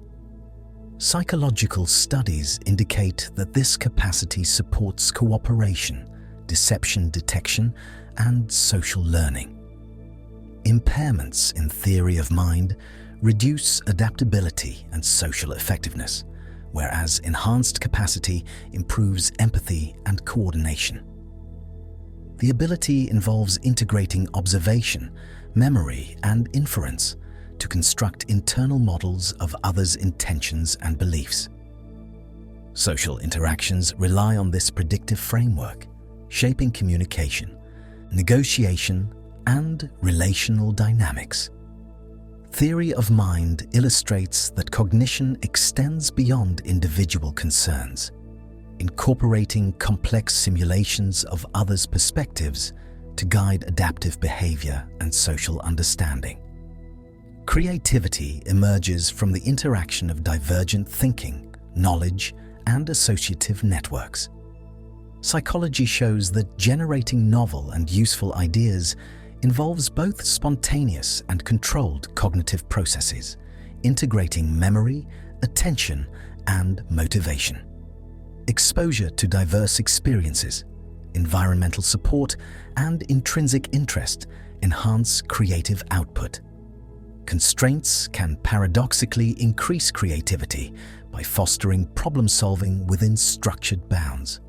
Psychological studies indicate that this capacity supports cooperation, deception detection, and social learning. Impairments in theory of mind reduce adaptability and social effectiveness, whereas enhanced capacity improves empathy and coordination. The ability involves integrating observation, memory, and inference to construct internal models of others' intentions and beliefs. Social interactions rely on this predictive framework, shaping communication, negotiation, and relational dynamics. Theory of mind illustrates that cognition extends beyond individual concerns, incorporating complex simulations of others' perspectives to guide adaptive behavior and social understanding. Creativity emerges from the interaction of divergent thinking, knowledge, and associative networks. Psychology shows that generating novel and useful ideas involves both spontaneous and controlled cognitive processes, integrating memory, attention, and motivation. Exposure to diverse experiences, environmental support, and intrinsic interest enhance creative output. Constraints can paradoxically increase creativity by fostering problem-solving within structured bounds.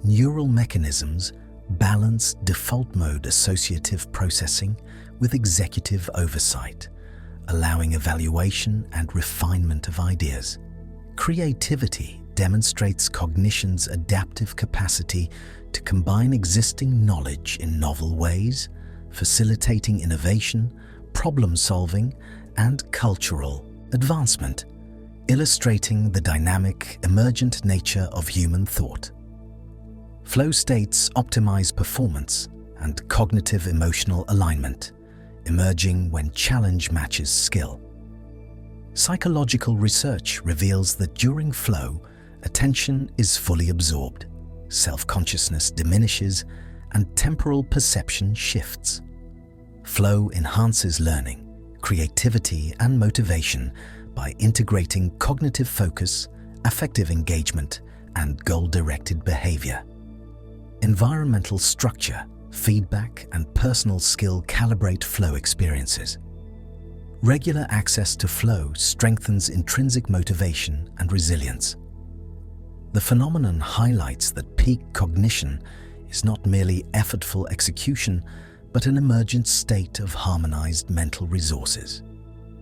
Neural mechanisms balance default mode associative processing with executive oversight, allowing evaluation and refinement of ideas. Creativity demonstrates cognition's adaptive capacity to combine existing knowledge in novel ways, facilitating innovation, problem-solving, and cultural advancement, illustrating the dynamic, emergent nature of human thought. Flow states optimize performance and cognitive emotional alignment, emerging when challenge matches skill. Psychological research reveals that during flow, attention is fully absorbed, self-consciousness diminishes, and temporal perception shifts. Flow enhances learning, creativity, and motivation by integrating cognitive focus, affective engagement, and goal-directed behavior. Environmental structure, feedback, and personal skill calibrate flow experiences. Regular access to flow strengthens intrinsic motivation and resilience. The phenomenon highlights that peak cognition is not merely effortful execution, but an emergent state of harmonized mental resources.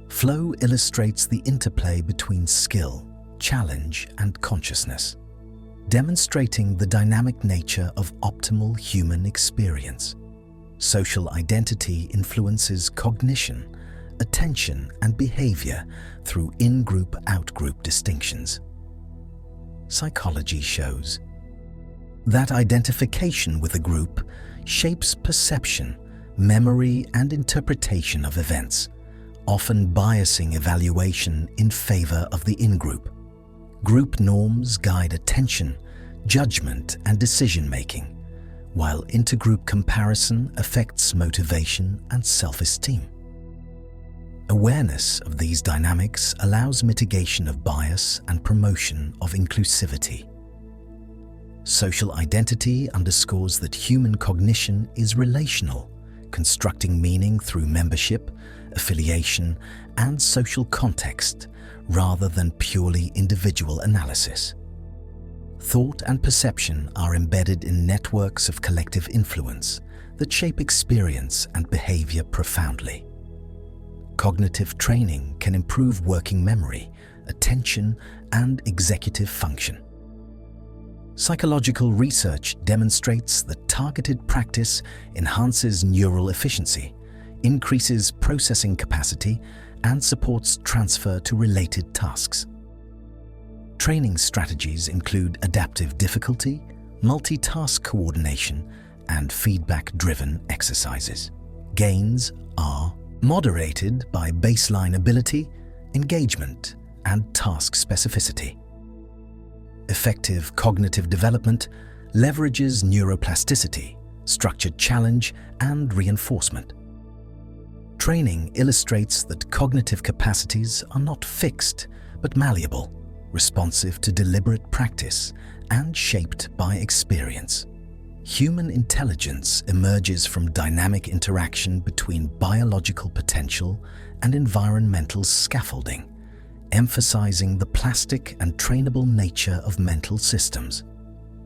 Flow illustrates the interplay between skill, challenge, and consciousness, demonstrating the dynamic nature of optimal human experience. Social identity influences cognition, attention, and behavior through in-group, out-group distinctions. Psychology shows that identification with a group shapes perception, memory, and interpretation of events, often biasing evaluation in favor of the in-group. Group norms guide attention, judgment, and decision-making, while intergroup comparison affects motivation and self-esteem. Awareness of these dynamics allows mitigation of bias and promotion of inclusivity. Social identity underscores that human cognition is relational, constructing meaning through membership, affiliation, and social context, rather than purely individual analysis. Thought and perception are embedded in networks of collective influence that shape experience and behavior profoundly. Cognitive training can improve working memory, attention, and executive function. Psychological research demonstrates that targeted practice enhances neural efficiency, increases processing capacity, and supports transfer to related tasks. Training strategies include adaptive difficulty, multitask coordination, and feedback-driven exercises. Gains are moderated by baseline ability, engagement, and task specificity. Effective cognitive development leverages neuroplasticity, structured challenge, and reinforcement. Training illustrates that cognitive capacities are not fixed, but malleable, responsive to deliberate practice, and shaped by experience. Human intelligence emerges from dynamic interaction between biological potential and environmental scaffolding, emphasizing the plastic and trainable nature of mental systems.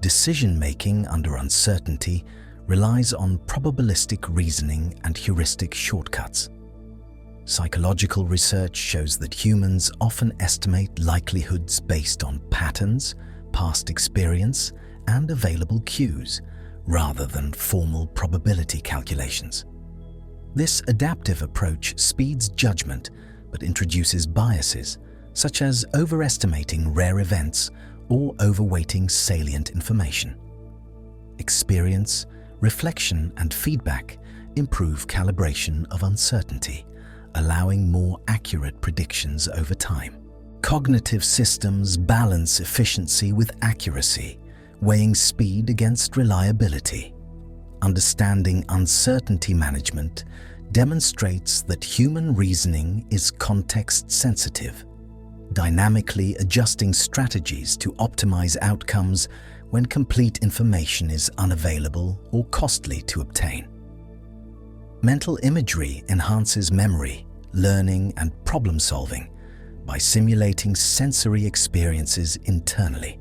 Decision-making under uncertainty relies on probabilistic reasoning and heuristic shortcuts. Psychological research shows that humans often estimate likelihoods based on patterns, past experience, and available cues, rather than formal probability calculations. This adaptive approach speeds judgment but introduces biases, such as overestimating rare events or overweighting salient information. Experience, reflection, and feedback improve calibration of uncertainty, allowing more accurate predictions over time. Cognitive systems balance efficiency with accuracy, weighing speed against reliability. Understanding uncertainty management demonstrates that human reasoning is context-sensitive, dynamically adjusting strategies to optimize outcomes when complete information is unavailable or costly to obtain. Mental imagery enhances memory, learning, and problem-solving by simulating sensory experiences internally.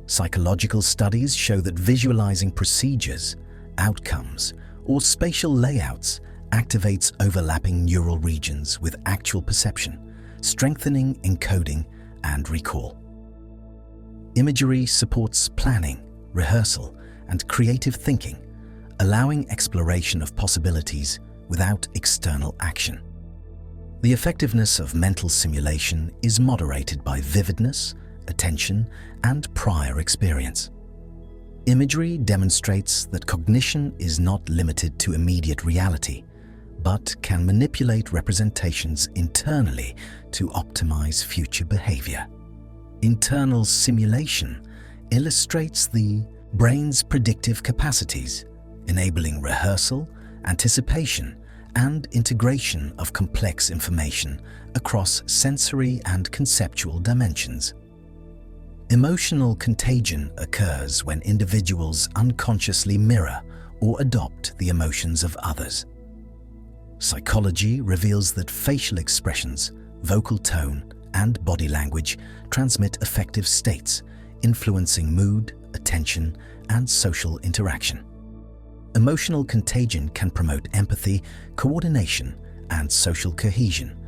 Psychological studies show that visualizing procedures, outcomes, or spatial layouts activates overlapping neural regions with actual perception, strengthening encoding and recall. Imagery supports planning, rehearsal, and creative thinking, allowing exploration of possibilities without external action. The effectiveness of mental simulation is moderated by vividness, attention, and prior experience. Imagery demonstrates that cognition is not limited to immediate reality, but can manipulate representations internally to optimize future behavior. Internal simulation illustrates the brain's predictive capacities, enabling rehearsal, anticipation, and integration of complex information across sensory and conceptual dimensions. Emotional contagion occurs when individuals unconsciously mirror or adopt the emotions of others. Psychology reveals that facial expressions, vocal tone, and body language transmit affective states, influencing mood, attention, and social interaction. Emotional contagion can promote empathy, coordination, and social cohesion,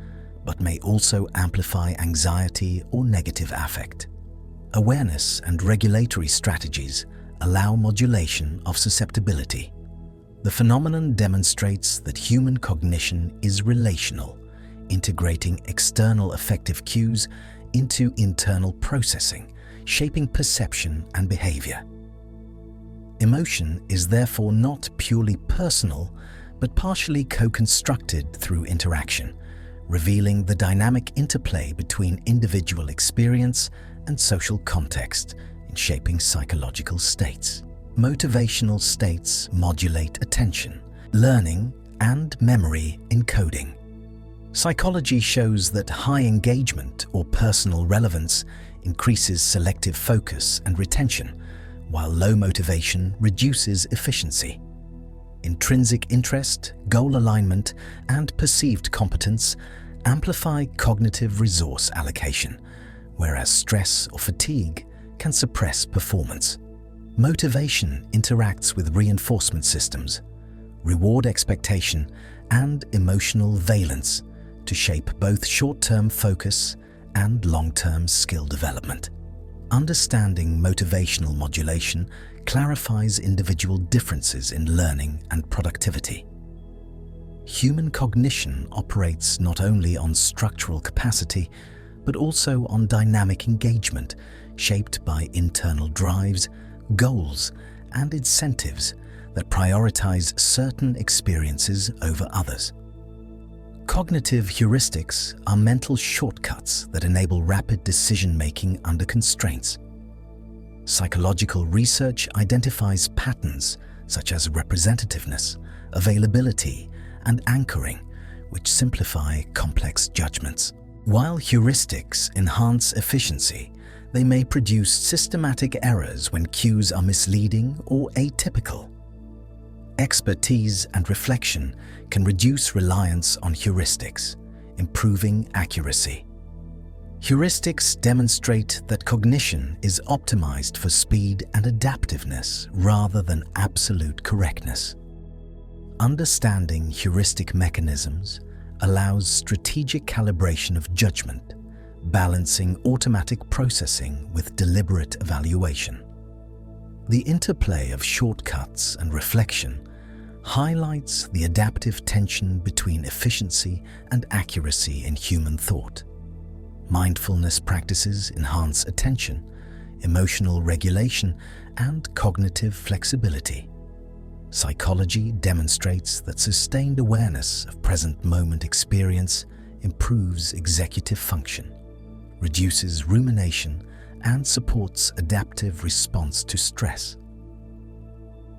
but may also amplify anxiety or negative affect. Awareness and regulatory strategies allow modulation of susceptibility. The phenomenon demonstrates that human cognition is relational, integrating external affective cues into internal processing, shaping perception and behavior. Emotion is therefore not purely personal, but partially co-constructed through interaction, revealing the dynamic interplay between individual experience and social context in shaping psychological states. Motivational states modulate attention, learning, and memory encoding. Psychology shows that high engagement or personal relevance increases selective focus and retention, while low motivation reduces efficiency. Intrinsic interest, goal alignment, and perceived competence amplify cognitive resource allocation, whereas stress or fatigue can suppress performance. Motivation interacts with reinforcement systems, reward expectation, and emotional valence to shape both short-term focus and long-term skill development. Understanding motivational modulation clarifies individual differences in learning and productivity. Human cognition operates not only on structural capacity, but also on dynamic engagement shaped by internal drives, goals, and incentives that prioritize certain experiences over others. Cognitive heuristics are mental shortcuts that enable rapid decision-making under constraints. Psychological research identifies patterns such as representativeness, availability, and anchoring, which simplify complex judgments. While heuristics enhance efficiency, they may produce systematic errors when cues are misleading or atypical. Expertise and reflection can reduce reliance on heuristics, improving accuracy. Heuristics demonstrate that cognition is optimized for speed and adaptiveness rather than absolute correctness. Understanding heuristic mechanisms allows strategic calibration of judgment, balancing automatic processing with deliberate evaluation. The interplay of shortcuts and reflection highlights the adaptive tension between efficiency and accuracy in human thought. Mindfulness practices enhance attention, emotional regulation, and cognitive flexibility. Psychology demonstrates that sustained awareness of present-moment experience improves executive function, reduces rumination, and supports adaptive response to stress.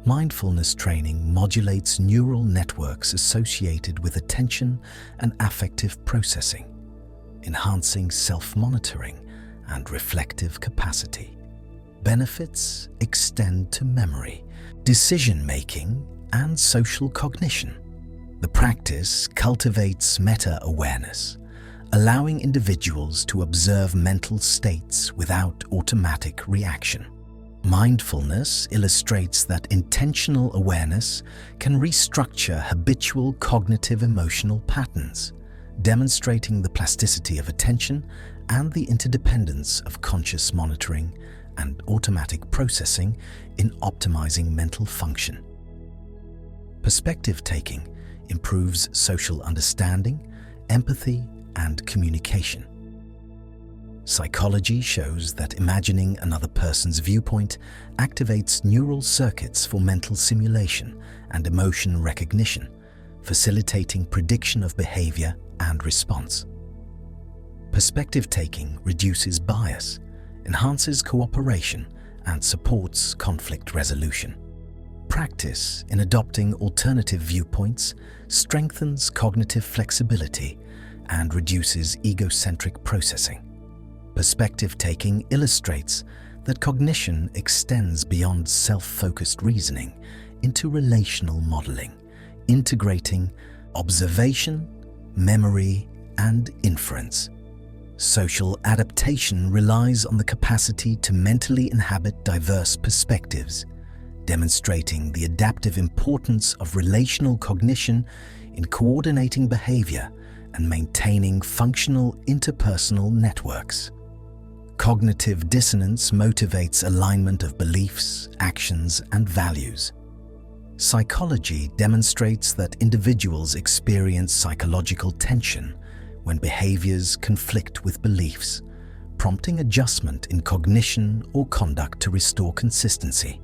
Mindfulness training modulates neural networks associated with attention and affective processing, enhancing self-monitoring and reflective capacity. Benefits extend to memory, decision-making, and social cognition. The practice cultivates meta-awareness, allowing individuals to observe mental states without automatic reaction. Mindfulness illustrates that intentional awareness can restructure habitual cognitive emotional patterns, demonstrating the plasticity of attention and the interdependence of conscious monitoring and automatic processing in optimizing mental function. Perspective taking improves social understanding, empathy, and communication. Psychology shows that imagining another person's viewpoint activates neural circuits for mental simulation and emotion recognition, facilitating prediction of behavior and response. Perspective taking reduces bias, enhances cooperation, and supports conflict resolution. Practice in adopting alternative viewpoints strengthens cognitive flexibility and reduces egocentric processing. Perspective taking illustrates that cognition extends beyond self-focused reasoning into relational modeling, integrating observation, memory, and inference. Social adaptation relies on the capacity to mentally inhabit diverse perspectives, demonstrating the adaptive importance of relational cognition in coordinating behavior and maintaining functional interpersonal networks. Cognitive dissonance motivates alignment of beliefs, actions, and values. Psychology demonstrates that individuals experience psychological tension when behaviors conflict with beliefs, prompting adjustment in cognition or conduct to restore consistency.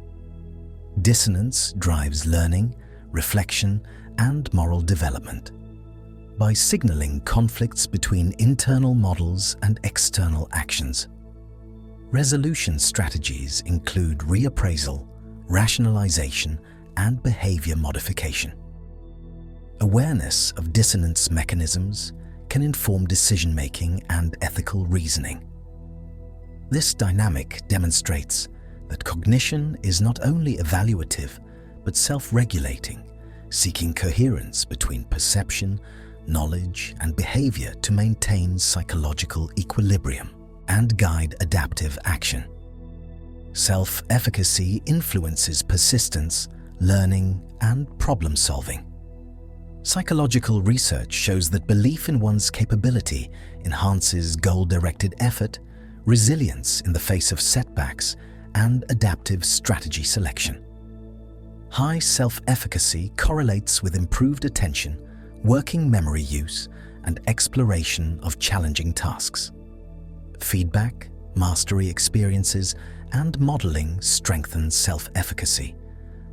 Dissonance drives learning, reflection, and moral development. By signaling conflicts between internal models and external actions. Resolution strategies include reappraisal, rationalization, and behavior modification. Awareness of dissonance mechanisms can inform decision-making and ethical reasoning. This dynamic demonstrates that cognition is not only evaluative but self-regulating, seeking coherence between perception, knowledge, and behavior to maintain psychological equilibrium and guide adaptive action. Self-efficacy influences persistence, learning, and problem-solving. Psychological research shows that belief in one's capability enhances goal-directed effort, resilience in the face of setbacks, and adaptive strategy selection. High self-efficacy correlates with improved attention, working memory use, and exploration of challenging tasks. Feedback, mastery experiences, and modeling strengthen self-efficacy,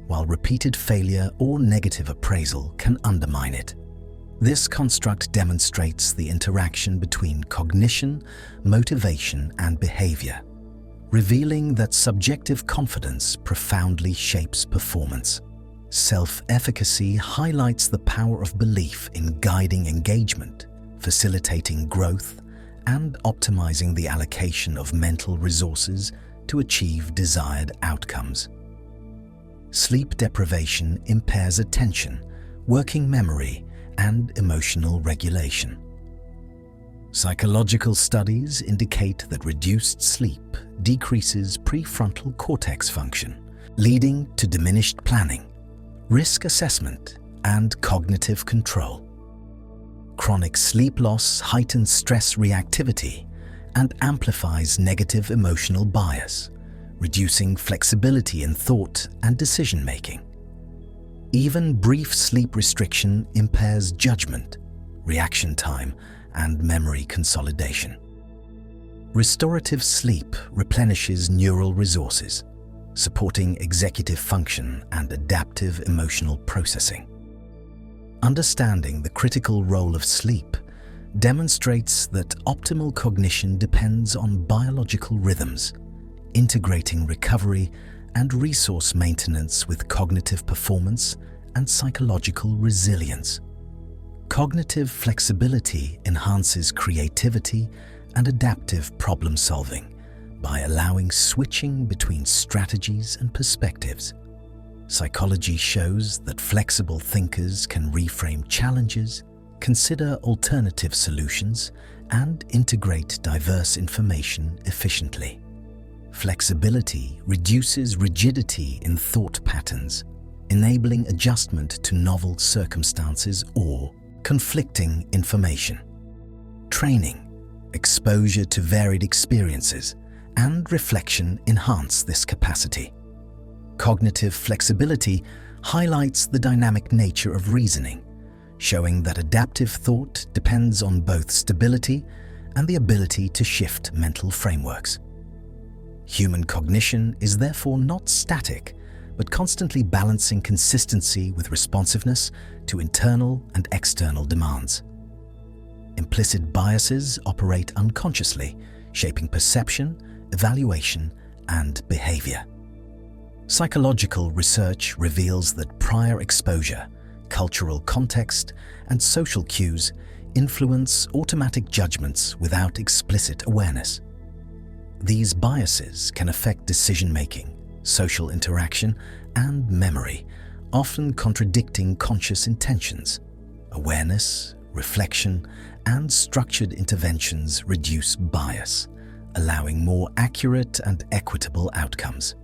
while repeated failure or negative appraisal can undermine it. This construct demonstrates the interaction between cognition, motivation, and behavior, revealing that subjective confidence profoundly shapes performance. Self-efficacy highlights the power of belief in guiding engagement, facilitating growth, and optimizing the allocation of mental resources to achieve desired outcomes. Sleep deprivation impairs attention, working memory, and emotional regulation. Psychological studies indicate that reduced sleep decreases prefrontal cortex function, leading to diminished planning, risk assessment, and cognitive control. Chronic sleep loss heightens stress reactivity and amplifies negative emotional bias, reducing flexibility in thought and decision-making. Even brief sleep restriction impairs judgment, reaction time, and memory consolidation. Restorative sleep replenishes neural resources, supporting executive function and adaptive emotional processing. Understanding the critical role of sleep demonstrates that optimal cognition depends on biological rhythms, integrating recovery and resource maintenance with cognitive performance and psychological resilience. Cognitive flexibility enhances creativity and adaptive problem-solving by allowing switching between strategies and perspectives. Psychology shows that flexible thinkers can reframe challenges, consider alternative solutions, and integrate diverse information efficiently. Flexibility reduces rigidity in thought patterns, enabling adjustment to novel circumstances or conflicting information. Training, exposure to varied experiences, and reflection enhance this capacity. Cognitive flexibility highlights the dynamic nature of reasoning, showing that adaptive thought depends on both stability and the ability to shift mental frameworks. Human cognition is therefore not static, but constantly balancing consistency with responsiveness to internal and external demands. Implicit biases operate unconsciously, shaping perception, evaluation, and behavior. Psychological research reveals that prior exposure, cultural context, and social cues influence automatic judgments without explicit awareness. These biases can affect decision-making, social interaction, and memory, often contradicting conscious intentions. Awareness, reflection, and structured interventions reduce bias, allowing more accurate and equitable outcomes.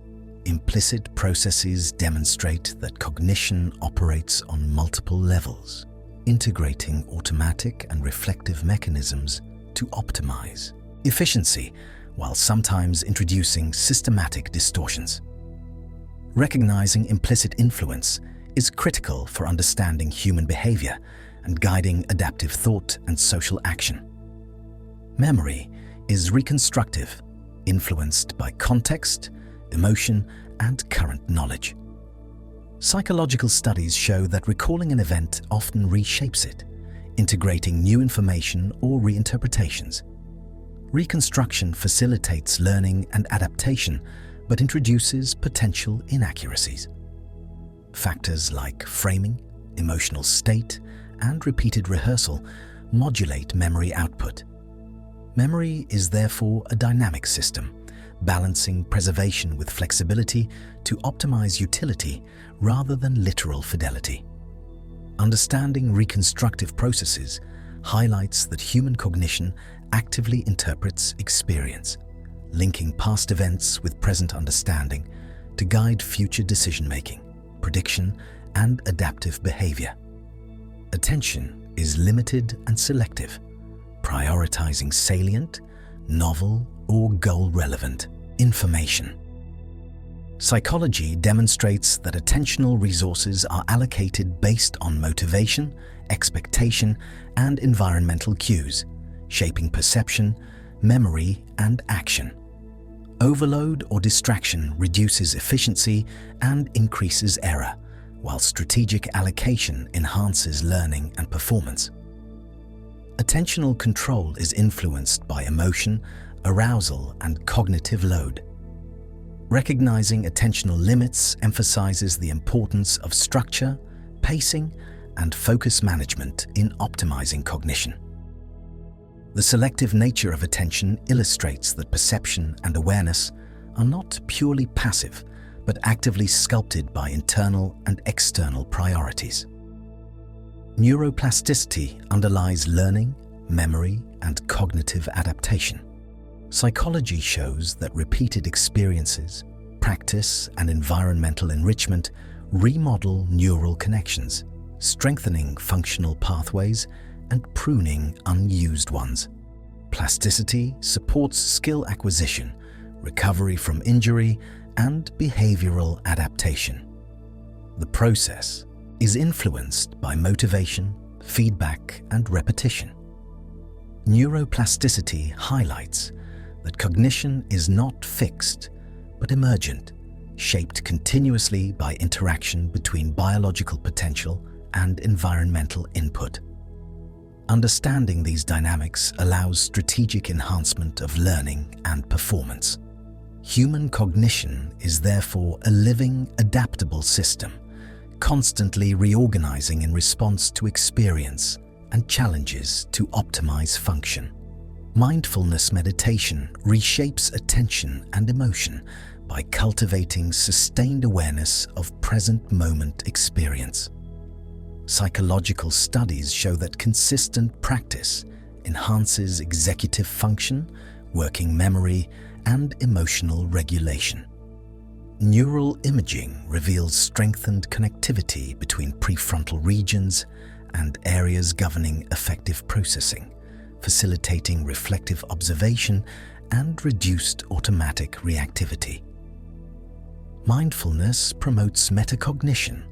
Implicit processes demonstrate that cognition operates on multiple levels, integrating automatic and reflective mechanisms to optimize efficiency, while sometimes introducing systematic distortions. Recognizing implicit influence is critical for understanding human behavior and guiding adaptive thought and social action. Memory is reconstructive, influenced by context, emotion, and current knowledge. Psychological studies show that recalling an event often reshapes it, integrating new information or reinterpretations. Reconstruction facilitates learning and adaptation, but introduces potential inaccuracies. Factors like framing, emotional state, and repeated rehearsal modulate memory output. Memory is therefore a dynamic system, balancing preservation with flexibility to optimize utility rather than literal fidelity. Understanding reconstructive processes highlights that human cognition actively interprets experience, linking past events with present understanding to guide future decision-making, prediction, and adaptive behavior. Attention is limited and selective, prioritizing salient, novel, or goal-relevant information. Psychology demonstrates that attentional resources are allocated based on motivation, expectation, and environmental cues, shaping perception, memory, and action. Overload or distraction reduces efficiency and increases error, while strategic allocation enhances learning and performance. Attentional control is influenced by emotion, arousal, and cognitive load. Recognizing attentional limits emphasizes the importance of structure, pacing, and focus management in optimizing cognition. The selective nature of attention illustrates that perception and awareness are not purely passive, but actively sculpted by internal and external priorities. Neuroplasticity underlies learning, memory, and cognitive adaptation. Psychology shows that repeated experiences, practice, and environmental enrichment remodel neural connections, strengthening functional pathways and pruning unused ones. Plasticity supports skill acquisition, recovery from injury, and behavioral adaptation. The process is influenced by motivation, feedback, and repetition. Neuroplasticity highlights that cognition is not fixed, but emergent, shaped continuously by interaction between biological potential and environmental input. Understanding these dynamics allows strategic enhancement of learning and performance. Human cognition is therefore a living, adaptable system, constantly reorganizing in response to experience and challenges to optimize function. Mindfulness meditation reshapes attention and emotion by cultivating sustained awareness of present moment experience. Psychological studies show that consistent practice enhances executive function, working memory, and emotional regulation. Neural imaging reveals strengthened connectivity between prefrontal regions and areas governing affective processing, facilitating reflective observation and reduced automatic reactivity. Mindfulness promotes metacognition,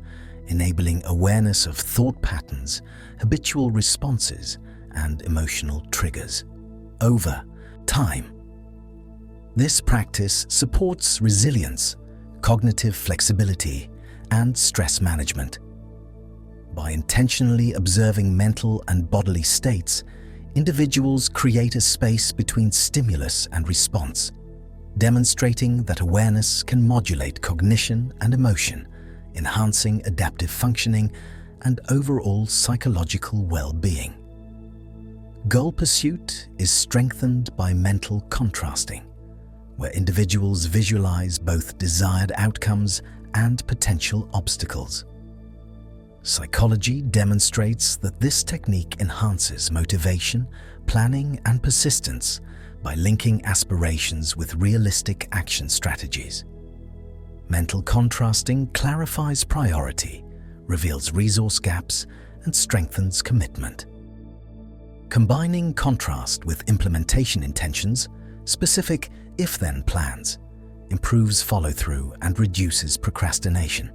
enabling awareness of thought patterns, habitual responses, and emotional triggers. Over time, this practice supports resilience, cognitive flexibility, and stress management. By intentionally observing mental and bodily states, individuals create a space between stimulus and response, demonstrating that awareness can modulate cognition and emotion, enhancing adaptive functioning and overall psychological well-being. Goal pursuit is strengthened by mental contrasting, where individuals visualize both desired outcomes and potential obstacles. Psychology demonstrates that this technique enhances motivation, planning, and persistence by linking aspirations with realistic action strategies. Mental contrasting clarifies priority, reveals resource gaps, and strengthens commitment. Combining contrast with implementation intentions, specific if-then plans, improves follow-through and reduces procrastination.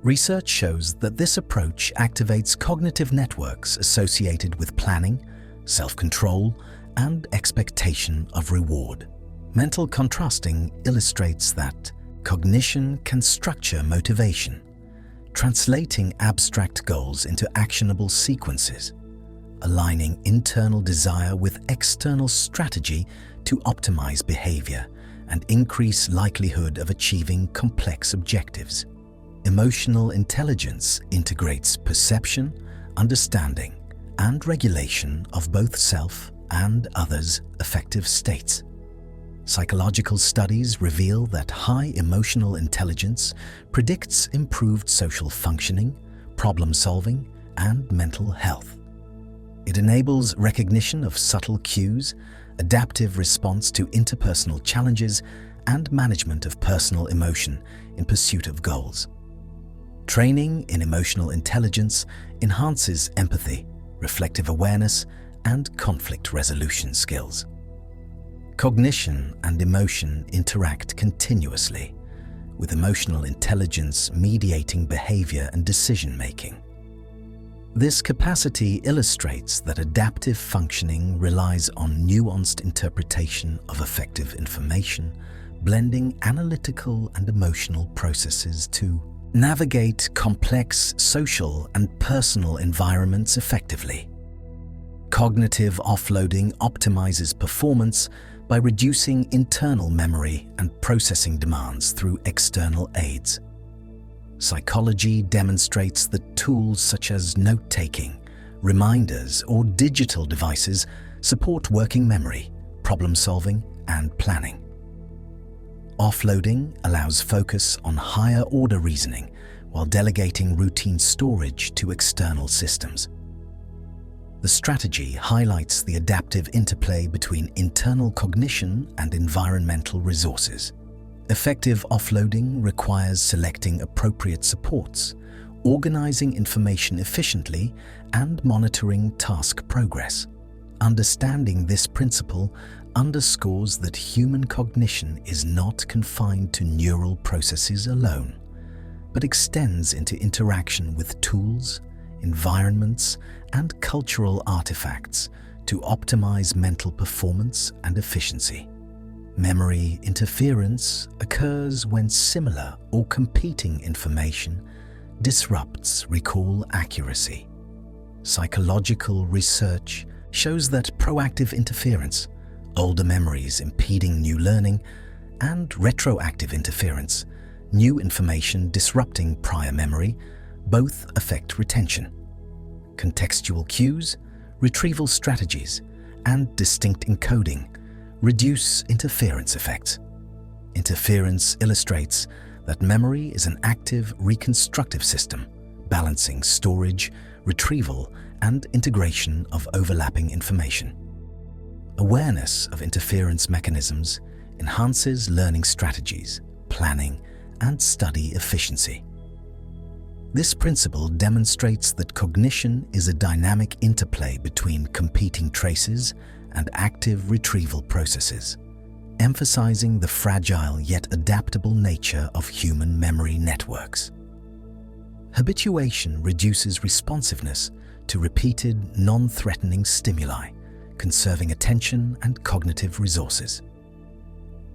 Research shows that this approach activates cognitive networks associated with planning, self-control, and expectation of reward. Mental contrasting illustrates that cognition can structure motivation, translating abstract goals into actionable sequences, aligning internal desire with external strategy to optimize behavior and increase likelihood of achieving complex objectives. Emotional intelligence integrates perception, understanding, and regulation of both self and others' affective states. Psychological studies reveal that high emotional intelligence predicts improved social functioning, problem-solving, and mental health. It enables recognition of subtle cues, adaptive response to interpersonal challenges, and management of personal emotion in pursuit of goals. Training in emotional intelligence enhances empathy, reflective awareness, and conflict resolution skills. Cognition and emotion interact continuously, with emotional intelligence mediating behavior and decision-making. This capacity illustrates that adaptive functioning relies on nuanced interpretation of effective information, blending analytical and emotional processes to navigate complex social and personal environments effectively. Cognitive offloading optimizes performance by reducing internal memory and processing demands through external aids. Psychology demonstrates that tools such as note-taking, reminders, or digital devices support working memory, problem-solving, and planning. Offloading allows focus on higher-order reasoning while delegating routine storage to external systems. The strategy highlights the adaptive interplay between internal cognition and environmental resources. Effective offloading requires selecting appropriate supports, organizing information efficiently, and monitoring task progress. Understanding this principle underscores that human cognition is not confined to neural processes alone, but extends into interaction with tools, environments, and cultural artifacts to optimize mental performance and efficiency. Memory interference occurs when similar or competing information disrupts recall accuracy. Psychological research shows that proactive interference, older memories impeding new learning, and retroactive interference, new information disrupting prior memory, both affect retention. Contextual cues, retrieval strategies, and distinct encoding reduce interference effects. Interference illustrates that memory is an active reconstructive system, balancing storage, retrieval, and integration of overlapping information. Awareness of interference mechanisms enhances learning strategies, planning, and study efficiency. This principle demonstrates that cognition is a dynamic interplay between competing traces and active retrieval processes, emphasizing the fragile yet adaptable nature of human memory networks. Habituation reduces responsiveness to repeated, non-threatening stimuli, conserving attention and cognitive resources.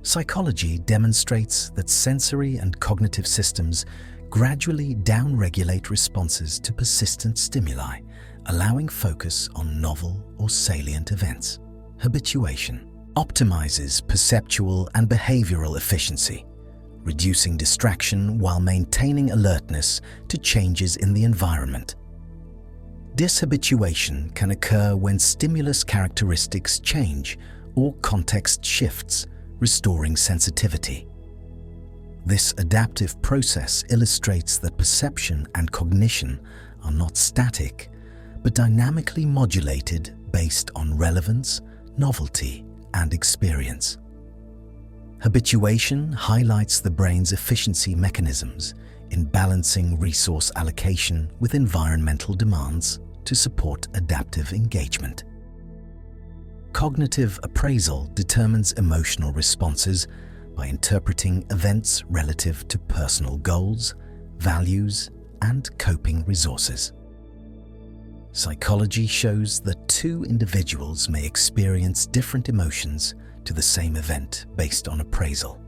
Psychology demonstrates that sensory and cognitive systems gradually downregulate responses to persistent stimuli, allowing focus on novel or salient events. Habituation optimizes perceptual and behavioral efficiency, reducing distraction while maintaining alertness to changes in the environment. Dishabituation can occur when stimulus characteristics change or context shifts, restoring sensitivity. This adaptive process illustrates that perception and cognition are not static, but dynamically modulated based on relevance, novelty, and experience. Habituation highlights the brain's efficiency mechanisms in balancing resource allocation with environmental demands to support adaptive engagement. Cognitive appraisal determines emotional responses by interpreting events relative to personal goals, values, and coping resources. Psychology shows that two individuals may experience different emotions to the same event based on appraisal.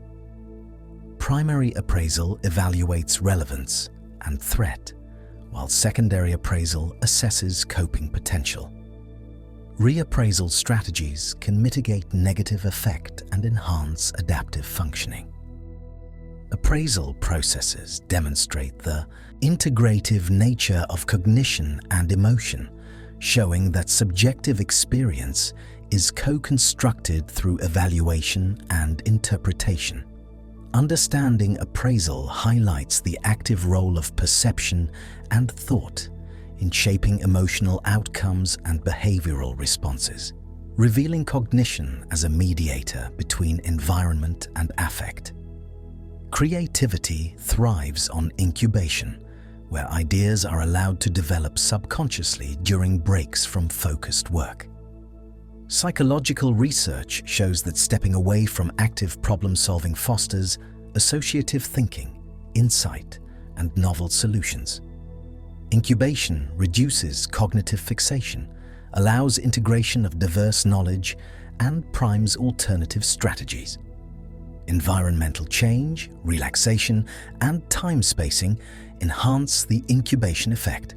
Primary appraisal evaluates relevance and threat, while secondary appraisal assesses coping potential. Reappraisal strategies can mitigate negative effect and enhance adaptive functioning. Appraisal processes demonstrate the integrative nature of cognition and emotion, showing that subjective experience is co-constructed through evaluation and interpretation. Understanding appraisal highlights the active role of perception and thought in shaping emotional outcomes and behavioral responses, revealing cognition as a mediator between environment and affect. Creativity thrives on incubation, where ideas are allowed to develop subconsciously during breaks from focused work. Psychological research shows that stepping away from active problem-solving fosters associative thinking, insight, and novel solutions. Incubation reduces cognitive fixation, allows integration of diverse knowledge, and primes alternative strategies. Environmental change, relaxation, and time spacing enhance the incubation effect.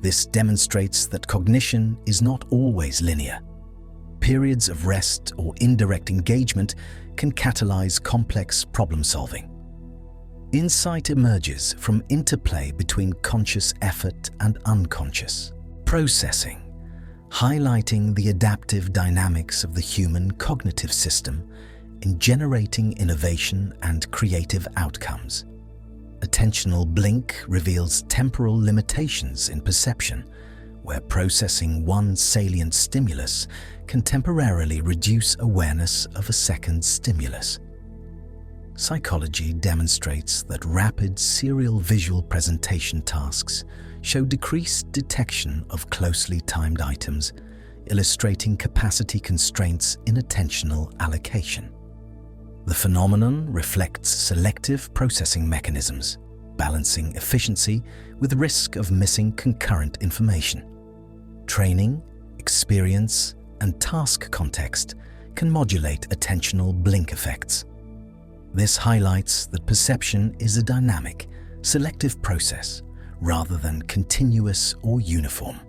This demonstrates that cognition is not always linear. Periods of rest or indirect engagement can catalyze complex problem-solving. Insight emerges from interplay between conscious effort and unconscious processing, highlighting the adaptive dynamics of the human cognitive system in generating innovation and creative outcomes. Attentional blink reveals temporal limitations in perception, where processing one salient stimulus can temporarily reduce awareness of a second stimulus. Psychology demonstrates that rapid serial visual presentation tasks show decreased detection of closely timed items, illustrating capacity constraints in attentional allocation. The phenomenon reflects selective processing mechanisms, balancing efficiency with risk of missing concurrent information. Training, experience, and task context can modulate attentional blink effects. This highlights that perception is a dynamic, selective process rather than continuous or uniform.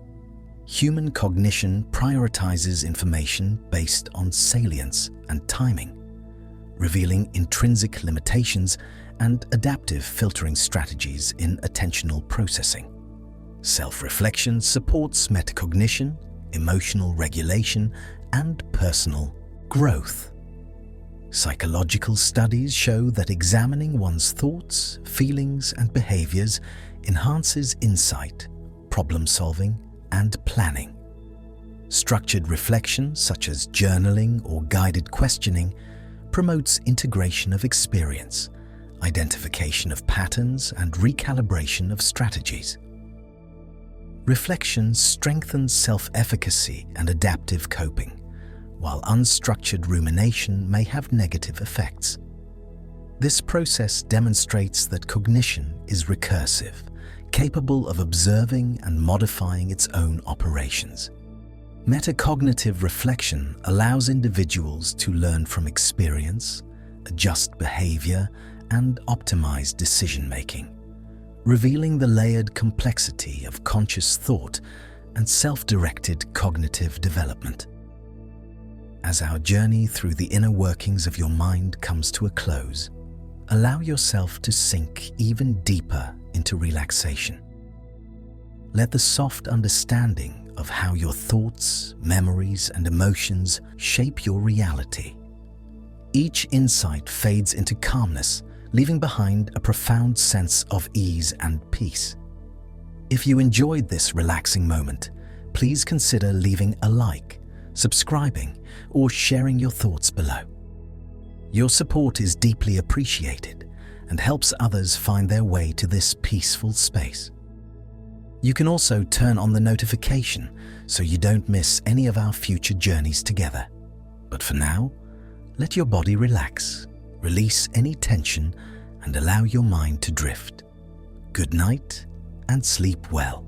Human cognition prioritizes information based on salience and timing, revealing intrinsic limitations and adaptive filtering strategies in attentional processing. Self-reflection supports metacognition, emotional regulation, and personal growth. Psychological studies show that examining one's thoughts, feelings, and behaviors enhances insight, problem-solving, and planning. Structured reflection, such as journaling or guided questioning, promotes integration of experience, identification of patterns, and recalibration of strategies. Reflection strengthens self-efficacy and adaptive coping, while unstructured rumination may have negative effects. This process demonstrates that cognition is recursive, capable of observing and modifying its own operations. Metacognitive reflection allows individuals to learn from experience, adjust behavior, and optimize decision-making, revealing the layered complexity of conscious thought and self-directed cognitive development. As our journey through the inner workings of your mind comes to a close, allow yourself to sink even deeper into relaxation. Let the soft understanding of how your thoughts, memories, and emotions shape your reality. Each insight fades into calmness, leaving behind a profound sense of ease and peace. If you enjoyed this relaxing moment, please consider leaving a like, subscribing, or sharing your thoughts below. Your support is deeply appreciated and helps others find their way to this peaceful space. You can also turn on the notification so you don't miss any of our future journeys together. But for now, let your body relax, release any tension, and allow your mind to drift. Good night and sleep well.